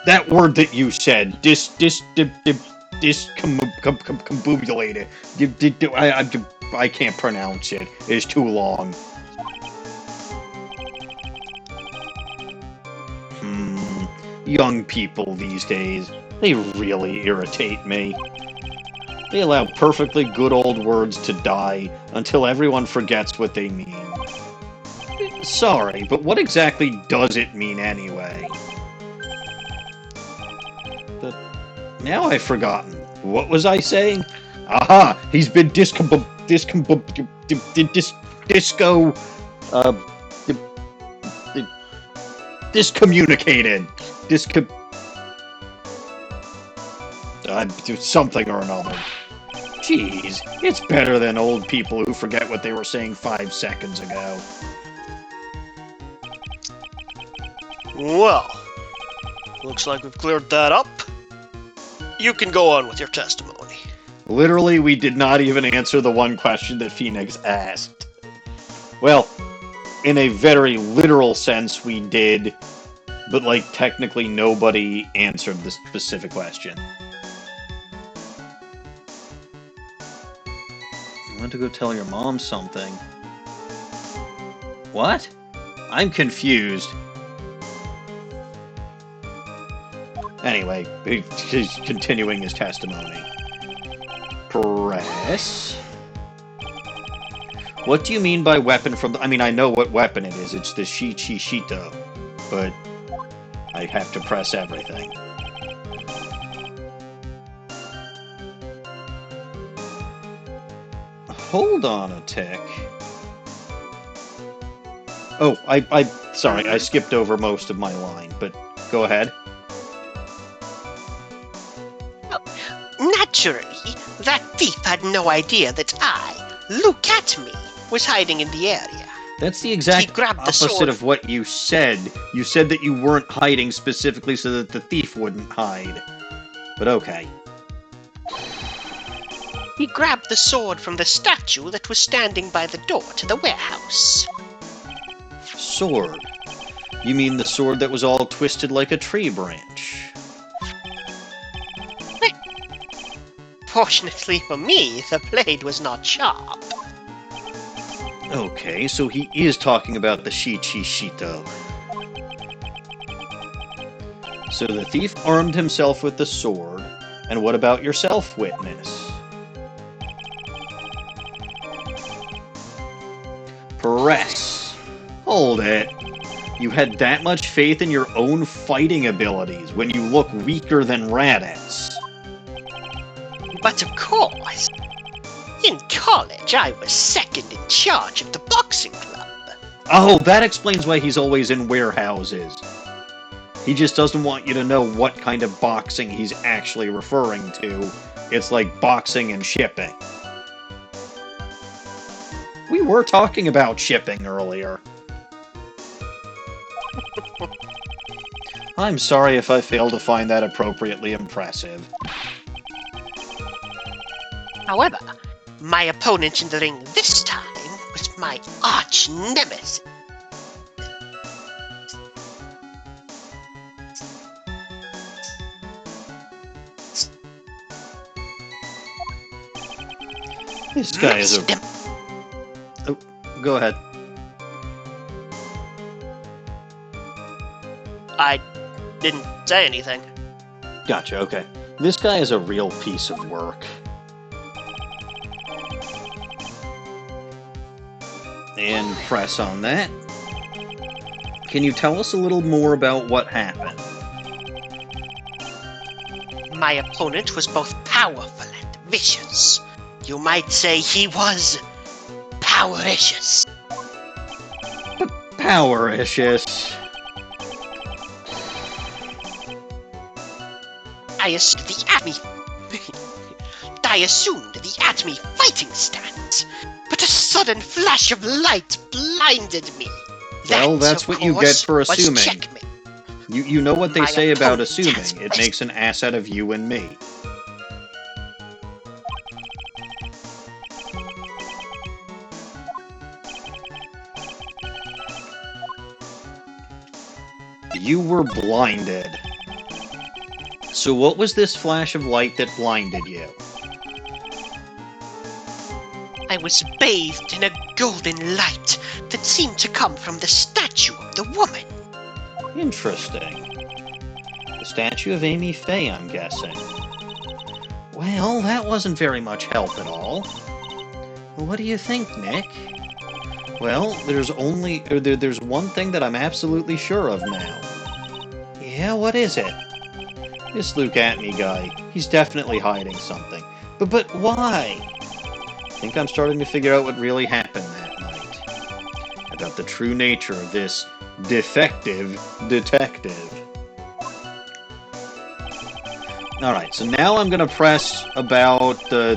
That word that you said. Discombobulated. I can't pronounce it. It's too long. Young people these days, they really irritate me. They allow perfectly good old words to die until everyone forgets what they mean. Sorry, but what exactly does it mean anyway? But now I've forgotten. What was I saying? Aha! He's been discommunicated. Something or another. Jeez, it's better than old people who forget what they were saying 5 seconds ago.
Well, looks like we've cleared that up. You can go on with your testimony.
Literally, we did not even answer the one question that Phoenix asked. Well, in a very literal sense, we did, but, like, technically nobody answered the specific question. I want to go tell your mom something. What? I'm confused. Anyway, he's continuing his testimony. Press. What do you mean by weapon from the... I mean, I know what weapon it is. It's the Shito. But I have to press everything. Hold on a tick. Oh, sorry, I skipped over most of my line, but go ahead.
Naturally, that thief had no idea that I, Luke Atmey, was hiding in the area.
That's the exact opposite of what you said. You said that you weren't hiding specifically so that the thief wouldn't hide. But okay.
He grabbed the sword from the statue that was standing by the door to the warehouse.
Sword? You mean the sword that was all twisted like a tree branch?
Fortunately for me, the blade was not sharp.
Okay, so he is talking about the Shito. So the thief armed himself with the sword, and what about yourself, witness? Press. Hold it. You had that much faith in your own fighting abilities when you look weaker than Raditz.
But of course, in college I was second in charge of the boxing club.
Oh, that explains why he's always in warehouses. He just doesn't want you to know what kind of boxing he's actually referring to. It's like boxing and shipping. We were talking about shipping earlier. I'm sorry if I failed to find that appropriately impressive.
However, my opponent in the ring this time was my arch nemesis.
This guy is a... Oh, go ahead.
I didn't say anything.
Gotcha, okay. This guy is a real piece of work. And press on that. Can you tell us a little more about what happened?
My opponent was both powerful and vicious. You might say he was powericious.
Powericious.
I assumed the Atmey fighting stance, but a sudden flash of light blinded me.
Well, that's what you get for assuming. You know what they say about assuming. It makes an ass out of you and me. You were blinded. So what was this flash of light that blinded you?
I was bathed in a golden light that seemed to come from the statue of the woman.
Interesting. The statue of Amy Faye, I'm guessing. Well, that wasn't very much help at all. What do you think, Nick? Well, there's one thing that I'm absolutely sure of now. Yeah, what is it? This Luke Atmey guy, he's definitely hiding something. But why? I think I'm starting to figure out what really happened that night. About the true nature of this defective detective. Alright, so now I'm gonna press about the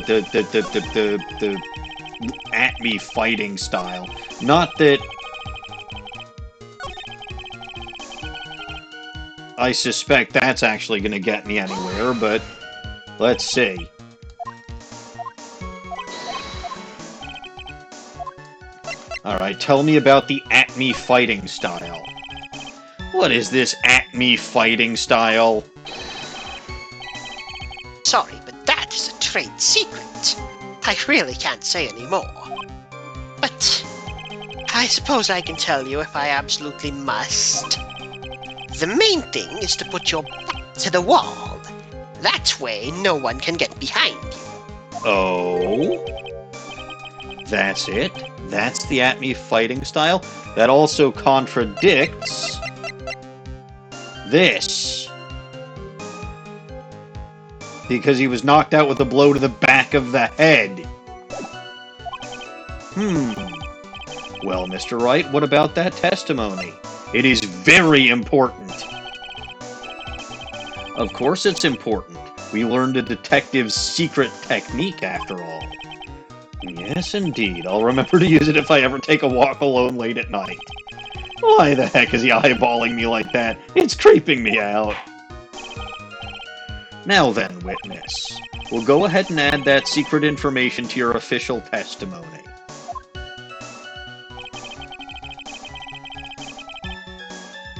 Atmey fighting style. Not that I suspect that's actually gonna get me anywhere, but let's see. Alright, tell me about the Atmey fighting style. What is this Atmey fighting style?
Sorry, but that is a trade secret. I really can't say any more. But I suppose I can tell you if I absolutely must. The main thing is to put your back to the wall. That way, no one can get behind you.
Oh? That's it? That's the Atmey fighting style? That also contradicts this. Because he was knocked out with a blow to the back of the head. Well, Mr. Wright, what about that testimony? It is very important. Of course it's important. We learned a detective's secret technique, after all. Yes, indeed. I'll remember to use it if I ever take a walk alone late at night. Why the heck is he eyeballing me like that? It's creeping me out. Now then, witness. We'll go ahead and add that secret information to your official testimony.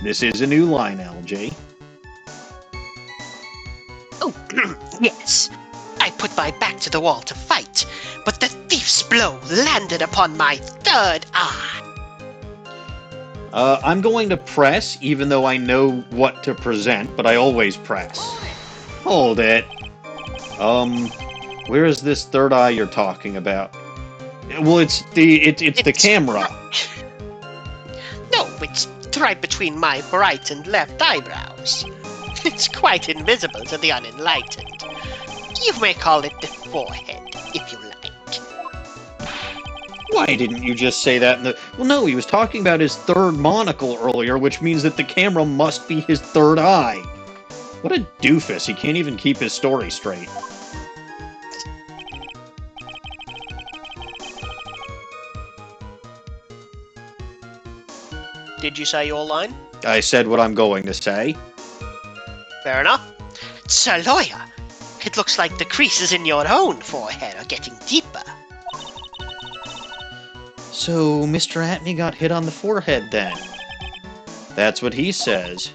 This is a new line, LG.
Oh, yes. I put my back to the wall to fight, but the thief's blow landed upon my third eye.
I'm going to press, even though I know what to present, but I always press. Hold it. Where is this third eye you're talking about? Well, it's the camera.
No, it's right between my right and left eyebrows. It's quite invisible to the unenlightened. You may call it the forehead, if you like.
Why didn't you just say that in the... Well, no, he was talking about his third monocle earlier, which means that the camera must be his third eye. What a doofus. He can't even keep his story straight.
Did you say your line?
I said what I'm going to say.
Fair enough. Sir Lawyer, it looks like the creases in your own forehead are getting deeper.
So, Mr. Atmey got hit on the forehead then? That's what he says.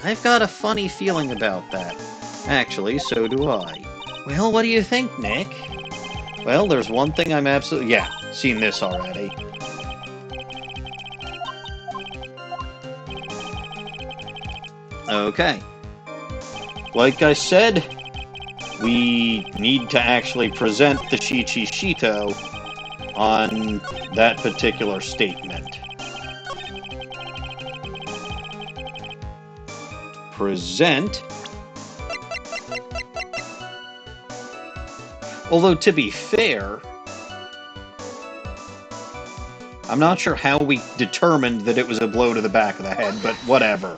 I've got a funny feeling about that. Actually, so do I. Well, what do you think, Nick? Well, there's one thing I'm absolutely... Yeah, seen this already. Okay. Like I said, we need to actually present the Shichi Shito on that particular statement. Present. Although, to be fair, I'm not sure how we determined that it was a blow to the back of the head, but whatever.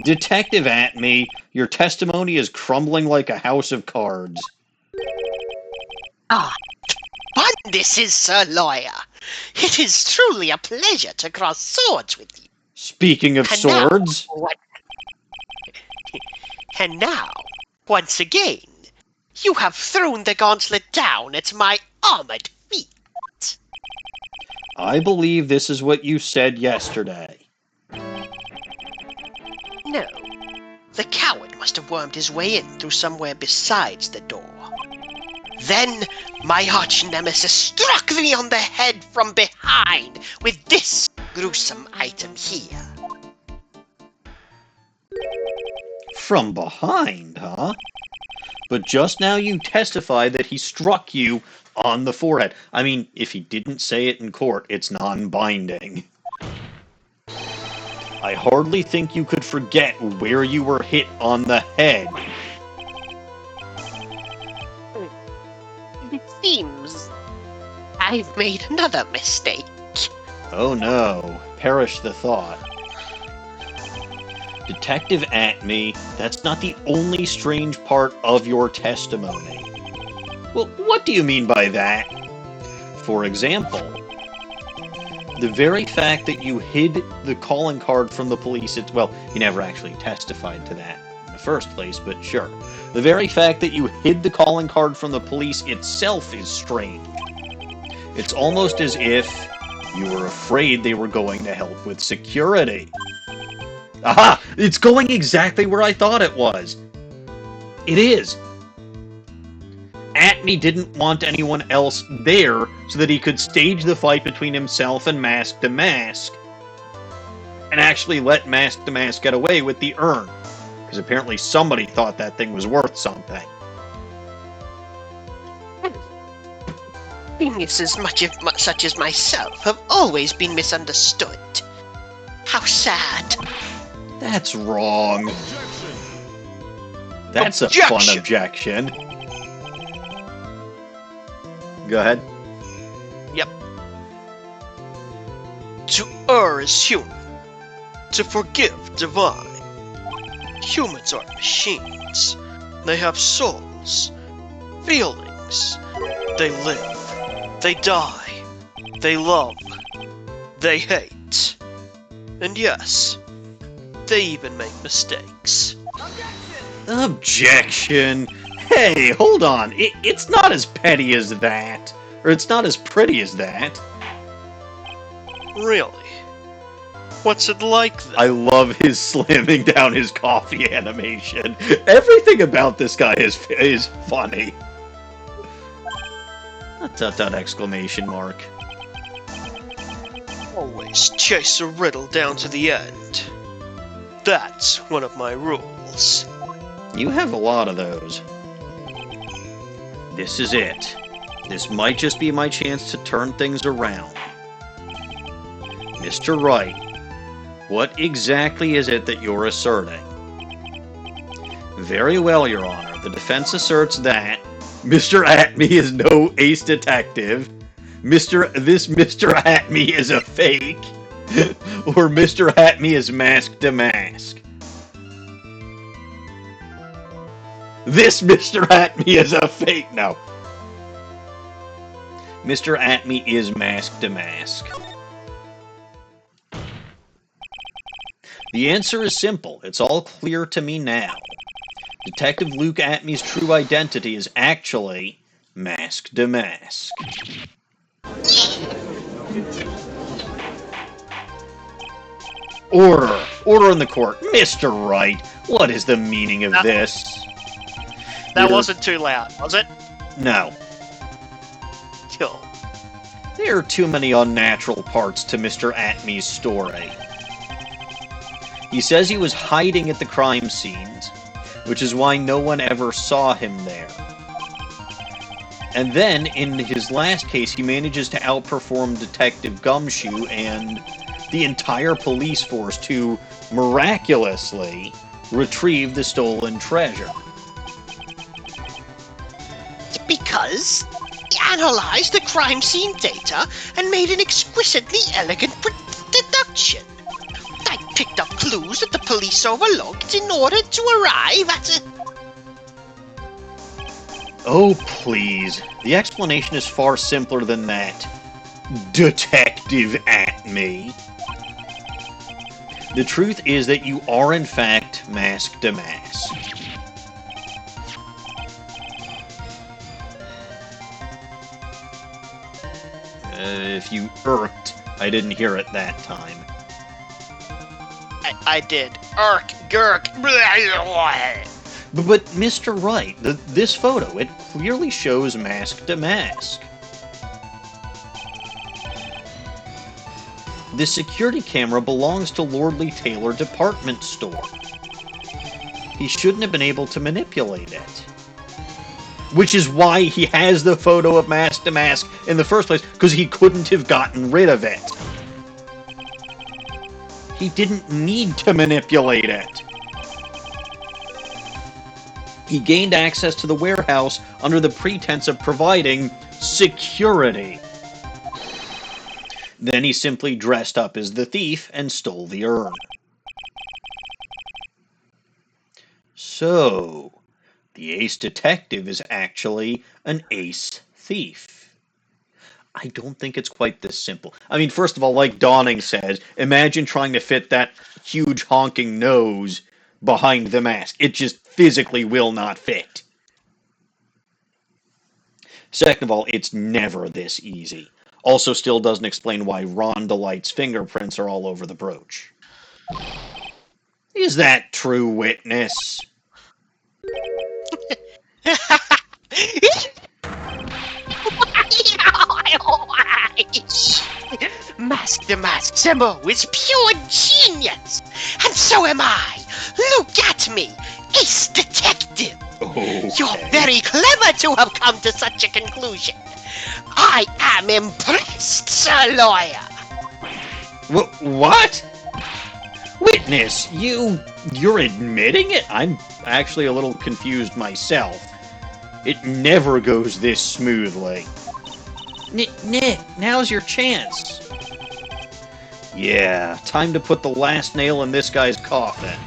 Detective Atmey, your testimony is crumbling like a house of cards.
Ah, fun this is, Sir Lawyer. It is truly a pleasure to cross swords with you.
Speaking of swords...
And now, once again, you have thrown the gauntlet down at my armored feet.
I believe this is what you said yesterday.
No. The coward must have wormed his way in through somewhere besides the door. Then, my arch-nemesis struck me on the head from behind with this gruesome item here.
From behind, huh? But just now you testified that he struck you on the forehead. I mean, if he didn't say it in court, it's non-binding. I hardly think you could forget where you were hit on the head.
It seems I've made another mistake.
Oh no, perish the thought. Detective Atmey, that's not the only strange part of your testimony. Well, what do you mean by that? For example, the very fact that you hid the calling card from the police, well, you never actually testified to that in the first place, but sure. The very fact that you hid the calling card from the police itself is strange. It's almost as if you were afraid they were going to help with security. Aha! It's going exactly where I thought it was. It is. Atmey didn't want anyone else there so that he could stage the fight between himself and Mask to Mask and actually let Mask to Mask get away with the urn. Because apparently somebody thought that thing was worth something.
Geniuses such as myself have always been misunderstood. How sad.
That's wrong. That's a fun objection. Go ahead.
Yep. To err is human. To forgive divine. Humans aren't machines. They have souls. Feelings. They live. They die. They love. They hate. And yes, they even make mistakes.
Objection! Hey, hold on. It's not as petty as that. Or it's not as pretty as that.
Really? What's it like then?
I love his slamming down his coffee animation. Everything about this guy is funny. Exclamation mark.
Always chase a riddle down to the end. That's one of my rules.
You have a lot of those. This is it. This might just be my chance to turn things around. Mr. Wright, what exactly is it that you're asserting? Very well, Your Honor. The defense asserts that Mr. Atmey is no ace detective, this Mr. Atmey is a fake, or Mr. Atmey is masked to mask. This Mr. Atmey is a fake. No. Mr. Atmey is masked to mask. The answer is simple. It's all clear to me now. Detective Luke Atmey's true identity is actually mask to mask. Order! Order in the court. Mr. Wright, what is the meaning of this?
That wasn't too loud, was it?
No.
Cool.
There are too many unnatural parts to Mr. Atmey's story. He says he was hiding at the crime scenes, which is why no one ever saw him there. And then, in his last case, he manages to outperform Detective Gumshoe and the entire police force to miraculously retrieve the stolen treasure.
Because he analyzed the crime scene data and made an exquisitely elegant deduction. I picked up clues that the police overlooked in order to arrive at a...
Oh, please. The explanation is far simpler than that. Detective Atmey. The truth is that you are, in fact, mask to mask. If you irked, I didn't hear it that time.
I did. Irk, gurk.
But Mr. Wright, this photo, it clearly shows mask to mask. The security camera belongs to Lordly Taylor Department Store. He shouldn't have been able to manipulate it. Which is why he has the photo of mask to mask in the first place, because he couldn't have gotten rid of it. He didn't need to manipulate it. He gained access to the warehouse under the pretense of providing security. Then he simply dressed up as the thief and stole the urn. So, the ace detective is actually an ace thief. I don't think it's quite this simple. I mean, first of all, like Dawning says, imagine trying to fit that huge honking nose behind the mask. It just physically will not fit. Second of all, it's never this easy. Also still doesn't explain why Ron DeLite's fingerprints are all over the brooch. Is that true, witness?
Mask the Mask symbol is pure genius! And so am I, Luke Atmey, ace detective!
Okay.
You're very clever to have come to such a conclusion. I am impressed, Sir Lawyer!
What? Witness, you're admitting it? I'm actually a little confused myself. It never goes this smoothly. Nick, now's your chance. Yeah, time to put the last nail in this guy's coffin.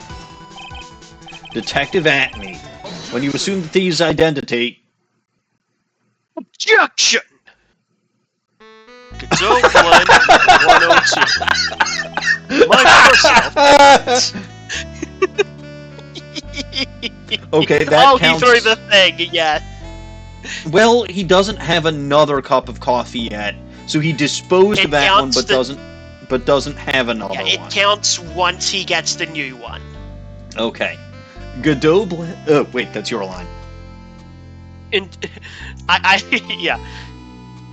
Detective Atmey, when you assume the thief's identity...
Objection! Godot Blood 102. My personal...
Okay, that counts.
He threw the thing, yeah.
Well, he doesn't have another cup of coffee yet, so he disposed of that one, but doesn't have another one.
It counts once he gets the new one.
Okay. Godot Blend... wait, that's your line.
Yeah.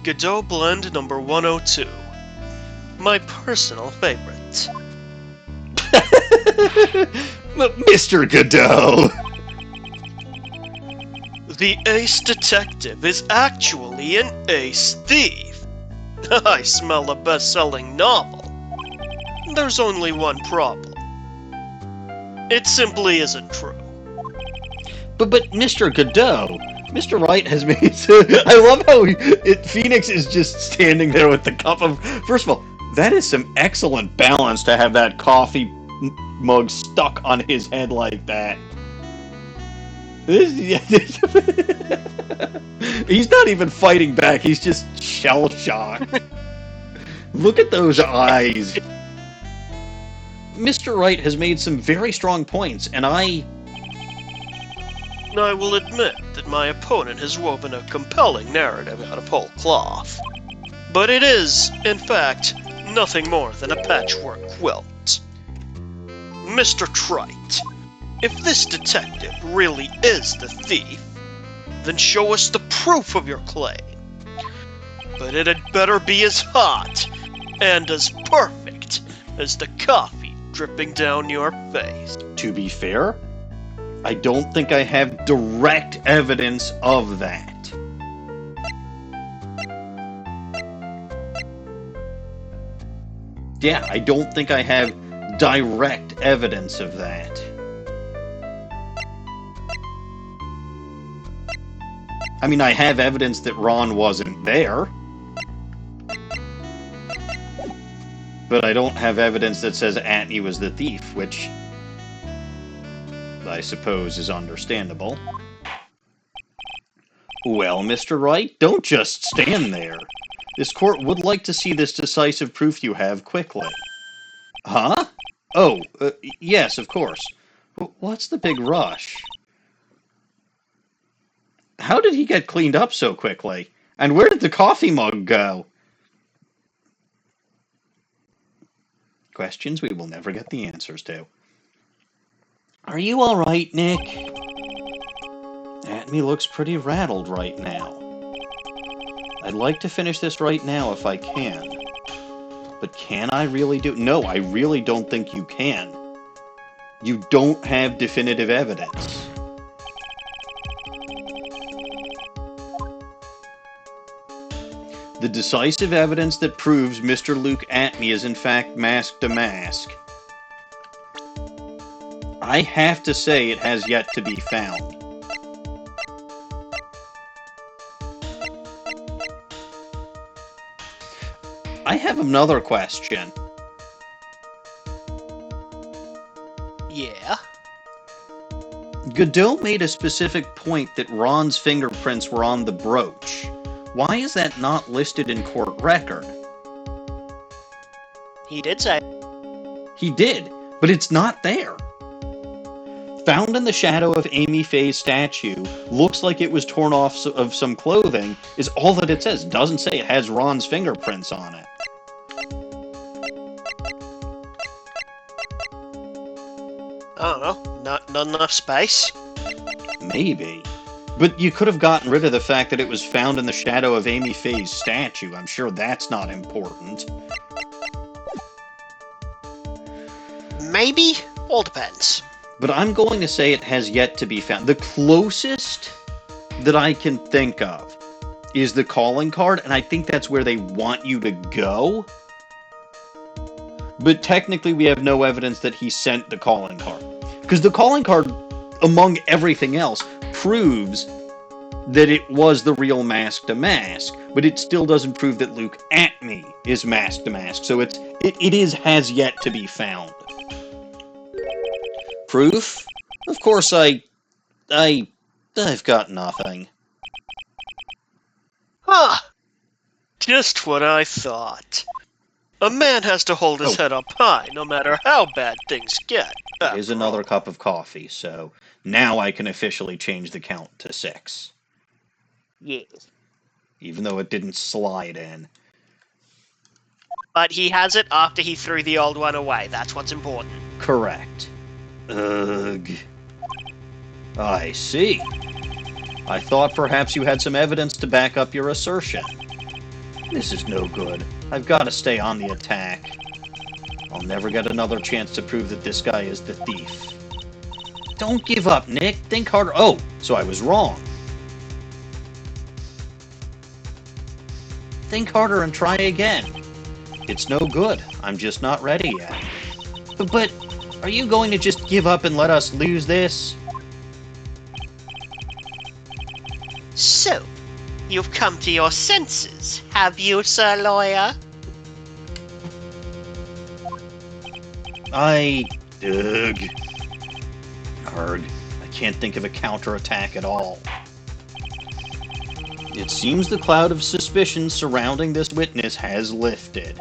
Godot Blend number 102. My personal favorite.
Mr. Godot!
The ace detective is actually an ace thief. I smell a best-selling novel. there's only one problem. It simply isn't true.
But Mr. Godot, Mr. Wright has made... I love how Phoenix is just standing there with the cup of... First of all, that is some excellent balance to have that coffee mug stuck on his head like that. He's not even fighting back, he's just shell-shocked. Look at those eyes. Mr. Wright has made some very strong points, and I
will admit that my opponent has woven a compelling narrative out of whole cloth. But it is, in fact, nothing more than a patchwork quilt. Mr. Trite, if this detective really is the thief, then show us the proof of your claim. But it had better be as hot and as perfect as the coffee dripping down your face.
To be fair, I don't think I have direct evidence of that. Yeah, I don't think I have direct evidence of that. I mean, I have evidence that Ron wasn't there. But I don't have evidence that says Atmey was the thief, which I suppose is understandable. Well, Mr. Wright, don't just stand there. This court would like to see this decisive proof you have quickly. Huh? Oh, yes, of course. What's the big rush? How did he get cleaned up so quickly? And where did the coffee mug go? Questions we will never get the answers to. Are you all right, Nick? Atmey looks pretty rattled right now. I'd like to finish this right now if I can. But can I really do... No, I really don't think you can. You don't have definitive evidence. The decisive evidence that proves Mr. Luke Atmey is in fact masked a mask. I have to say it has yet to be found. I have another question.
Yeah?
Godot made a specific point that Ron's fingerprints were on the brooch. Why is that not listed in court record?
He did say.
He did, but it's not there. Found in the shadow of Amy Faye's statue, looks like it was torn off of some clothing, is all that it says. It doesn't say it has Ron's fingerprints on it.
I don't know. Not enough space?
Maybe. But you could have gotten rid of the fact that it was found in the shadow of Amy Faye's statue. I'm sure that's not important.
Maybe? All depends.
But I'm going to say it has yet to be found. The closest that I can think of is the calling card, and I think that's where they want you to go. But technically we have no evidence that he sent the calling card. Because the calling card, among everything else, proves that it was the real Mask to Mask, but it still doesn't prove that Luke Atmey is Mask to Mask. So it has yet to be found. Proof? Of course I've got nothing.
Huh. Just what I thought. A man has to hold his head up high, no matter how bad things get.
Here's another cup of coffee, so now I can officially change the count to 6.
Yes.
Even though it didn't slide in.
But he has it after he threw the old one away. That's what's important.
Correct. Ugh. I see. I thought perhaps you had some evidence to back up your assertion. This is no good. I've got to stay on the attack. I'll never get another chance to prove that this guy is the thief. Don't give up, Nick. Think harder. Oh, so I was wrong. Think harder and try again. It's no good. I'm just not ready yet. But are you going to just give up and let us lose this?
So, you've come to your senses, have you, Sir Lawyer?
Ugh. Arg. I can't think of a counterattack at all. It seems the cloud of suspicion surrounding this witness has lifted.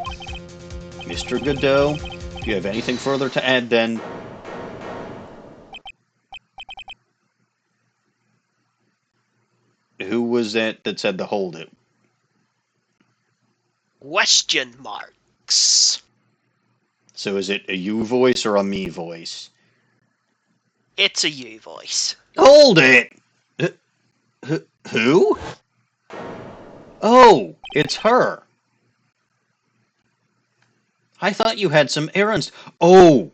Mr. Godot, if you have anything further to add, then... Who was that said to hold it?
Question marks.
So is it a you voice or a me voice?
It's a you voice.
Hold it! Who? Oh, it's her. I thought you had some errands. Oh,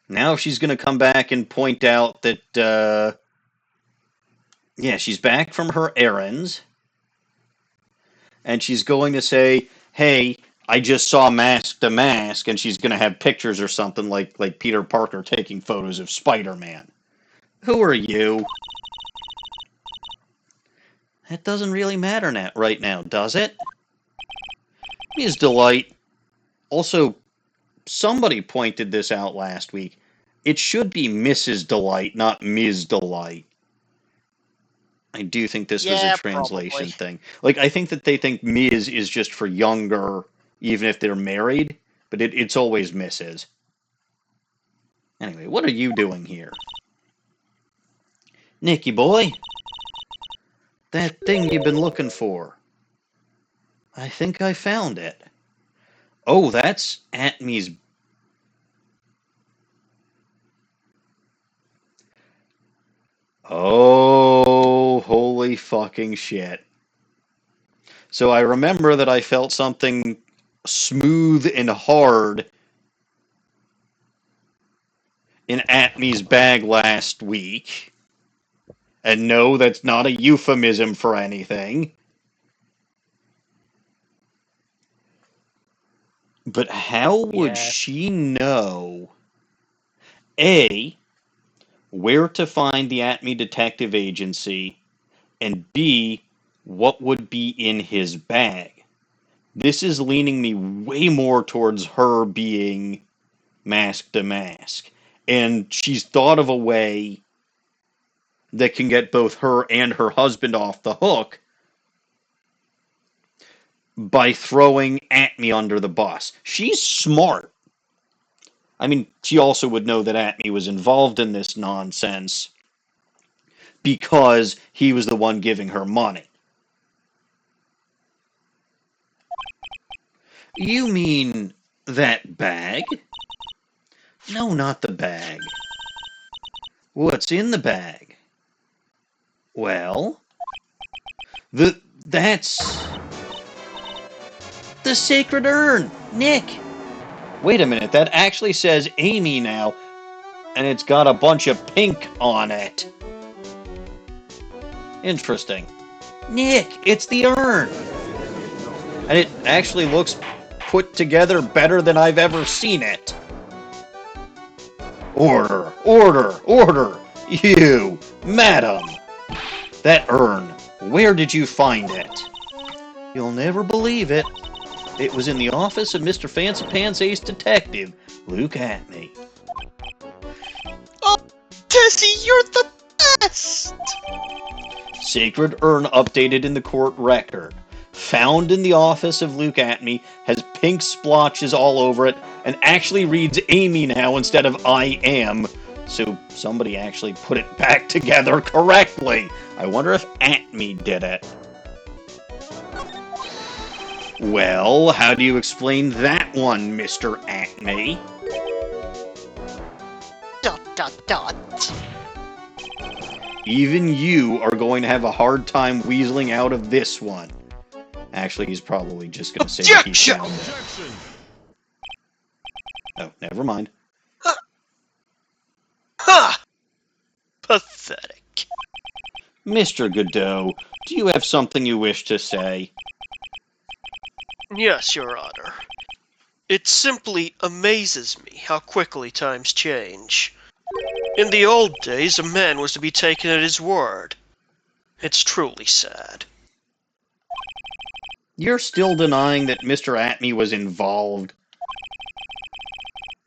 now she's going to come back and point out that, yeah, she's back from her errands. And she's going to say, hey, I just saw Mask to Mask, and she's going to have pictures or something like Peter Parker taking photos of Spider-Man. Who are you? That doesn't really matter right now, does it? Ms. DeLite. Also, somebody pointed this out last week. It should be Mrs. DeLite, not Ms. DeLite. I do think this was a translation thing. Like, I think that they think Ms. is just for younger, even if they're married, but it's always Mrs. Anyway, what are you doing here? Nicky boy? That thing you've been looking for. I think I found it. Oh, that's Atmey's... Oh, holy fucking shit. So I remember that I felt something smooth and hard in Atmey's bag last week. And no, that's not a euphemism for anything. But how would she know, A, where to find the Atmey Detective Agency, and B, what would be in his bag? This is leaning me way more towards her being Mask to Mask. And she's thought of a way that can get both her and her husband off the hook by throwing Atmey under the bus. She's smart. I mean, she also would know that Atmey was involved in this nonsense because he was the one giving her money. You mean that bag? No, not the bag. What's in the bag? Well, that's the sacred urn, Nick. Wait a minute, that actually says Amy now, and it's got a bunch of pink on it. Interesting. Nick, it's the urn. And it actually looks put together better than I've ever seen it. Order, order, order. You, madam. That urn, where did you find it? You'll never believe it. It was in the office of Mr. Fancy Pants Ace Detective, Luke Atmey.
Oh, Tessie, you're the best!
Sacred urn updated in the court record. Found in the office of Luke Atmey, has pink splotches all over it, and actually reads Amy now instead of I am. So somebody actually put it back together correctly. I wonder if Atmey did it. Well, how do you explain that one, Mr. Atmey? ... Even you are going to have a hard time weaseling out of this one. Actually, he's probably just going to say that he found it. Oh, never mind.
Ha! Pathetic.
Mr. Godot, do you have something you wish to say?
Yes, Your Honor. It simply amazes me how quickly times change. In the old days, a man was to be taken at his word. It's truly sad.
You're still denying that Mr. Atmey was involved?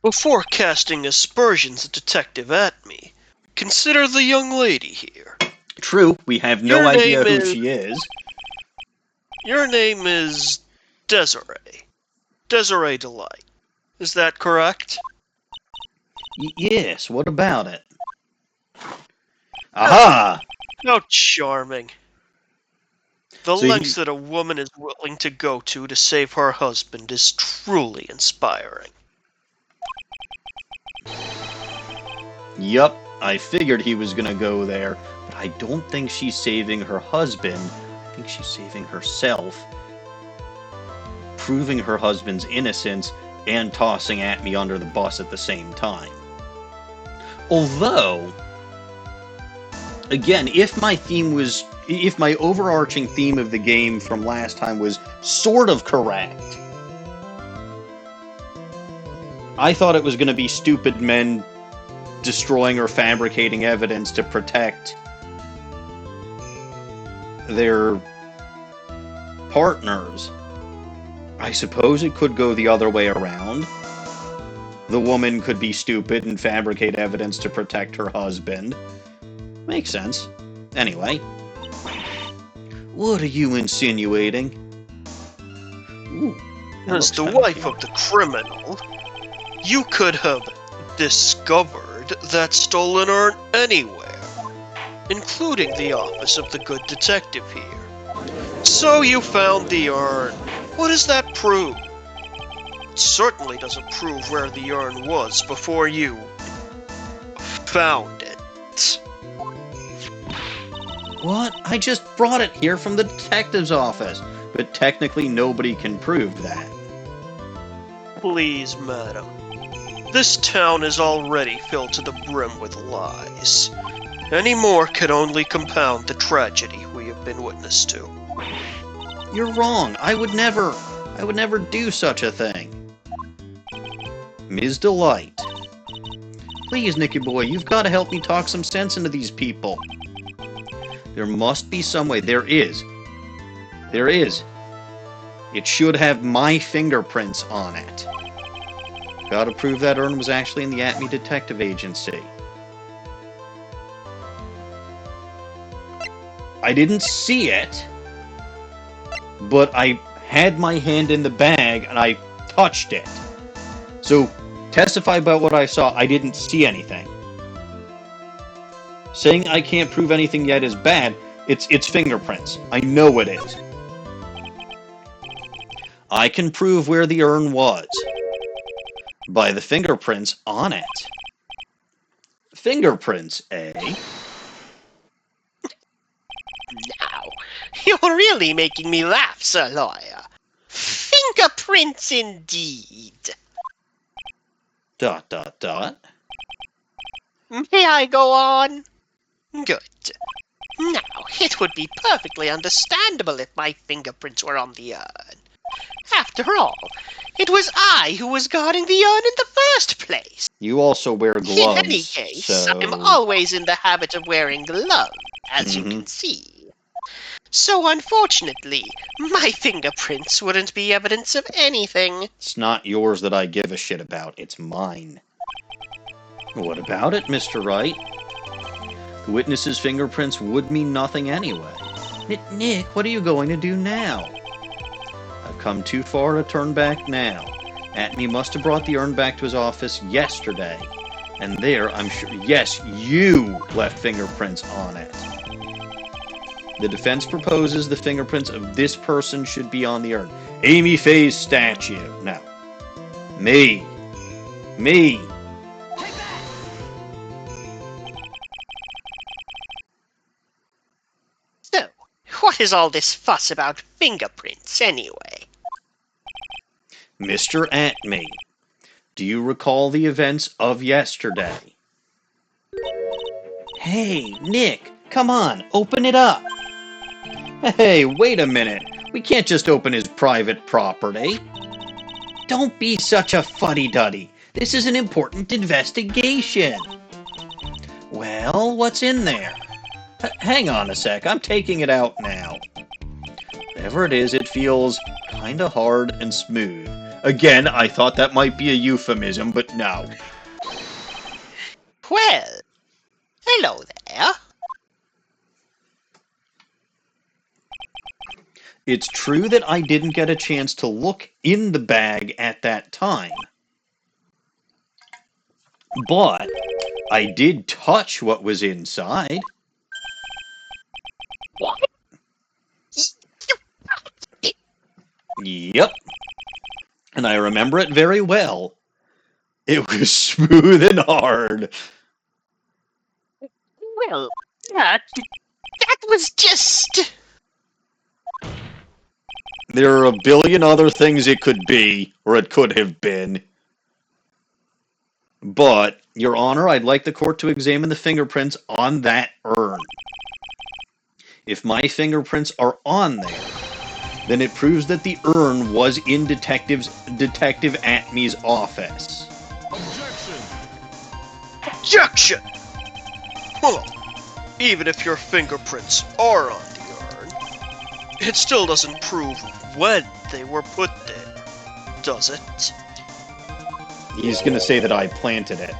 Before casting aspersions at Detective Atmey, consider the young lady here.
True, we have no idea who she is.
Your name is Desiree. Desiree DeLite. Is that correct?
Yes, what about it? Aha!
How charming. The
So
lengths that a woman is willing to go to save her husband is truly inspiring.
Yup, I figured he was gonna go there, but I don't think she's saving her husband. I think she's saving herself, proving her husband's innocence, and tossing Atmey under the bus at the same time. Although, again, if my overarching theme of the game from last time was sort of correct, I thought it was going to be stupid men destroying or fabricating evidence to protect their partners. I suppose it could go the other way around. The woman could be stupid and fabricate evidence to protect her husband. Makes sense. Anyway. What are you insinuating? Ooh,
as the wife of the criminal, you could have discovered that stolen urn anywhere, including the office of the good detective here. So you found the urn. What does that prove? It certainly doesn't prove where the urn was before you found it.
What? I just brought it here from the detective's office, but technically nobody can prove that.
Please, madam. This town is already filled to the brim with lies. Any more could only compound the tragedy we have been witness to.
You're wrong. I would never do such a thing. Ms. DeLite. Please, Nicky boy, you've got to help me talk some sense into these people. There must be some way. There is. There is. It should have my fingerprints on it. Gotta prove that urn was actually in the Atmey Detective Agency. I didn't see it, but I had my hand in the bag and I touched it. So, testify about what I saw. I didn't see anything. Saying I can't prove anything yet is bad. It's fingerprints. I know it is. I can prove where the urn was by the fingerprints on it. Fingerprints, eh?
Now, you're really making me laugh, Sir Lawyer. Fingerprints indeed. ... May I go on? Good. Now, it would be perfectly understandable if my fingerprints were on the urn. After all, it was I who was guarding the urn in the first place.
You also wear gloves.
In any case,
so...
I'm always in the habit of wearing gloves, as you can see. So unfortunately, my fingerprints wouldn't be evidence of anything.
It's not yours that I give a shit about, it's mine. What about it, Mr. Wright? The witness's fingerprints would mean nothing anyway. Nick, what are you going to do now? I've come too far to turn back now. Atmey must have brought the urn back to his office yesterday. And there, I'm sure, yes, you left fingerprints on it. The defense proposes the fingerprints of this person should be on the urn. Amy Faye's statue. No. Me.
So, what is all this fuss about fingerprints, anyway?
Mr. Atmey, do you recall the events of yesterday? Hey, Nick, come on, open it up. Hey, wait a minute. We can't just open his private property. Don't be such a fuddy-duddy. This is an important investigation. Well, what's in there? Hang on a sec, I'm taking it out now. Whatever it is, it feels kinda hard and smooth. Again, I thought that might be a euphemism, but no.
Well, hello there.
It's true that I didn't get a chance to look in the bag at that time. But I did touch what was inside.
What?
Yep. And I remember it very well. It was smooth and hard.
Well, that was just...
There are a billion other things it could be, or it could have been. But, Your Honor, I'd like the court to examine the fingerprints on that urn. If my fingerprints are on there, then it proves that the urn was in Detective Atmey's office.
Objection! Hold on. Even if your fingerprints are on the urn, it still doesn't prove when they were put there, does it?
He's going to say that I planted it.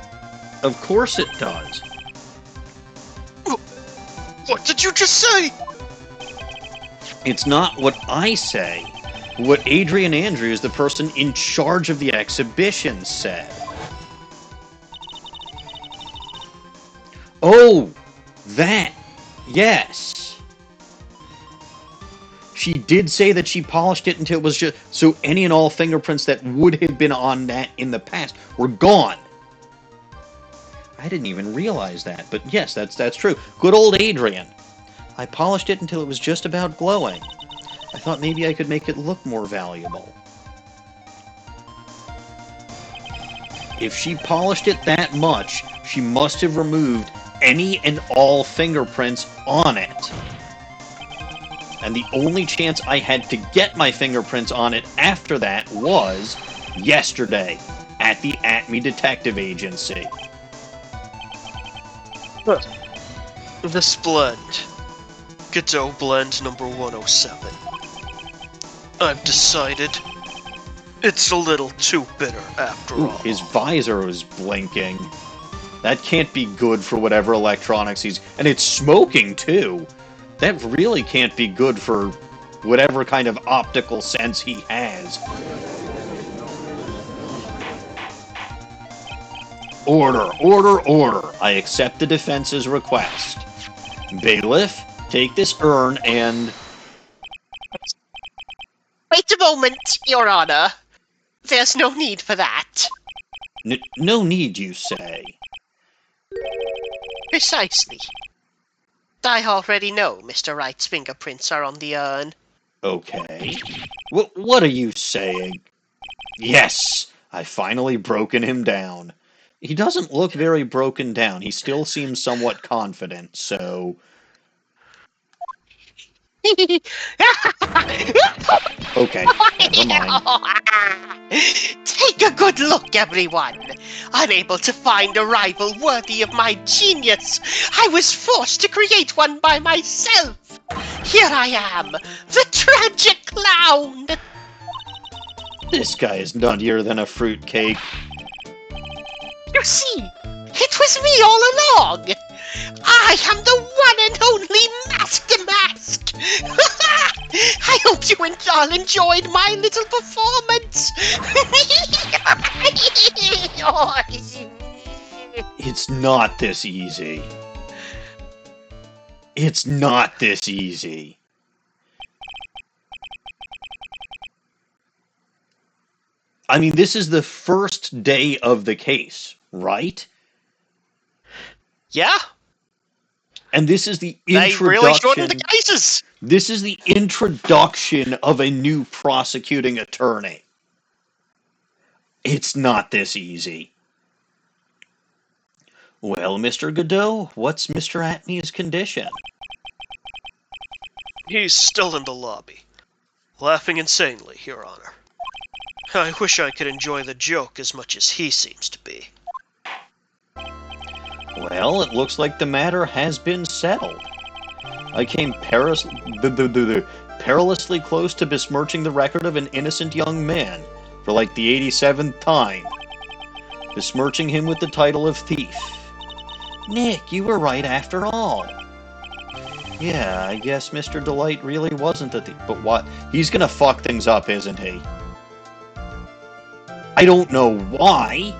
Of course it does.
What did you just say?
It's not what I say. What Adrian Andrews, the person in charge of the exhibition, said. Oh, that. Yes. She did say that she polished it until it was just... So any and all fingerprints that would have been on that in the past were gone. I didn't even realize that, but yes, that's true. Good old Adrian. I polished it until it was just about glowing. I thought maybe I could make it look more valuable. If she polished it that much, she must have removed any and all fingerprints on it. And the only chance I had to get my fingerprints on it after that was yesterday at the Atmey Detective Agency.
This blend. Godot blend number 107. I've decided it's a little too bitter after all.
His visor was blinking. That can't be good for whatever electronics he's... And it's smoking, too. That really can't be good for whatever kind of optical sense he has. Order, order, order. I accept the defense's request. Bailiff, take this urn and...
Wait a moment, Your Honor. There's no need for that.
No need, you say?
Precisely. I already know Mr. Wright's fingerprints are on the urn.
Okay. What are you saying? Yes! I've finally broken him down. He doesn't look very broken down. He still seems somewhat confident, so... Okay, never mind.
Take a good look, everyone. Unable to find a rival worthy of my genius, I was forced to create one by myself. Here I am, the tragic clown.
This guy is nuttier than a fruitcake.
You see, it was me all along. I am the one and only Master Mask. I hope you all enjoyed my little performance.
It's not this easy. It's not this easy. I mean, this is the first day of the case, right?
Yeah.
And this is the introduction.
They really shortened the cases.
This is the introduction of a new prosecuting attorney. It's not this easy. Well, Mr. Godot, what's Mr. Atmey's condition?
He's still in the lobby, laughing insanely, Your Honor. I wish I could enjoy the joke as much as he seems to be.
Well, it looks like the matter has been settled. I came perilously close to besmirching the record of an innocent young man for like the 87th time. Besmirching him with the title of thief. Nick, you were right after all. Yeah, I guess Mr. DeLite really wasn't a thief. But what? He's gonna fuck things up, isn't he? I don't know why.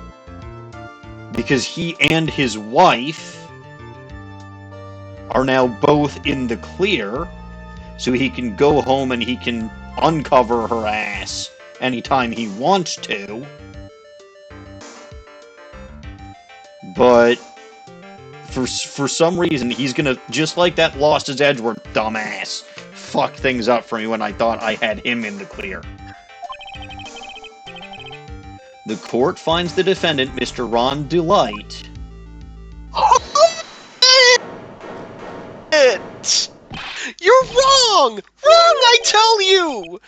Because he and his wife are now both in the clear, so he can go home and he can uncover her ass anytime he wants to. But for some reason, he's gonna, just like that Lost as Edgeworth dumbass, fuck things up for me when I thought I had him in the clear. The court finds the defendant, Mr. Ron DeLite.
You're wrong! Wrong, I tell you!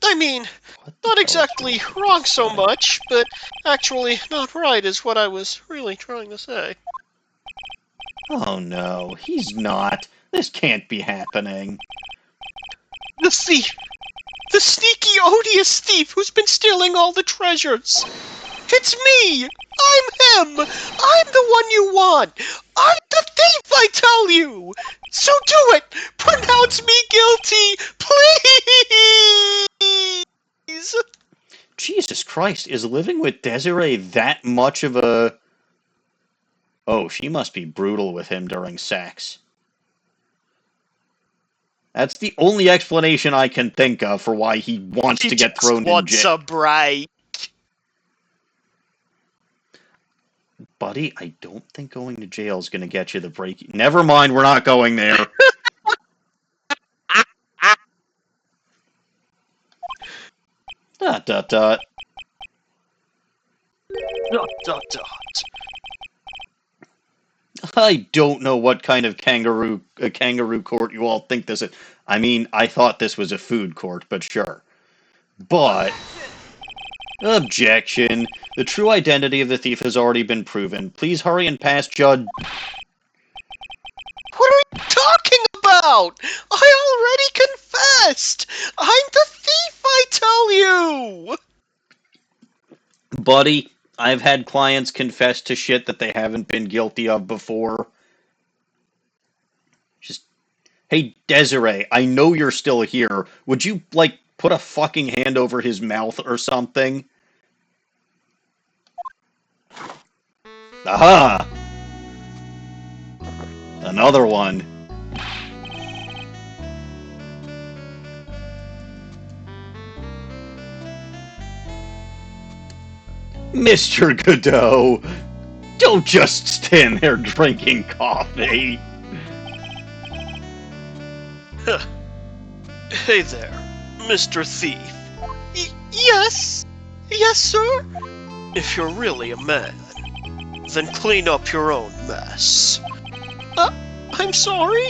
I mean, not exactly wrong so much, but actually not right is what I was really trying to say.
Oh no, he's not. This can't be happening.
The thief! The sneaky, odious thief who's been stealing all the treasures! It's me! I'm him! I'm the one you want! I'm the thief, I tell you! So do it! Pronounce me guilty, please!
Jesus Christ, is living with Desiree that much of a... Oh, she must be brutal with him during sex. That's the only explanation I can think of for why he wants to get thrown in jail.
Wants a break.
Buddy, I don't think going to jail is going to get you the break. Never mind, we're not going there. Dot, dot, dot.
Dot, dot, dot.
I don't know what kind of kangaroo court you all think this is. I mean, I thought this was a food court, but sure. But... Objection. The true identity of the thief has already been proven. Please hurry and pass Judge...
What are you talking about? I already confessed! I'm the thief, I tell you!
Buddy, I've had clients confess to shit that they haven't been guilty of before. Just... Hey, Desiree, I know you're still here. Would you, like, put a fucking hand over his mouth or something? Aha! Another one. Mr. Godot, don't just stand there drinking coffee.
Hey there, Mr. Thief. Yes? Yes, sir? If you're really a man, then clean up your own mess. I'm sorry?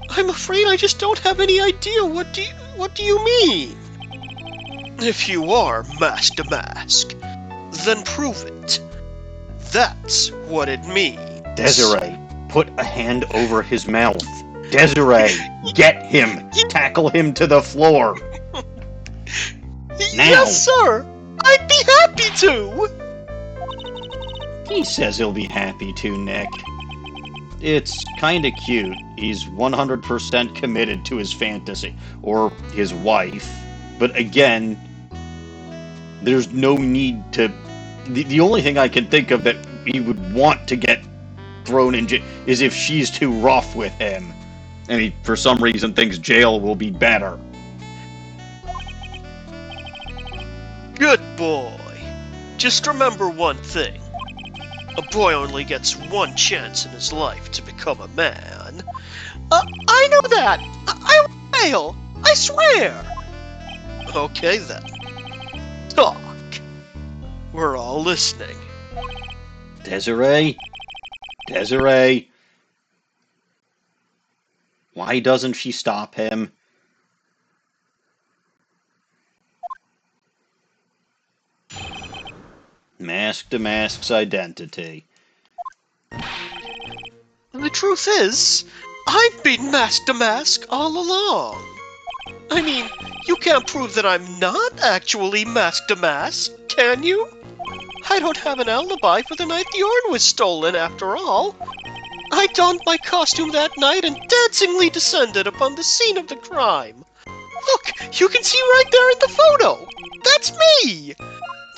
I'm afraid I just don't have any idea. What do you mean? If you are mask to mask, then prove it. That's what it means.
Desiree, put a hand over his mouth. Desiree, get him. Tackle him to the floor. Now.
Yes, sir. I'd be happy to.
He says he'll be happy to, Nick. It's kinda cute. He's 100% committed to his fantasy. Or his wife. But again, there's no need to... The only thing I can think of that he would want to get thrown in jail is if she's too rough with him. And he, for some reason, thinks jail will be better.
Good boy. Just remember one thing. A boy only gets one chance in his life to become a man. I know that! I will! I swear! Okay then. Talk. We're all listening.
Desiree? Desiree? Why doesn't she stop him? Mask to Mask's identity.
The truth is, I've been Mask to Mask all along. I mean, you can't prove that I'm not actually Mask to Mask, can you? I don't have an alibi for the night the urn was stolen, after all. I donned my costume that night and dancingly descended upon the scene of the crime. Look, you can see right there in the photo! That's me!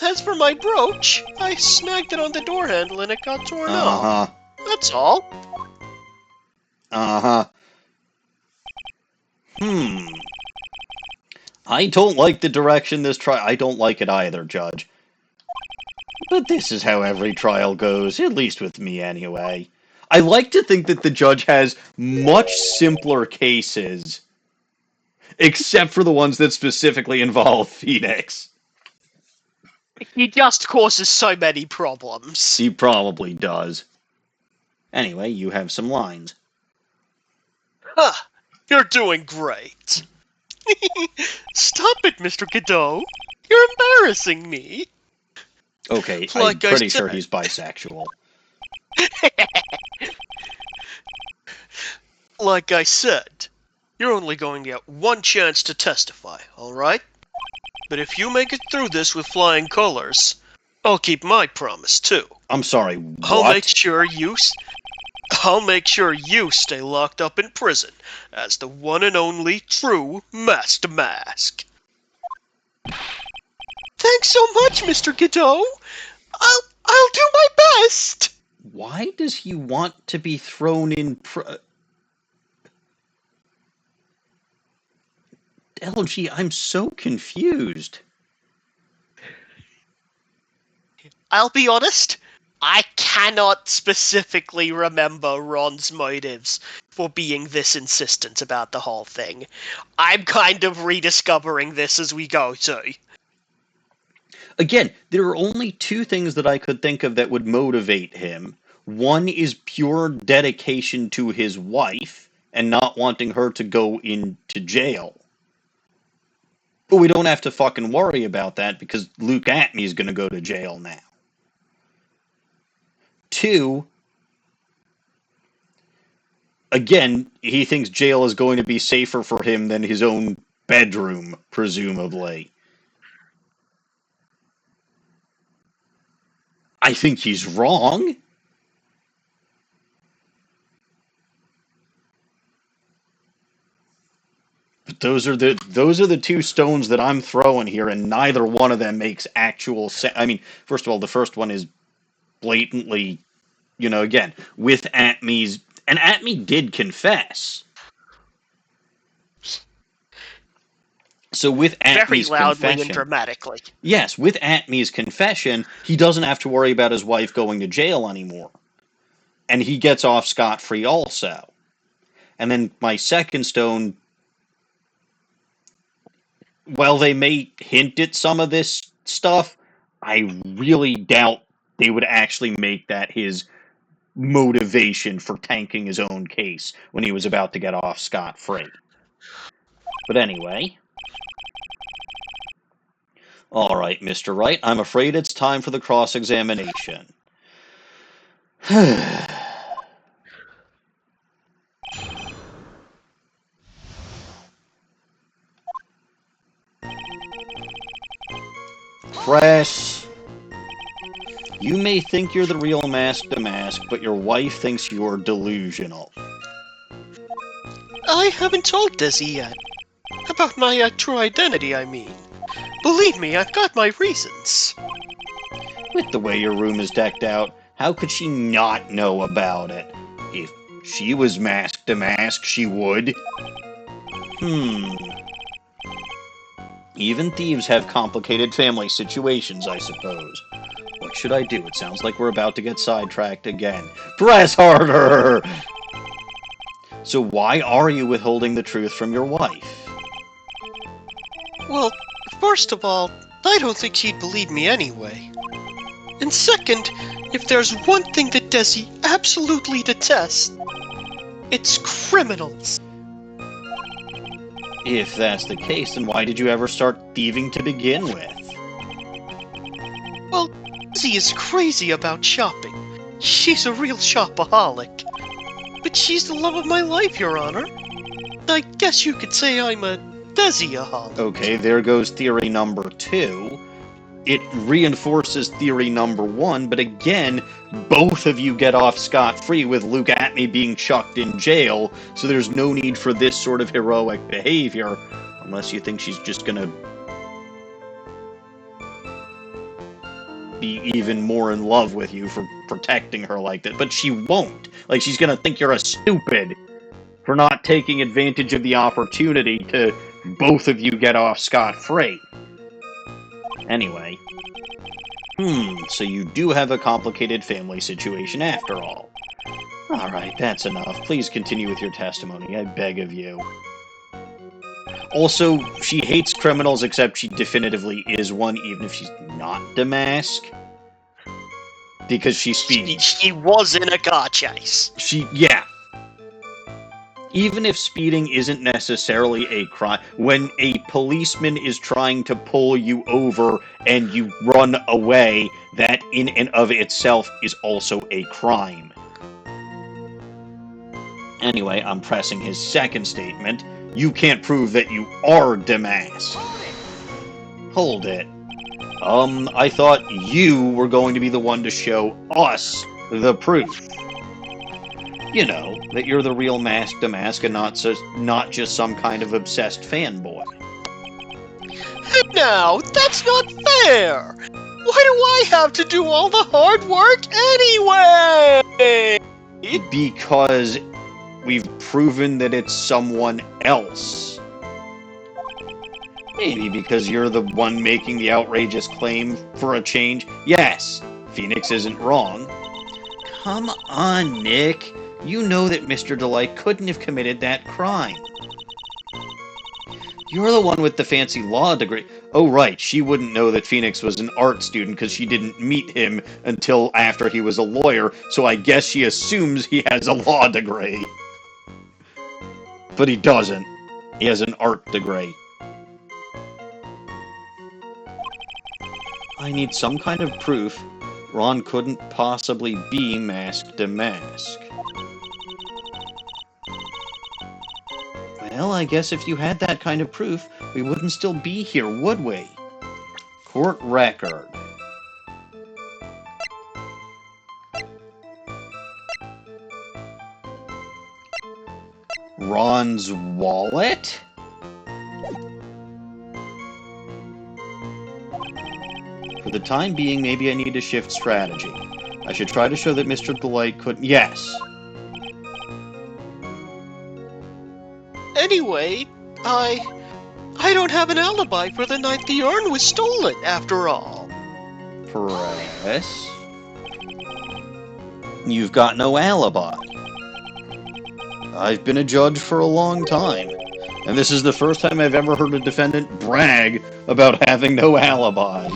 As for my brooch, I snagged it on the door handle and it got torn off. That's all.
I don't like the direction this trial... I don't like it either, Judge. But this is how every trial goes, at least with me anyway. I like to think that the judge has much simpler cases, except for the ones that specifically involve Phoenix.
He just causes so many problems.
He probably does. Anyway, you have some lines.
Huh, you're doing great. Stop it, Mr. Godot. You're embarrassing me.
Okay,
Like
I'm pretty sure he's bisexual.
Like I said, you're only going to get one chance to testify, alright? But if you make it through this with flying colors, I'll keep my promise too.
I'm sorry, what?
I'll make sure you stay locked up in prison as the one and only true Mask to Mask. Thanks so much, Mr. Godot. I'll do my best.
Why does he want to be thrown in LG, I'm so confused.
I'll be honest, I cannot specifically remember Ron's motives for being this insistent about the whole thing. I'm kind of rediscovering this as we go too.
Again, there are only two things that I could think of that would motivate him. One is pure dedication to his wife and not wanting her to go into jail. But we don't have to fucking worry about that because Luke Atmey is going to go to jail now. Two, again, he thinks jail is going to be safer for him than his own bedroom, presumably. I think he's wrong. But those are the two stones that I'm throwing here, and neither one of them makes actual sense. I mean, first of all, the first one is blatantly, again, with Atmey's... And Atmey did confess. So with Atmey's
very loudly
confession...
and dramatically.
Yes, with Atmey's confession, he doesn't have to worry about his wife going to jail anymore. And he gets off scot-free also. And then my second stone... While they may hint at some of this stuff, I really doubt they would actually make that his motivation for tanking his own case when he was about to get off scot-free. But anyway. Alright, Mr. Wright, I'm afraid it's time for the cross-examination. Press. You may think you're the real Mask to Mask, but your wife thinks you're delusional.
I haven't told Desi yet. About my true identity, I mean. Believe me, I've got my reasons.
With the way your room is decked out, how could she not know about it? If she was Mask to Mask, she would. Even thieves have complicated family situations, I suppose. What should I do? It sounds like we're about to get sidetracked again. Press harder! So why are you withholding the truth from your wife?
Well, first of all, I don't think she'd believe me anyway. And second, if there's one thing that Desi absolutely detests, it's criminals.
If that's the case, then why did you ever start thieving to begin with?
Well, Desi is crazy about shopping. She's a real shopaholic. But she's the love of my life, Your Honor. I guess you could say I'm a Desi-aholic.
Okay, there goes theory number 2. It reinforces theory number 1, but again, both of you get off scot-free with Luke Atmey being chucked in jail, so there's no need for this sort of heroic behavior, unless you think she's just gonna be even more in love with you for protecting her like that. But she won't. Like, she's gonna think you're a stupid for not taking advantage of the opportunity to both of you get off scot-free. Anyway. So you do have a complicated family situation after all. Alright, that's enough. Please continue with your testimony, I beg of you. Also, she hates criminals, except she definitively is one, even if she's not demask. Because she's speeding.
She was in a car chase.
Yeah. Even if speeding isn't necessarily a crime, when a policeman is trying to pull you over and you run away, that in and of itself is also a crime. Anyway, I'm pressing his second statement. You can't prove that you are demasked. Hold it. I thought you were going to be the one to show us the proof. You know, that you're the real masked demask and not just some kind of obsessed fanboy.
No, that's not fair! Why do I have to do all the hard work anyway?
Because we've proven that it's someone else. Maybe because you're the one making the outrageous claim for a change. Yes, Phoenix isn't wrong. Come on, Nick. You know that Mr. DeLite couldn't have committed that crime. You're the one with the fancy law degree. Oh, right, she wouldn't know that Phoenix was an art student because she didn't meet him until after he was a lawyer, so I guess she assumes he has a law degree. But he doesn't. He has an art degree. I need some kind of proof Ron couldn't possibly be masked demask. Well, I guess if you had that kind of proof, we wouldn't still be here, would we? Court record. Ron's wallet? For the time being, maybe I need to shift strategy. I should try to show that Mr. DeLite couldn't... Yes!
Anyway, I don't have an alibi for the night the urn was stolen, after all.
Press. You've got no alibi. I've been a judge for a long time, and this is the first time I've ever heard a defendant brag about having no alibi.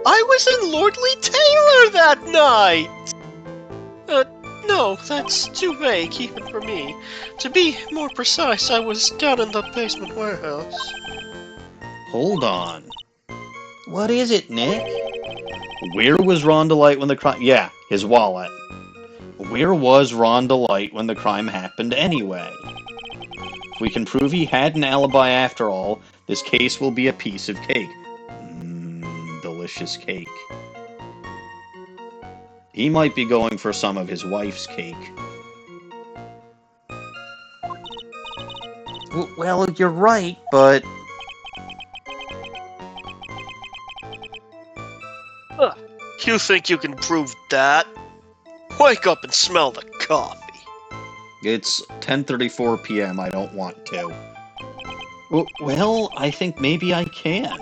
I was in Lordly Taylor that night! No, that's too vague, even for me. To be more precise, I was down in the basement warehouse.
Hold on. What is it, Nick? Where was Ron DeLite when the crime... Yeah, his wallet. Where was Ron DeLite when the crime happened anyway? If we can prove he had an alibi after all, this case will be a piece of cake. Delicious cake. He might be going for some of his wife's cake. Well, you're right, but...
You think you can prove that? Wake up and smell the coffee.
It's 10:34 p.m. I don't want to. Well, I think maybe I can.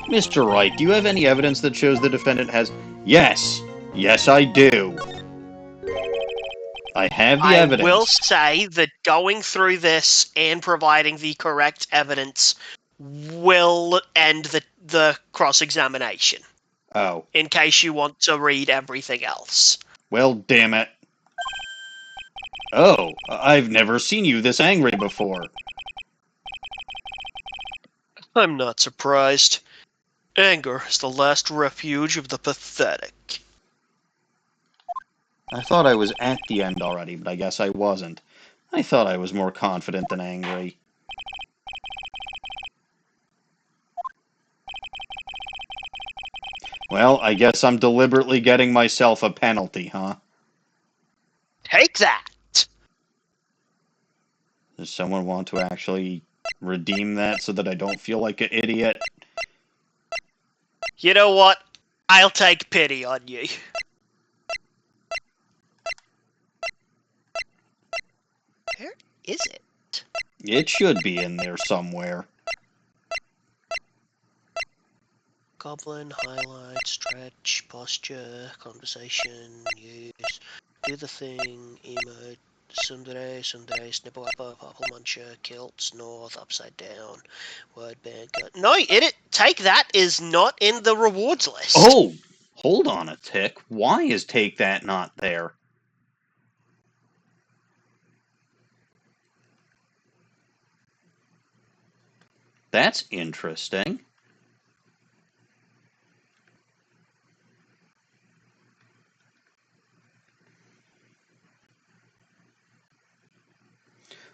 Mr. Wright, do you have any evidence that shows the defendant has... Yes! Yes, I do. I have the evidence.
I will say that going through this and providing the correct evidence will end the cross-examination.
Oh.
In case you want to read everything else.
Well, damn it. Oh, I've never seen you this angry before.
I'm not surprised. Anger is the last refuge of the pathetic.
I thought I was at the end already, but I guess I wasn't. I thought I was more confident than angry. Well, I guess I'm deliberately getting myself a penalty, huh?
Take that!
Does someone want to actually redeem that so that I don't feel like an idiot?
You know what? I'll take pity on you. Where is it?
It should be in there somewhere.
Goblin, highlight, stretch, posture, conversation, use, do the thing, emote, sundere, snipple upper, purple muncher, kilts, north, upside down, word band, cut. No, take that is not in the rewards list.
Oh! Hold on a tick. Why is take that not there? That's interesting.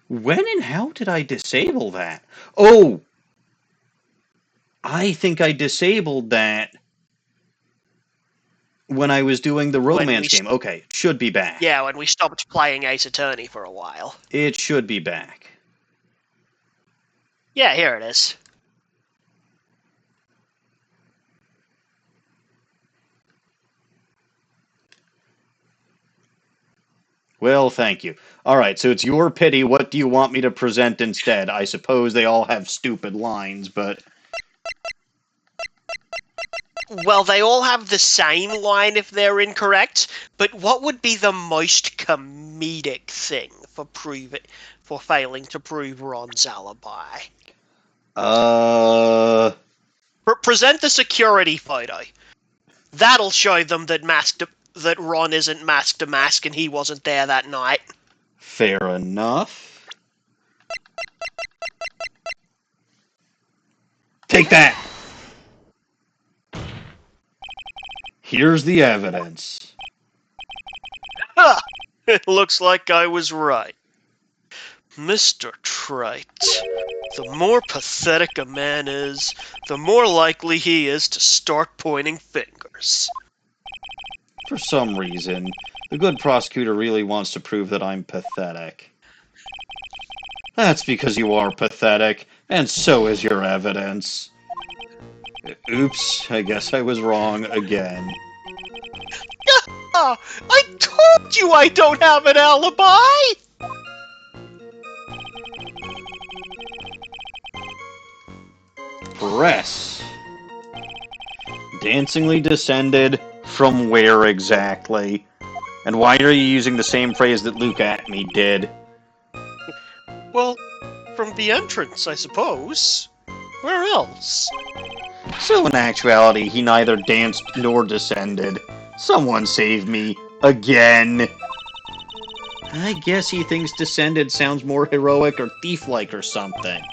When and how did I disable that? Oh! I think I disabled that when I was doing the romance game. Okay, it should be back.
Yeah, when we stopped playing Ace Attorney for a while.
It should be back.
Yeah, here it is.
Well, thank you. Alright, so it's your pity. What do you want me to present instead? I suppose they all have stupid lines, but...
Well, they all have the same line if they're incorrect, but what would be the most comedic thing for failing to prove Ron's alibi? Present the security photo. That'll show them that Ron isn't masked to mask and he wasn't there that night.
Fair enough. Take that! Here's the evidence.
Ha! It looks like I was right. Mr. Trite, the more pathetic a man is, the more likely he is to start pointing fingers.
For some reason, the good prosecutor really wants to prove that I'm pathetic. That's because you are pathetic, and so is your evidence. Oops, I guess I was wrong again.
I told you I don't have an alibi!
Press. Dancingly descended from where exactly? And why are you using the same phrase that Luke Atmey did?
Well, from the entrance, I suppose. Where else?
So in actuality, he neither danced nor descended. Someone save me. Again. I guess he thinks descended sounds more heroic or thief-like or something.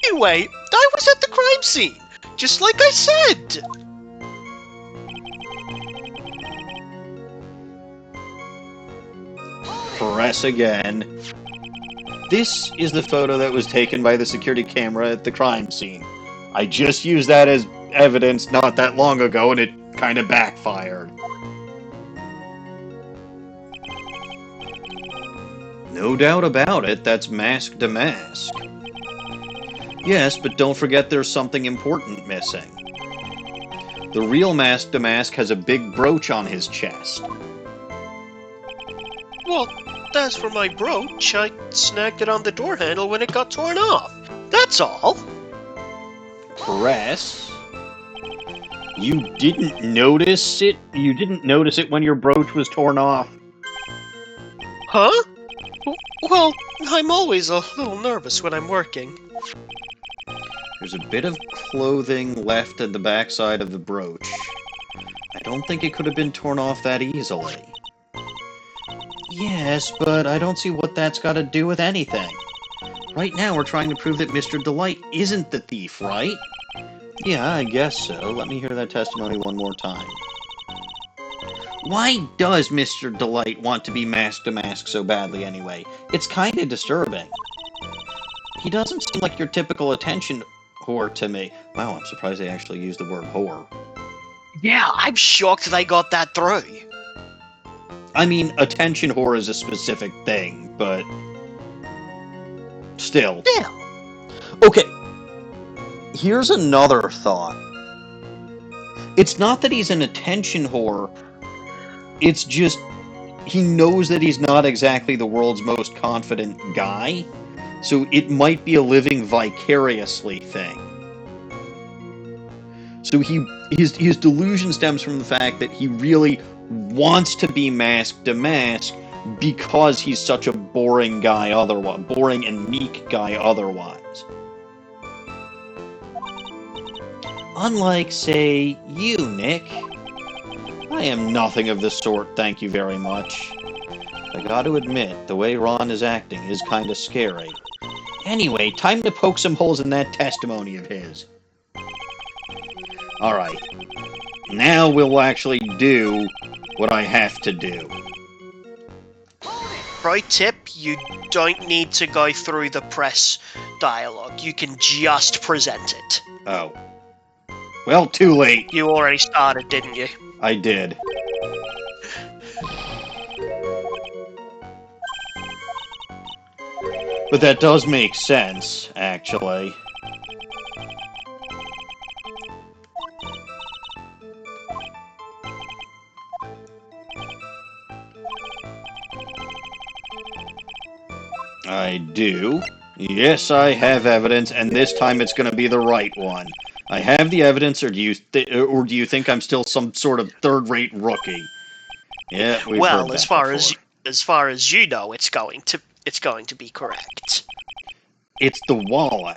Anyway, I was at the crime scene, just like I said!
Press again. This is the photo that was taken by the security camera at the crime scene. I just used that as evidence not that long ago, and it kind of backfired. No doubt about it, that's mask to mask. Yes, but don't forget there's something important missing. The real mask to mask has a big brooch on his chest.
Well, as for my brooch, I snagged it on the door handle when it got torn off. That's all.
Press. You didn't notice it? You didn't notice it when your brooch was torn off?
Huh? Well, I'm always a little nervous when I'm working.
There's a bit of clothing left at the backside of the brooch. I don't think it could have been torn off that easily. Yes, but I don't see what that's got to do with anything. Right now we're trying to prove that Mr. DeLite isn't the thief, right? Yeah, I guess so. Let me hear that testimony one more time. Why does Mr. DeLite want to be mask to mask so badly anyway? It's kinda disturbing. He doesn't seem like your typical attention whore to me. Wow, I'm surprised they actually used the word whore.
Yeah, I'm shocked they got that through.
I mean, attention whore is a specific thing, but still.
Yeah.
Okay, here's another thought. It's not that he's an attention whore, it's just he knows that he's not exactly the world's most confident guy, so it might be a living vicariously thing. So his delusion stems from the fact that he really wants to be mask to mask because he's such a boring guy otherwise, boring and meek guy otherwise. Unlike, say, you, Nick. I am nothing of the sort, thank you very much. I gotta admit, the way Ron is acting is kinda scary. Anyway, time to poke some holes in that testimony of his. Alright. Now we'll actually do what I have to do.
Pro tip, you don't need to go through the press dialogue. You can just present it.
Oh. Well, too late.
You already started, didn't you?
I did. But that does make sense, actually. I do. Yes, I have evidence, and this time it's going to be the right one. I have the evidence, or do you think I'm still some sort of third-rate rookie? Yeah, we've heard that
as far as you know, it's going to be correct.
It's the wallet.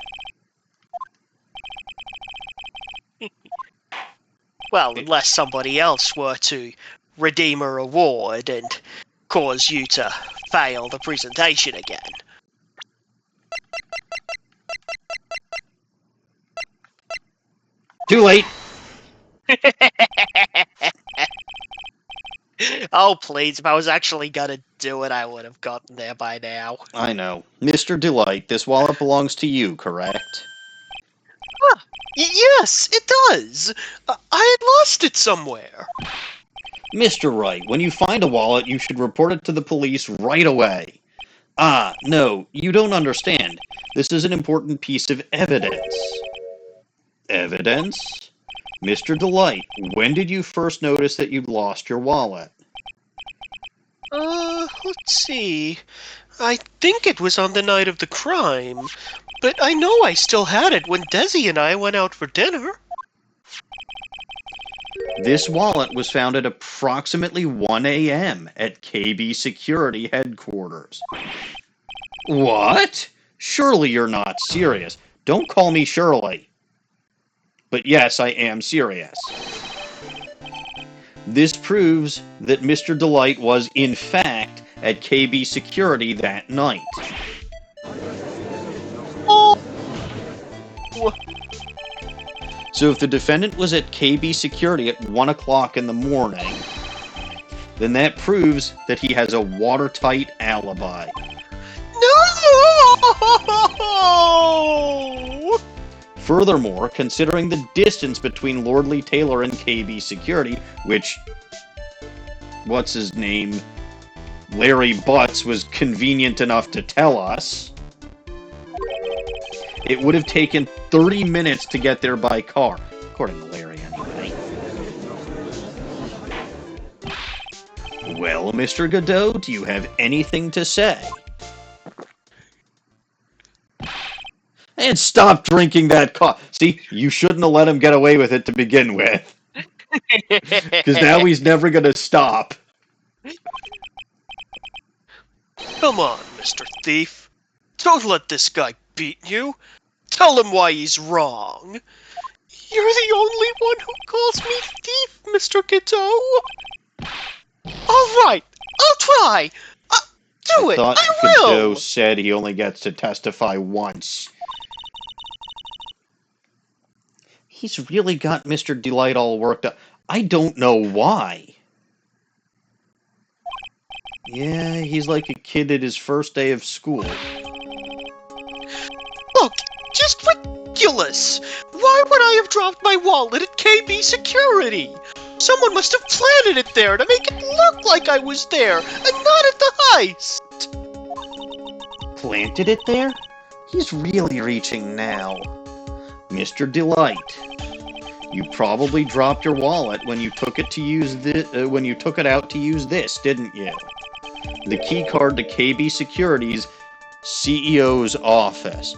Well, unless somebody else were to redeem a reward and cause you to fail the presentation again.
Too late!
Oh, please, if I was actually gonna do it, I would have gotten there by now.
I know. Mr. DeLite, this wallet belongs to you, correct?
Yes, it does! I had lost it somewhere.
Mr. Wright, when you find a wallet, you should report it to the police right away. Ah, no, you don't understand. This is an important piece of evidence. Evidence? Mr. DeLite, when did you first notice that you'd lost your wallet?
Let's see. I think it was on the night of the crime, but I know I still had it when Desi and I went out for dinner.
This wallet was found at approximately 1 a.m. at KB Security Headquarters. What? Surely you're not serious. Don't call me Shirley. But yes, I am serious. This proves that Mr. DeLite was, in fact, at KB Security that night.
Oh.
So if the defendant was at KB Security at 1 o'clock in the morning, then that proves that he has a watertight alibi.
No!
Furthermore, considering the distance between Lordley Taylor and KB Security, which, what's his name, Larry Butts was convenient enough to tell us, it would have taken 30 minutes to get there by car, according to Larry anyway. Well, Mr. Godot, do you have anything to say? And stop drinking that coffee. See, you shouldn't have let him get away with it to begin with. Because now he's never going to stop.
Come on, Mr. Thief. Don't let this guy beat you. Tell him why he's wrong. You're the only one who calls me thief, Mr. Godot. All right, I'll try. Do it. I will.
Godot said he only gets to testify once. He's really got Mr. DeLite all worked up. I don't know why. Yeah, he's like a kid at his first day of school.
Look, just ridiculous! Why would I have dropped my wallet at KB Security? Someone must have planted it there to make it look like I was there, and not at the heist!
Planted it there? He's really reaching now. Mr. DeLite, you probably dropped your wallet when you took it to use when you took it out to use this, didn't you? The key card to KB Security's CEO's office.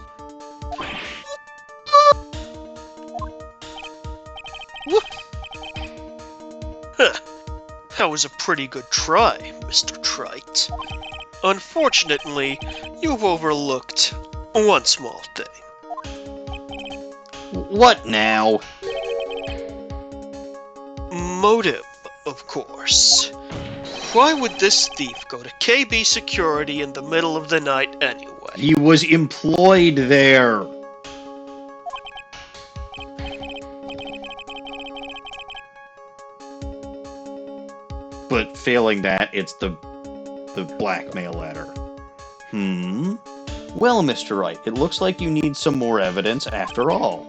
Huh. That was a pretty good try, Mr. Trite. Unfortunately, you've overlooked one small thing.
What now?
Motive, of course. Why would this thief go to KB Security in the middle of the night anyway?
He was employed there. But failing that, it's the blackmail letter. Well, Mr. Wright, it looks like you need some more evidence after all.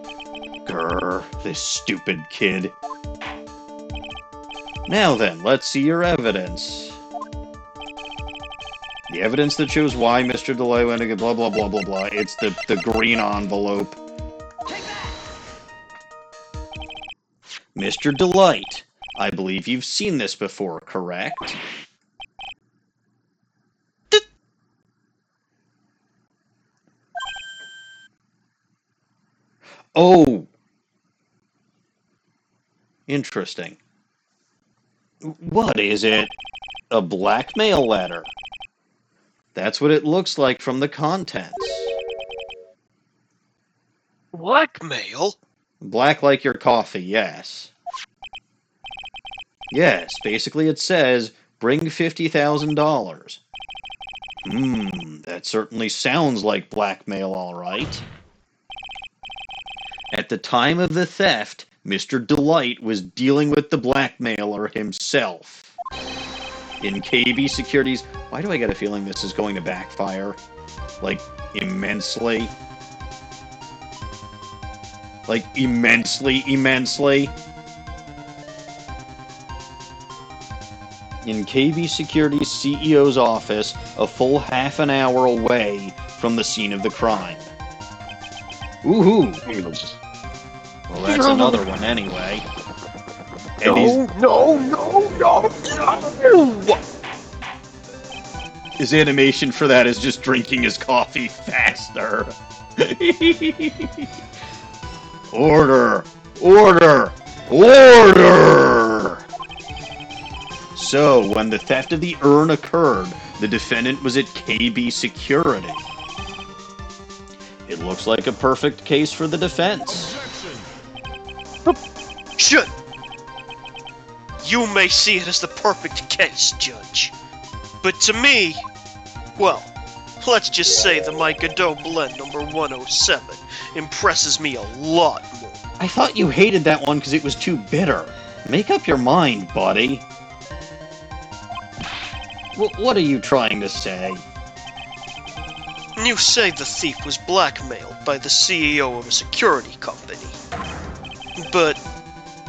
Grr, this stupid kid. Now then, let's see your evidence. The evidence that shows why Mr. DeLite went to blah blah blah blah blah. It's the green envelope. Mr. DeLite, I believe you've seen this before, correct? Oh! Interesting. What is it? A blackmail letter. That's what it looks like from the contents.
Blackmail?
Black like your coffee, yes. Yes, basically it says, bring $50,000. That certainly sounds like blackmail, all right. At the time of the theft, Mr. DeLite was dealing with the blackmailer himself. In KB Security's... Why do I get a feeling this is going to backfire? Like, immensely? Like, immensely? In KB Security's CEO's office, a full half an hour away from the scene of the crime. Woohoo! Well, that's another one anyway. And
No!
his animation for that is just drinking his coffee faster. Order! Order! Order! So, when the theft of the urn occurred, the defendant was at KB Security. It looks like a perfect case for the defense.
Shit! You may see it as the perfect case, Judge. But to me, well, let's just say the Micado Blend number 107 impresses me a lot more.
I thought you hated that one because it was too bitter. Make up your mind, buddy. What are you trying to say?
You say the thief was blackmailed by the CEO of a security company. But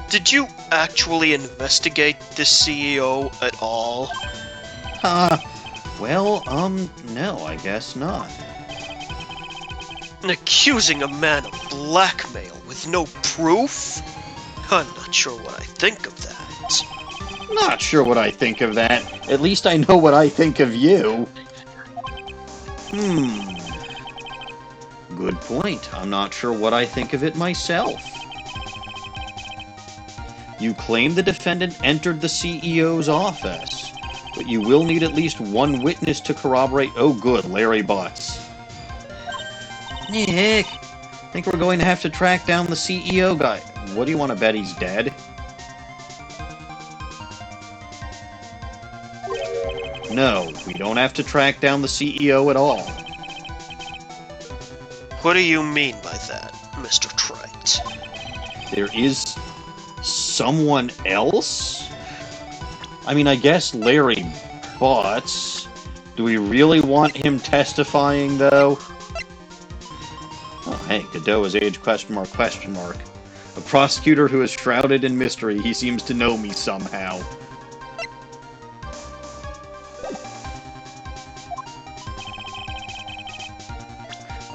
did you actually investigate this CEO at all?
Well, no, I guess not.
Accusing a man of blackmail with no proof? I'm not sure what I think of that.
Not sure what I think of that. At least I know what I think of you. Good point. I'm not sure what I think of it myself. You claim the defendant entered the CEO's office, but you will need at least one witness to corroborate. Oh good, Larry Butts. Nick, I think we're going to have to track down the CEO guy. What do you want to bet he's dead? No, we don't have to track down the CEO at all.
What do you mean by that, Mr. Trite?
there is someone else? I mean, I guess Larry Butts. Do we really want him testifying, though? Oh, hey, Godot is age question mark. A prosecutor who is shrouded in mystery. He seems to know me somehow.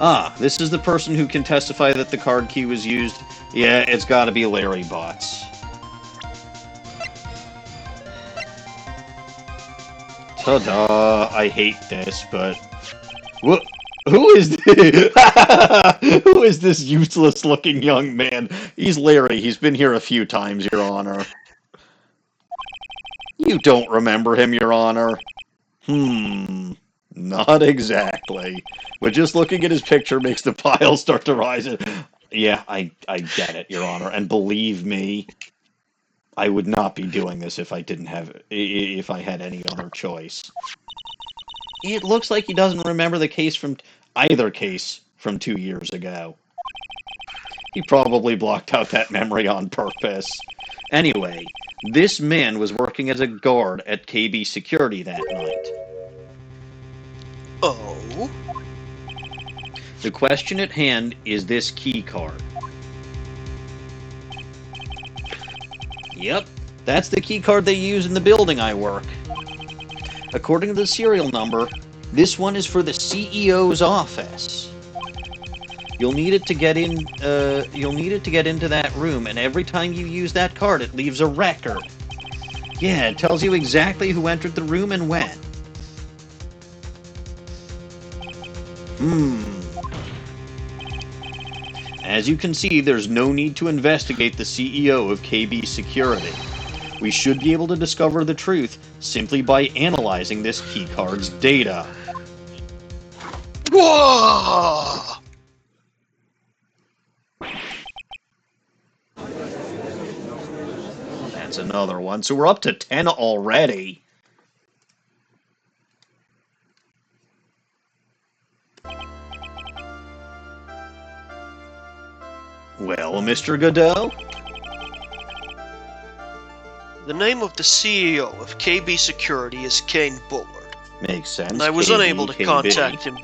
Ah, this is the person who can testify that the card key was used. Yeah, it's gotta be Larry Butts. Ta-da! I hate this, but... What? Who is this? Who is this useless-looking young man? He's Larry. He's been here a few times, Your Honor. You don't remember him, Your Honor. Not exactly. But just looking at his picture makes the pile start to rise. Yeah, I get it, Your Honor. And believe me, I would not be doing this if I had any other choice. It looks like he doesn't remember either case from 2 years ago. He probably blocked out that memory on purpose. Anyway, this man was working as a guard at KB Security that night.
Oh?
The question at hand is this key card. Yep, that's the key card they use in the building I work. According to the serial number, this one is for the CEO's office. You'll need it to get in. You'll need it to get into that room, and every time you use that card, it leaves a record. Yeah, it tells you exactly who entered the room and when. As you can see, there's no need to investigate the CEO of KB Security. We should be able to discover the truth simply by analyzing this keycard's data.
Whoa!
That's another one. So we're up to 10 already. Well, Mr. Godot?
The name of the CEO of KB Security is Kane Bullard.
Makes sense.
And I was
KB,
unable to
KB.
contact him.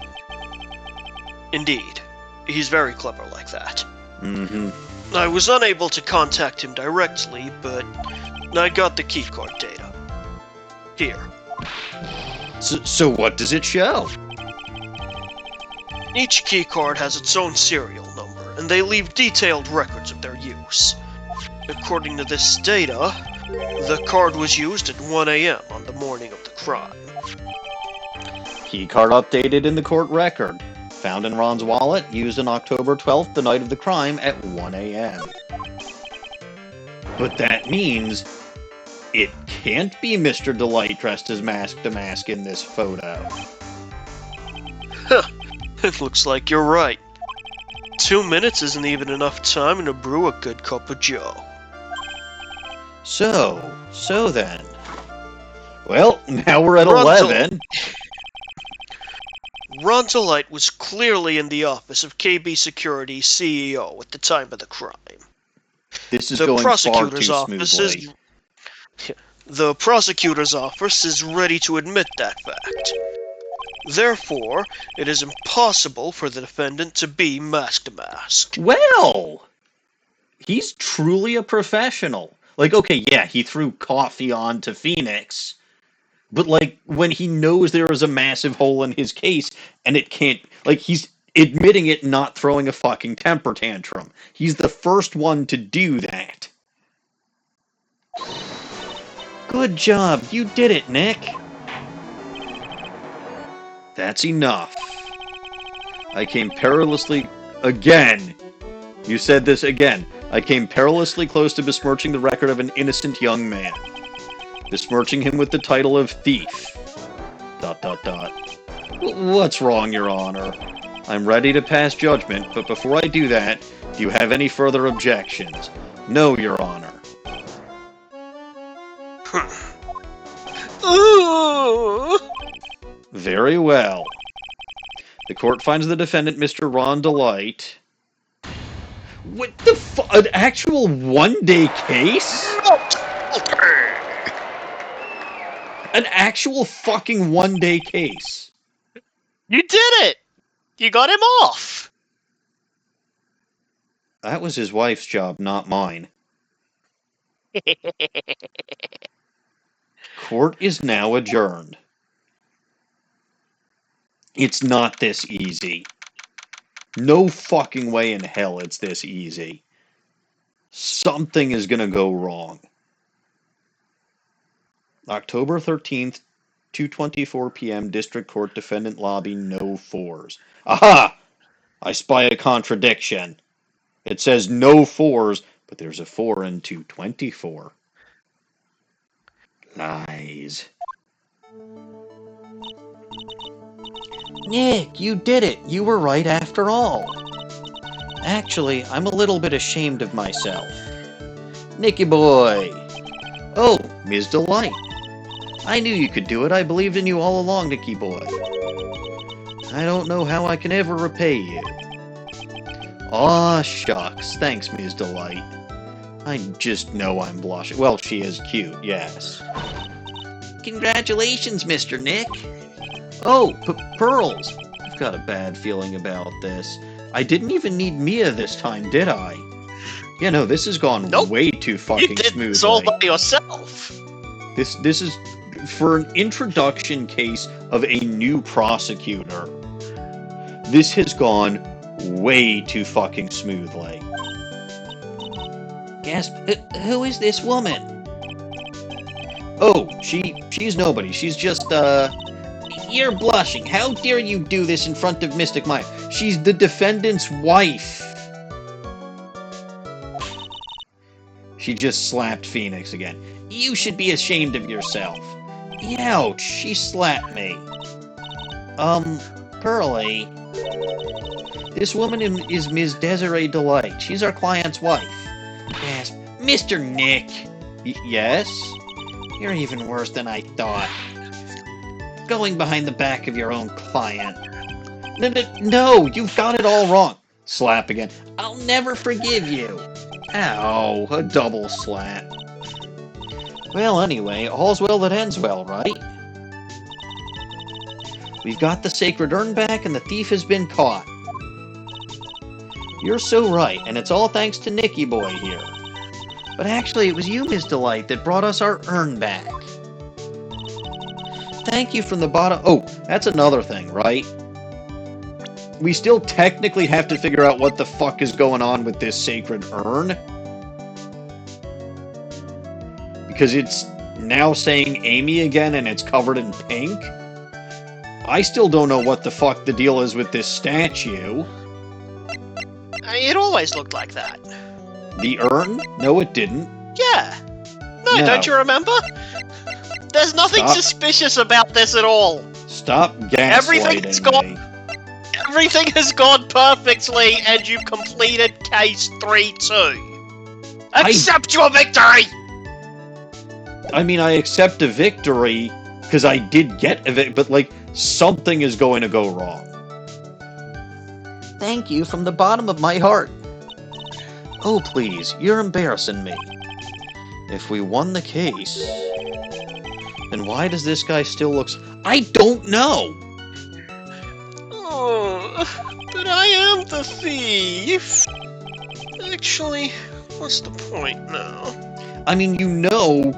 Indeed. He's very clever like that. I was unable to contact him directly, but I got the keycard data. Here.
So what does it show?
Each keycard has its own serial number, and they leave detailed records of their use. According to this data, the card was used at 1 a.m. on the morning of the crime.
Keycard updated in the court record. Found in Ron's wallet, used on October 12th, the night of the crime, at 1 a.m. But that means it can't be Mr. DeLite dressed as Mask to Mask in this photo.
It looks like you're right. 2 minutes isn't even enough time to brew a good cup of joe.
So then. Well, now we're at 11.
Ron DeLite was clearly in the office of KB Security's CEO at the time of the crime.
This is going far too smoothly.
The prosecutor's office is ready to admit that fact. Therefore, it is impossible for the defendant to be mask to mask.
Well, he's truly a professional. Like, okay, yeah, he threw coffee on to Phoenix, but, like, when he knows there is a massive hole in his case, and it can't, like, he's admitting it, not throwing a fucking temper tantrum. He's the first one to do that. Good job, you did it, Nick. That's enough. I came perilously... Again! You said this again. I came perilously close to besmirching the record of an innocent young man. Besmirching him with the title of thief. ... What's wrong, Your Honor? I'm ready to pass judgment, but before I do that, do you have any further objections? No, Your Honor. Very well. The court finds the defendant, Mr. Ron DeLite. What the fuck? An actual one-day case? An actual fucking one-day case.
You did it! You got him off!
That was his wife's job, not mine. Court is now adjourned. It's not this easy. No fucking way in hell it's this easy. Something is gonna go wrong. October 13th, 2:24 p.m. District Court Defendant Lobby, no fours. Aha! I spy a contradiction. It says no fours, but there's a 4 in 224. Lies. Nick, you did it. You were right after all. Actually, I'm a little bit ashamed of myself. Nicky boy. Oh, Ms. DeLite. I knew you could do it. I believed in you all along, Nicky boy. I don't know how I can ever repay you. Aw, shucks. Thanks, Ms. DeLite. I just know I'm blushing. Well, she is cute, yes. Congratulations, Mr. Nick. Oh, pearls. I've got a bad feeling about this. I didn't even need Mia this time, did I? Yeah, no, this has gone way too fucking
you did
smoothly.
This all by yourself.
This is for an introduction case of a new prosecutor. This has gone way too fucking smoothly. Gasp, who is this woman? Oh, she's nobody. She's just, You're blushing. How dare you do this in front of Mystic Maya? She's the defendant's wife. She just slapped Phoenix again. You should be ashamed of yourself. Ouch, she slapped me. Pearly. This woman is Ms. Desiree DeLite. She's our client's wife. Yes, Mr. Nick. Yes? You're even worse than I thought. Going behind the back of your own client. No, you've got it all wrong. Slap again. I'll never forgive you. Ow, a double slap. Well, anyway, all's well that ends well, right? We've got the sacred urn back and the thief has been caught. You're so right, and it's all thanks to Nicky boy here. But actually, it was you, Ms. DeLite, that brought us our urn back. Thank you from the bottom. Oh, that's another thing, right? We still technically have to figure out what the fuck is going on with this sacred urn. Because it's now saying Amy again and it's covered in pink. I still don't know what the fuck the deal is with this statue.
It always looked like that.
The urn? No, it didn't.
Yeah. No, don't you remember? There's nothing suspicious about this at all.
Stop gaslighting me.
Everything has gone perfectly, and you've completed case 3-2. Accept your victory!
I mean, I accept a victory, because I did get a victory, but, like, something is going to go wrong. Thank you from the bottom of my heart. Oh, please, you're embarrassing me. If we won the case, then why does this guy still look... I don't know!
Oh, but I am the thief. Actually, what's the point now?
I mean, you know...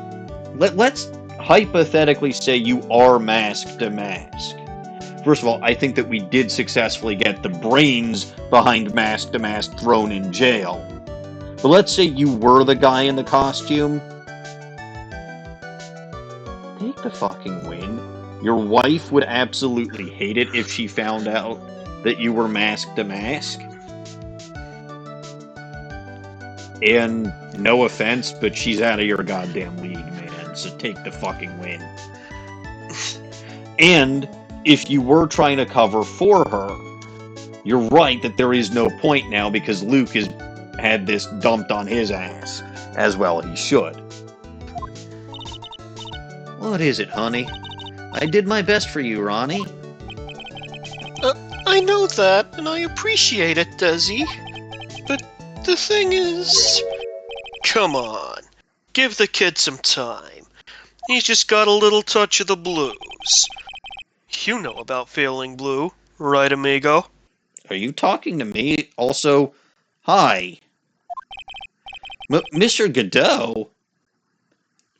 Let's hypothetically say you are mask to mask. First of all, I think that we did successfully get the brains behind mask to mask thrown in jail. But let's say you were the guy in the costume. Take the fucking win. Your wife would absolutely hate it if she found out that you were mask to mask. And no offense, but she's out of your goddamn league, man. So take the fucking win. And if you were trying to cover for her, you're right that there is no point now because Luke has had this dumped on his ass. As well he should. What is it, honey? I did my best for you, Ronnie.
I know that, and I appreciate it, Desi. But The thing is... Come on. Give the kid some time. He's just got a little touch of the blues. You know about feeling blue, right, amigo?
Are you talking to me? Also, hi. Mr. Godot?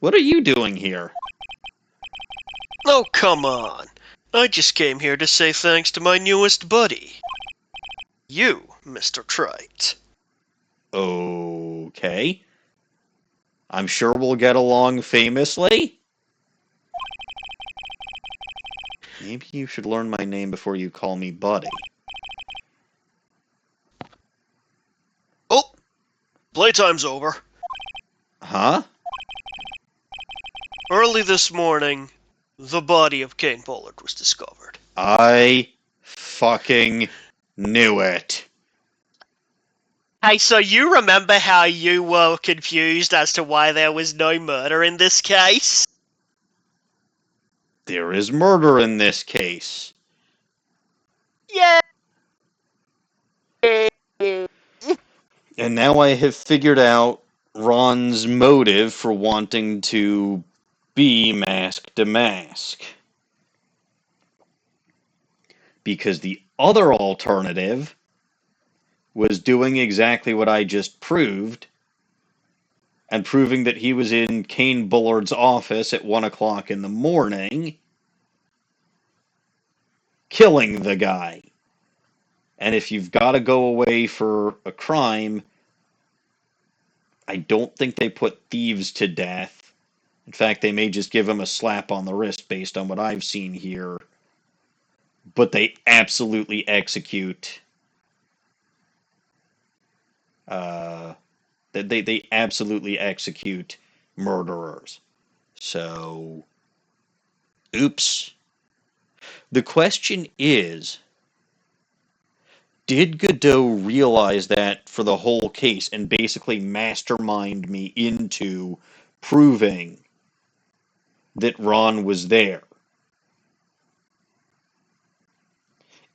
What are you doing here?
Oh, come on. I just came here to say thanks to my newest buddy. You, Mr. Trite.
Okay. I'm sure we'll get along famously. Maybe you should learn my name before you call me buddy.
Oh, playtime's over.
Huh?
Early this morning, the body of Kane Bullard was discovered.
I fucking knew it.
Hey, so you remember how you were confused as to why there was no murder in this case?
There is murder in this case.
Yeah.
And now I have figured out Ron's motive for wanting to be Mask to Mask. Because the other alternative was doing exactly what I just proved, and proving that he was in Kane Bullard's office at 1 o'clock in the morning, killing the guy. And if you've got to go away for a crime, I don't think they put thieves to death. In fact, they may just give him a slap on the wrist based on what I've seen here. But they absolutely execute. They absolutely execute murderers. So, oops. The question is, did Godot realize that for the whole case and basically mastermind me into proving that Ron was there?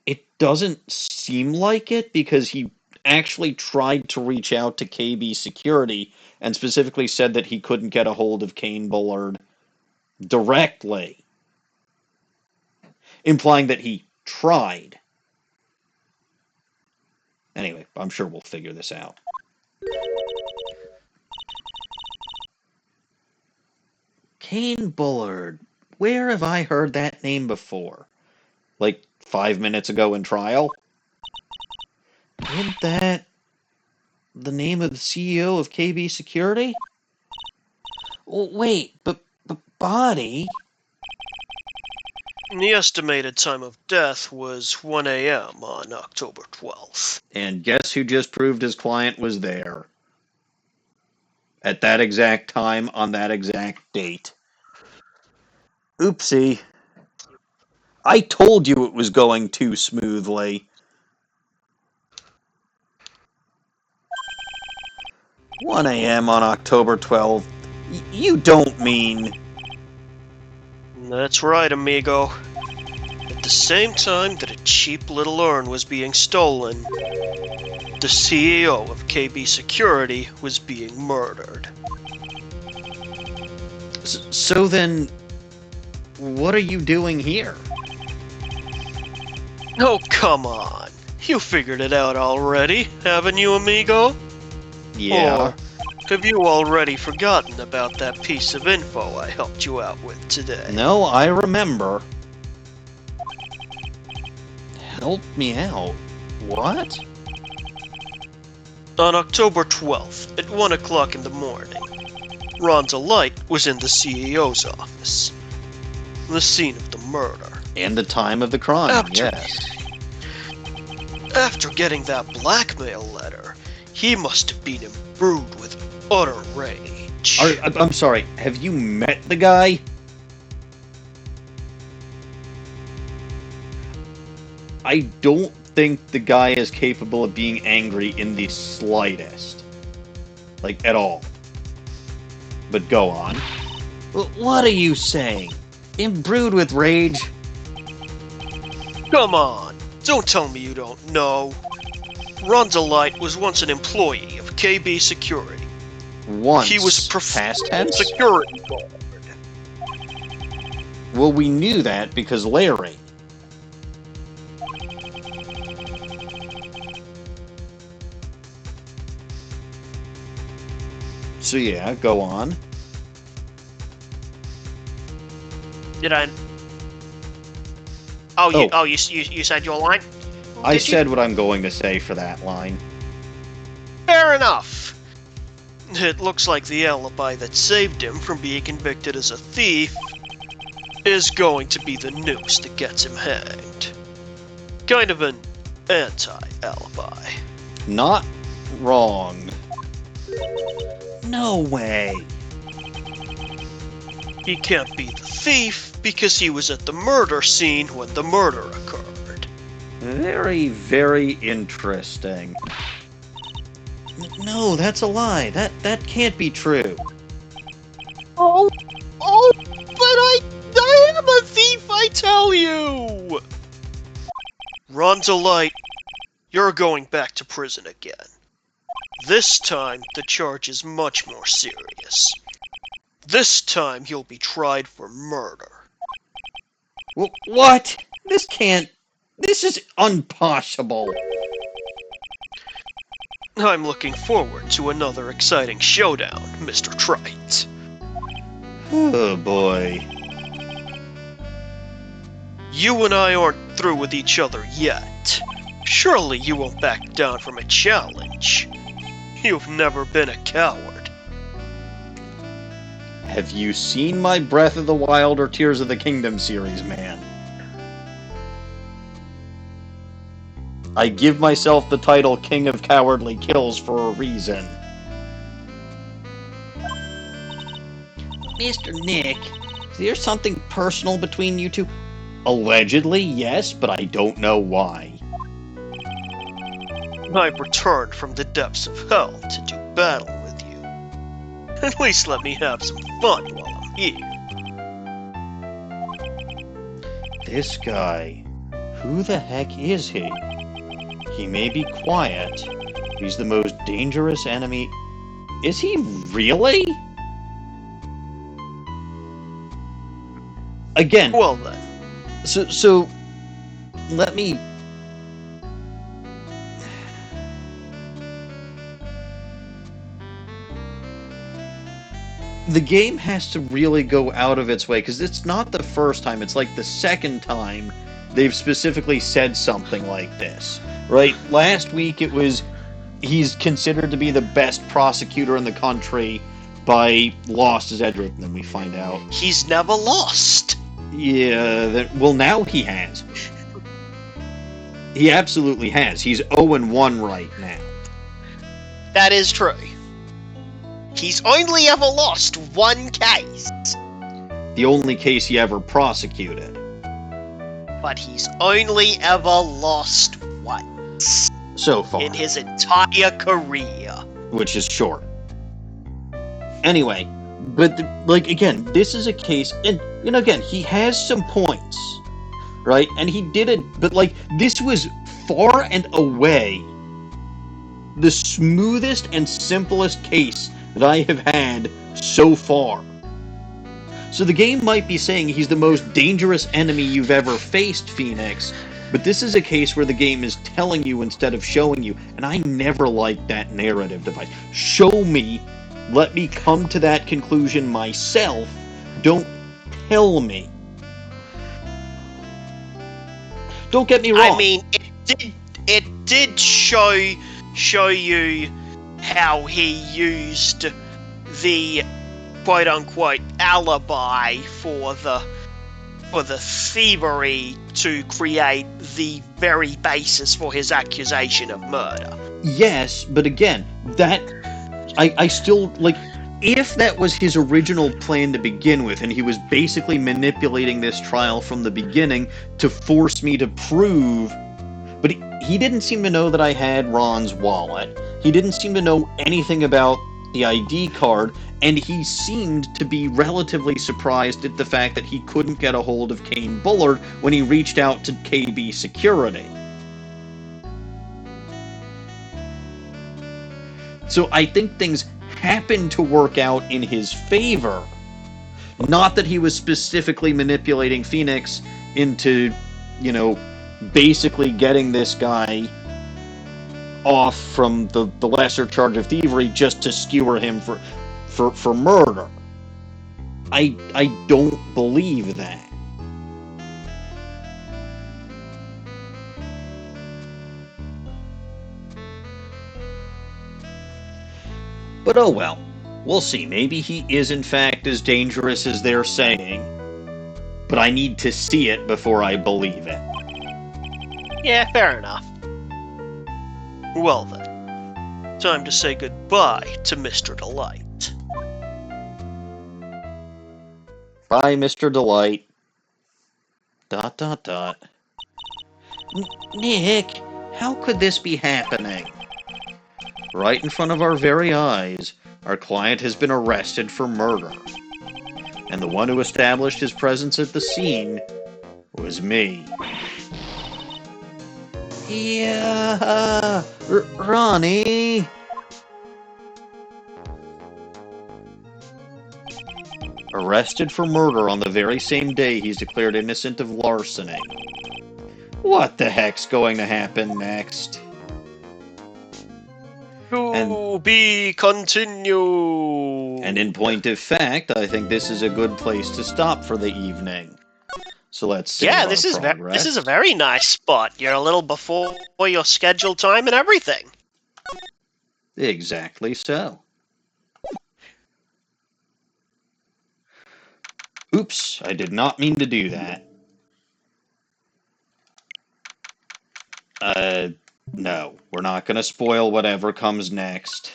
It doesn't seem like it, because he actually tried to reach out to KB Security and specifically said that he couldn't get a hold of Kane Bullard directly, implying that he tried. Anyway, I'm sure we'll figure this out. Kane Bullard. Where have I heard that name before? Like 5 minutes ago in trial? Isn't that the name of the CEO of KB Security? Oh, wait, but body?
The estimated time of death was 1 a.m. on October 12th.
And guess who just proved his client was there? At that exact time, on that exact date. Oopsie. I told you it was going too smoothly. 1 a.m. on October 12th. You don't mean...
That's right, amigo. At the same time that a cheap little urn was being stolen, the CEO of KB Security was being murdered.
So then, what are you doing here?
Oh, come on. You figured it out already, haven't you, amigo?
Yeah.
Or have you already forgotten about that piece of info I helped you out with today?
No, I remember. Help me out. What?
On October 12th, at 1 o'clock in the morning, Ron DeLite was in the CEO's office. The scene of the murder.
And the time of the crime, yes.
After getting that blackmail letter, he must have been imbued with utter rage.
I'm sorry, have you met the guy? I don't think the guy is capable of being angry in the slightest. Like, at all. But go on. What are you saying? Imbued with rage?
Come on, don't tell me you don't know. Ron DeLite was once an employee of KB Security.
Once.
He was a
past tense?
security guard.
Well, we knew that because Larry. So yeah, go on.
Did I? You said your line?
I said what I'm going to say for that line.
Fair enough. It looks like the alibi that saved him from being convicted as a thief is going to be the noose that gets him hanged. Kind of an anti-alibi.
Not wrong. No way.
He can't be the thief because he was at the murder scene when the murder occurred.
Very, very interesting. No, that's a lie. That can't be true.
Oh, but I am a thief, I tell you! Ron DeLite, you're going back to prison again. This time, the charge is much more serious. This time, you'll be tried for murder.
What? This is impossible.
I'm looking forward to another exciting showdown, Mr. Trite.
Oh boy.
You and I aren't through with each other yet. Surely you won't back down from a challenge. You've never been a coward.
Have you seen my Breath of the Wild or Tears of the Kingdom series, man? I give myself the title King of Cowardly Kills for a reason. Mr. Nick, is there something personal between you two? Allegedly, yes, but I don't know why.
I've returned from the depths of hell to do battle with you. At least let me have some fun while I'm here.
This guy, who the heck is he? He may be quiet. He's the most dangerous enemy. Is he really? Again.
Well then.
So let me... The game has to really go out of its way, because it's not the first time, it's like the second time they've specifically said something like this. Right? Last week it was, he's considered to be the best prosecutor in the country by lost as Edric, and then we find out.
He's never lost!
Yeah, well now he has. He absolutely has. He's 0-1 right now.
That is true. He's only ever lost one case.
The only case he ever prosecuted.
But he's only ever lost once.
So far.
In his entire career.
Which is short. Anyway, but, again, this is a case, and, again, he has some points, right? And he did it, but, this was far and away the smoothest and simplest case that I have had so far. So the game might be saying he's the most dangerous enemy you've ever faced, Phoenix, but this is a case where the game is telling you instead of showing you, and I never liked that narrative device. Show me, let me come to that conclusion myself, don't tell me. Don't get me wrong.
I mean, it did show you how he used the quote-unquote alibi for the thievery to create the very basis for his accusation of murder.
Yes, but again, that I still, if that was his original plan to begin with, and he was basically manipulating this trial from the beginning to force me to prove, but he didn't seem to know that I had Ron's wallet. He didn't seem to know anything about the ID card, and he seemed to be relatively surprised at the fact that he couldn't get a hold of Kane Bullard when he reached out to KB Security. So I think things happened to work out in his favor. Not that he was specifically manipulating Phoenix into, basically getting this guy off from the lesser charge of thievery just to skewer him for murder. I don't believe that. But oh well, we'll see. Maybe he is in fact as dangerous as they're saying. But I need to see it before I believe it.
Yeah, fair enough. Well then, time to say goodbye to Mr. DeLite.
Bye, Mr. DeLite. ... Nick, how could this be happening? Right in front of our very eyes, our client has been arrested for murder. And the one who established his presence at the scene was me. Yeah, Ronnie. Arrested for murder on the very same day he's declared innocent of larceny. What the heck's going to happen next?
To be continued.
And in point of fact, I think this is a good place to stop for the evening. So let's see.
Yeah, this is a very nice spot. You're a little before your scheduled time and everything.
Exactly so. Oops, I did not mean to do that. No, we're not going to spoil whatever comes next.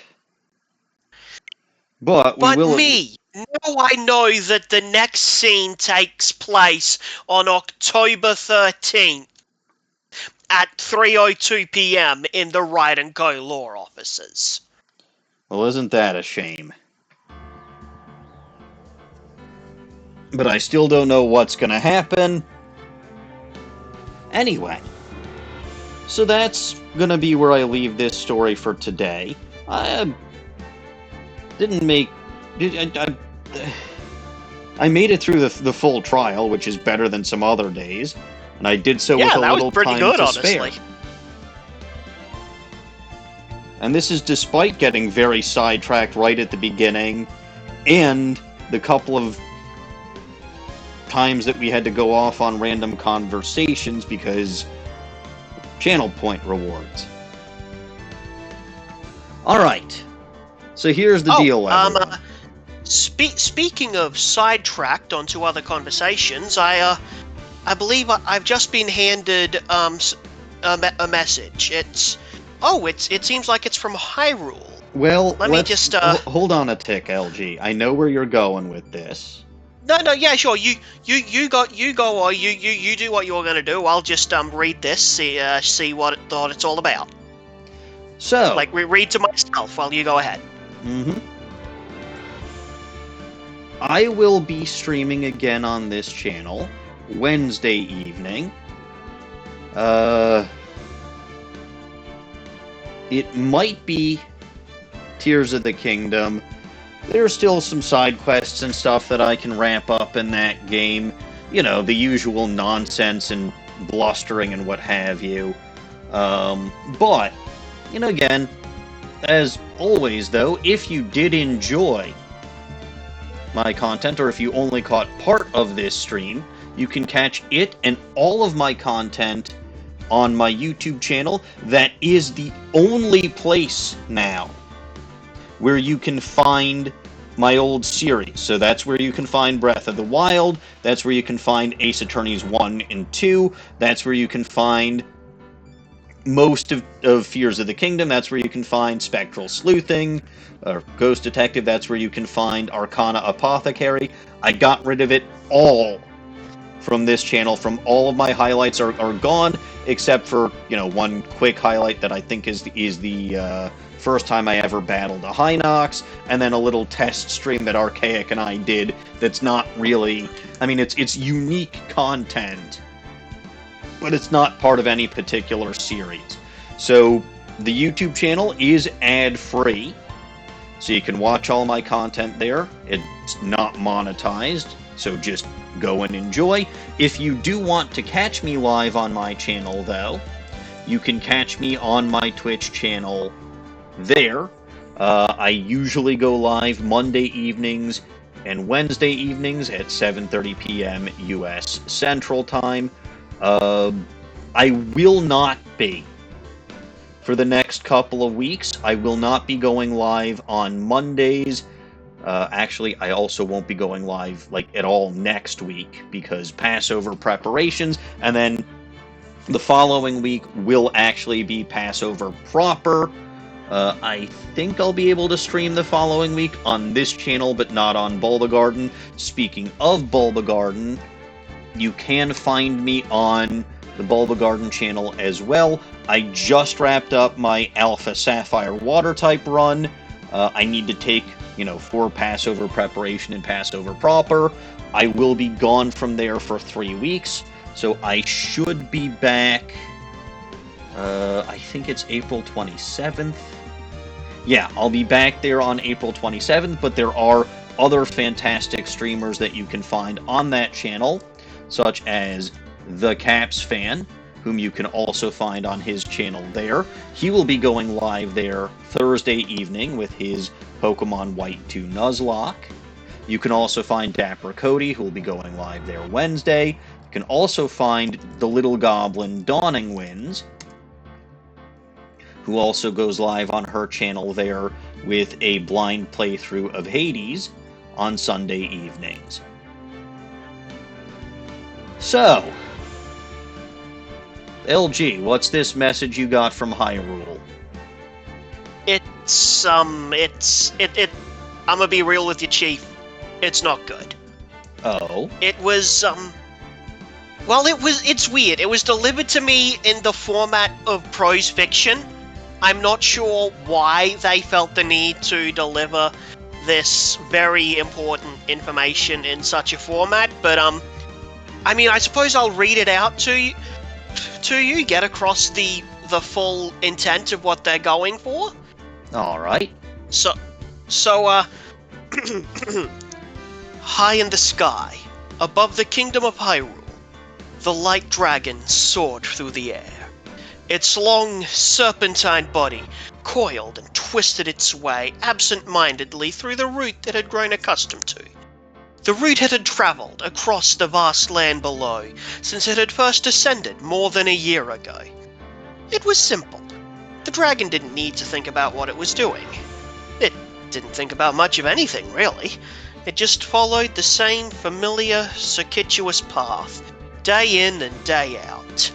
But we will...
Now I know that the next scene takes place on October 13th at 3:02 p.m. in the Ride and Go law offices.
Well, isn't that a shame? But I still don't know what's going to happen. Anyway, so that's going to be where I leave this story for today. I made it through the full trial, which is better than some other days, and I did so with a little time to spare. And this is despite getting very sidetracked right at the beginning, and the couple of times that we had to go off on random conversations because channel point rewards. Alright, so here's the deal, everyone.
Speaking of sidetracked onto other conversations, I believe I've just been handed a message. It seems like it's from Hyrule.
Well, let me just hold on a tick, LG. I know where you're going with this.
No, yeah, sure. You go, or you do what you're gonna do. I'll just read this, see what it's all about.
So,
like, read to myself while you go ahead.
Mm-hmm. I will be streaming again on this channel Wednesday evening. It might be Tears of the Kingdom. There's still some side quests and stuff that I can wrap up in that game. You know, the usual nonsense and blustering and what have you. But, again, as always, though, if you did enjoy my content, or if you only caught part of this stream, you can catch it and all of my content on my YouTube channel. That is the only place now where you can find my old series. So that's where you can find Breath of the Wild, that's where you can find Ace Attorneys 1 and 2, that's where you can find most of Fears of the Kingdom, that's where you can find Spectral Sleuthing, or Ghost Detective, that's where you can find Arcana Apothecary. I got rid of it all from this channel. From all of my highlights are gone, except for, one quick highlight that I think is the first time I ever battled a Hinox, and then a little test stream that Archaic and I did that's not really... it's unique content, but it's not part of any particular series. So, The YouTube channel is ad-free, so you can watch all my content there. It's not monetized, so just go and enjoy. If you do want to catch me live on my channel, though, you can catch me on my Twitch channel there. I usually go live Monday evenings and Wednesday evenings at 7:30 p.m. U.S. Central Time. I will not be, for the next couple of weeks, I will not be going live on Mondays. Actually, I also won't be going live, at all next week, because Passover preparations, and then the following week will actually be Passover proper. I think I'll be able to stream the following week on this channel, but not on Bulbagarden. Speaking of Bulbagarden, you can find me on the Bulbagarden channel as well. I just wrapped up my Alpha Sapphire Water-type run. I need to take, for Passover preparation and Passover proper. I will be gone from there for 3 weeks, so I should be back, I think it's April 27th. Yeah, I'll be back there on April 27th, but there are other fantastic streamers that you can find on that channel, such as The Caps Fan, whom you can also find on his channel there. He will be going live there Thursday evening with his Pokemon White 2 Nuzlocke. You can also find Dapper Cody, who will be going live there Wednesday. You can also find the Little Goblin Dawning Winds, who also goes live on her channel there with a blind playthrough of Hades on Sunday evenings. So, LG, what's this message you got from Hyrule?
I'm gonna be real with you, Chief. It's not good.
Oh?
It's weird. It was delivered to me in the format of prose fiction. I'm not sure why they felt the need to deliver this very important information in such a format, but, I suppose I'll read it out to you, get across the full intent of what they're going for.
Alright.
So, high in the sky, above the kingdom of Hyrule, the light dragon soared through the air. Its long, serpentine body coiled and twisted its way absent-mindedly through the route it had grown accustomed to. The route it had travelled across the vast land below since it had first ascended more than a year ago. It was simple. The dragon didn't need to think about what it was doing. It didn't think about much of anything, really. It just followed the same familiar, circuitous path, day in and day out.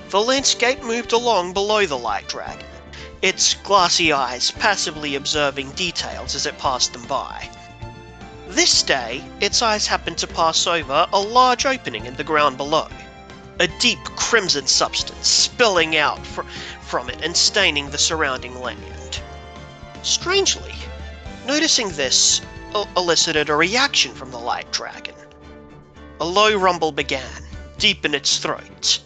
The landscape moved along below the light dragon, its glassy eyes passively observing details as it passed them by. This day, its eyes happened to pass over a large opening in the ground below, a deep crimson substance spilling out from it and staining the surrounding land. Strangely, noticing this elicited a reaction from the light dragon. A low rumble began, deep in its throat.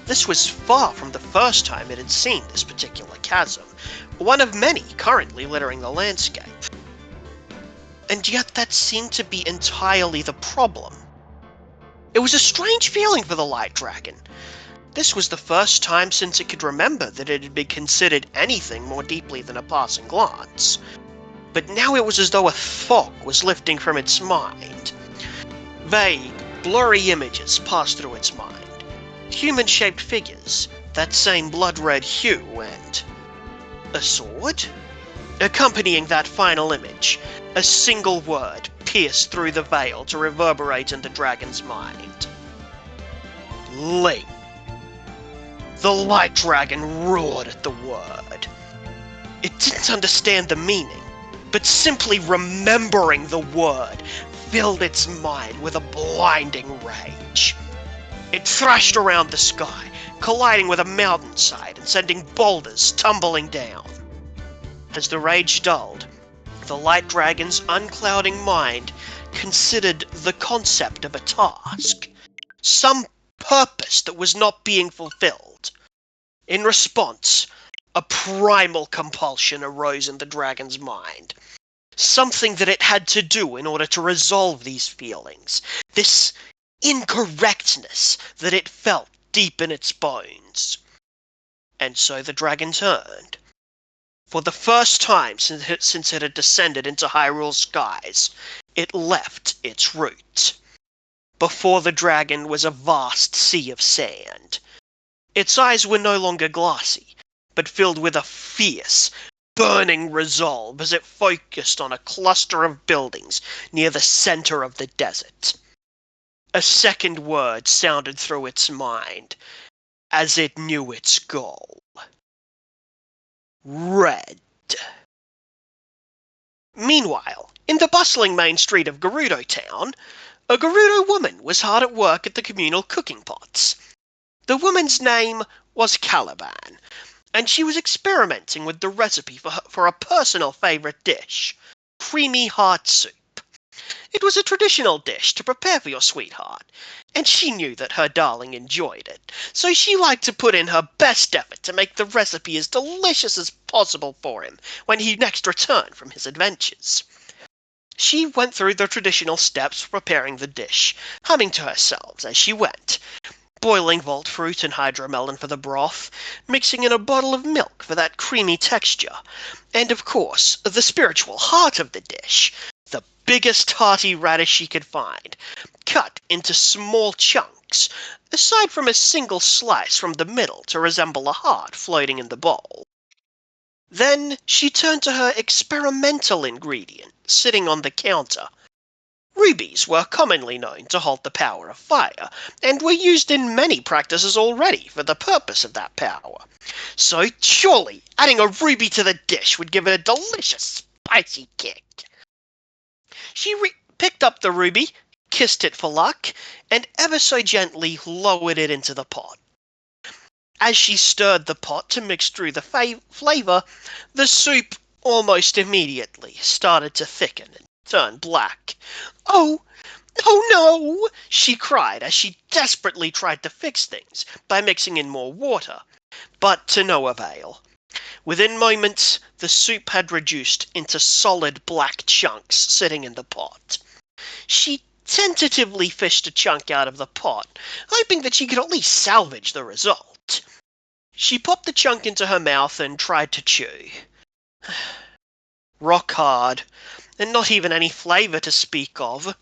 This was far from the first time it had seen this particular chasm, one of many currently littering the landscape. And yet that seemed to be entirely the problem. It was a strange feeling for the light dragon. This was the first time since it could remember that it had been considered anything more deeply than a passing glance. But now it was as though a fog was lifting from its mind. Vague, blurry images passed through its mind. Human-shaped figures, that same blood-red hue, and a sword? Accompanying that final image, a single word pierced through the veil to reverberate in the dragon's mind. Link. The light dragon roared at the word. It didn't understand the meaning, but simply remembering the word filled its mind with a blinding rage. It thrashed around the sky, colliding with a mountainside and sending boulders tumbling down. As the rage dulled, the light dragon's unclouding mind considered the concept of a task, some purpose that was not being fulfilled. In response, A primal compulsion arose in the dragon's mind. Something that it had to do in order to resolve these feelings. This incorrectness that it felt deep in its bones. And so the dragon turned. For the first time since it had descended into Hyrule's skies, it left its root. Before the dragon was a vast sea of sand. Its eyes were no longer glassy, but filled with a fierce, burning resolve as it focused on a cluster of buildings near the center of the desert. A second word sounded through its mind as it knew its goal. Red. Meanwhile, in the bustling main street of Gerudo Town, a Gerudo woman was hard at work at the communal cooking pots. The woman's name was Caliban, and she was experimenting with the recipe for a personal favorite dish, creamy heart soup. It was a traditional dish to prepare for your sweetheart, and she knew that her darling enjoyed it, so she liked to put in her best effort to make the recipe as delicious as possible for him when he next returned from his adventures. She went through the traditional steps for preparing the dish, humming to herself as she went, boiling vault fruit and hydromelon for the broth, mixing in a bottle of milk for that creamy texture, and of course, the spiritual heart of the dish, the biggest hearty radish she could find, cut into small chunks, aside from a single slice from the middle to resemble a heart floating in the bowl. Then she turned to her experimental ingredient, sitting on the counter. Rubies were commonly known to halt the power of fire, and were used in many practices already for the purpose of that power. So surely adding a ruby to the dish would give it a delicious, spicy kick. She picked up the ruby, kissed it for luck, and ever so gently lowered it into the pot. As she stirred the pot to mix through the flavor, the soup almost immediately started to thicken and turn black. Oh no! She cried as she desperately tried to fix things by mixing in more water, but to no avail. Within moments, the soup had reduced into solid black chunks sitting in the pot. She tentatively fished a chunk out of the pot, hoping that she could at least salvage the result. She popped the chunk into her mouth and tried to chew. Rock hard, and not even any flavor to speak of.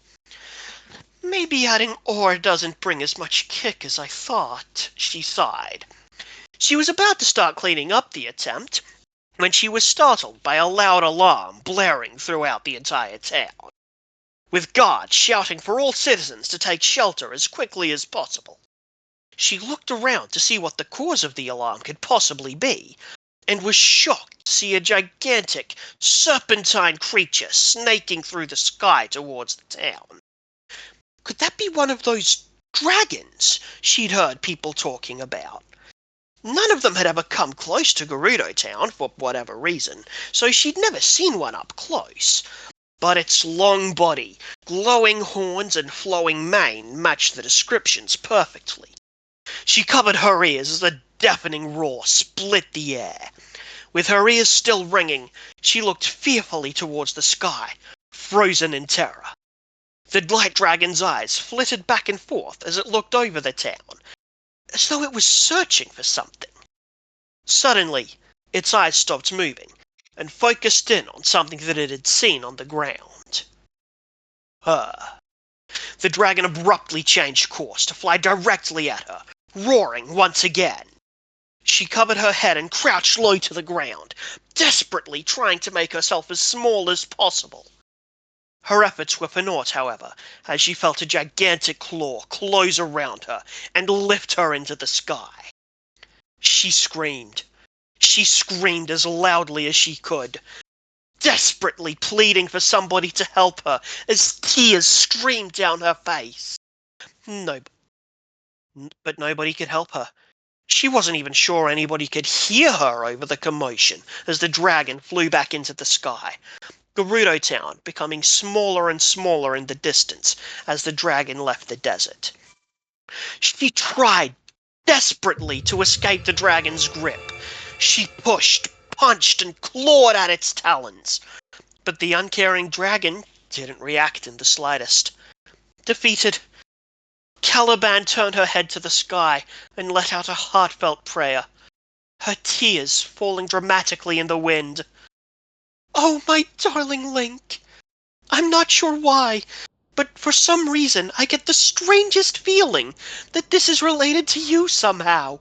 Maybe adding ore doesn't bring as much kick as I thought, she sighed. She was about to start cleaning up the attempt when she was startled by a loud alarm blaring throughout the entire town, with guards shouting for all citizens to take shelter as quickly as possible. She looked around to see what the cause of the alarm could possibly be, and was shocked to see a gigantic, serpentine creature snaking through the sky towards the town. Could that be one of those dragons she'd heard people talking about? None of them had ever come close to Gerudo Town for whatever reason, so she'd never seen one up close. But its long body, glowing horns, and flowing mane matched the descriptions perfectly. She covered her ears as a deafening roar split the air. With her ears still ringing, she looked fearfully towards the sky, frozen in terror. The light dragon's eyes flitted back and forth as it looked over the town, as though it was searching for something. Suddenly, its eyes stopped moving, and focused in on something that it had seen on the ground. Her. The dragon abruptly changed course to fly directly at her, roaring once again. She covered her head and crouched low to the ground, desperately trying to make herself as small as possible. Her efforts were for naught, however, as she felt a gigantic claw close around her and lift her into the sky. She screamed. She screamed as loudly as she could, desperately pleading for somebody to help her as tears streamed down her face. But nobody could help her. She wasn't even sure anybody could hear her over the commotion as the dragon flew back into the sky, Gerudo Town becoming smaller and smaller in the distance as the dragon left the desert. She tried desperately to escape the dragon's grip. She pushed, punched, and clawed at its talons. But the uncaring dragon didn't react in the slightest. Defeated, Caliban turned her head to the sky and let out a heartfelt prayer, her tears falling dramatically in the wind. "Oh, my darling Link, I'm not sure why, but for some reason I get the strangest feeling that this is related to you somehow.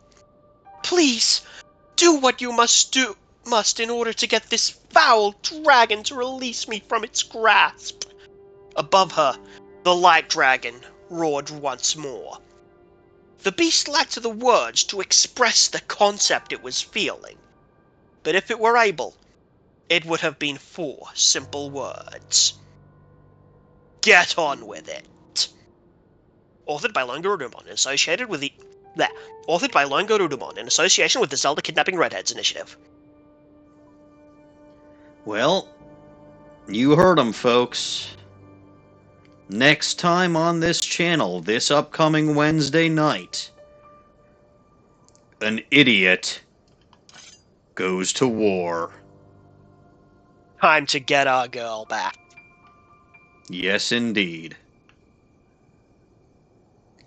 Please, do what you must in order to get this foul dragon to release me from its grasp." Above her, the light dragon roared once more. The beast lacked the words to express the concept it was feeling, but if it were able, it would have been 4 simple words. Get on with it. Authored by Lone Garurumon in association with the Zelda Kidnapping Redheads Initiative.
Well, you heard them, folks. Next time on this channel, this upcoming Wednesday night, an idiot goes to war.
Time to get our girl back.
Yes, indeed.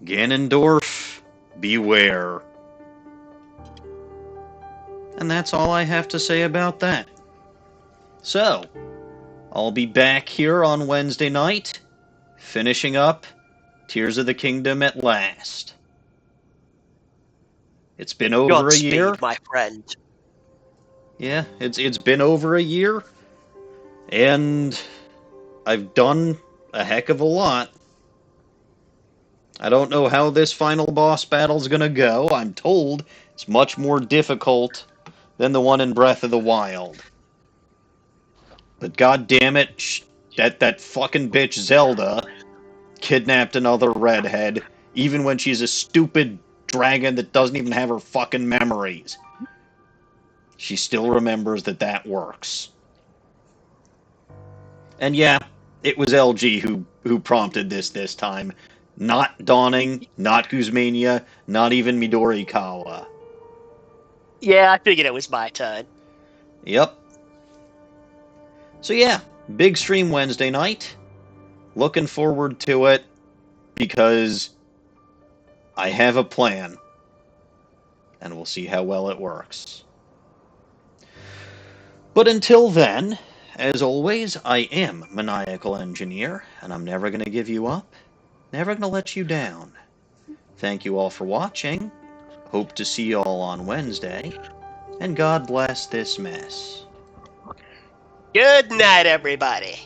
Ganondorf, beware. And that's all I have to say about that. So, I'll be back here on Wednesday night, finishing up Tears of the Kingdom at last. It's been over a year.
Godspeed, my friend.
Yeah, it's been over a year, and I've done a heck of a lot. I don't know how this final boss battle's gonna go. I'm told it's much more difficult than the one in Breath of the Wild. But god damn it, that fucking bitch Zelda kidnapped another redhead, even when she's a stupid dragon that doesn't even have her fucking memories. She still remembers that works. And yeah, it was LG who prompted this time. Not Dawning, not Guzmania, not even Midorikawa.
Yeah, I figured it was my turn.
Yep. So yeah, big stream Wednesday night. Looking forward to it because I have a plan. And we'll see how well it works. But until then, as always, I am Maniacal Engineer, and I'm never going to give you up, never going to let you down. Thank you all for watching. Hope to see you all on Wednesday. And God bless this mess.
Good night, everybody.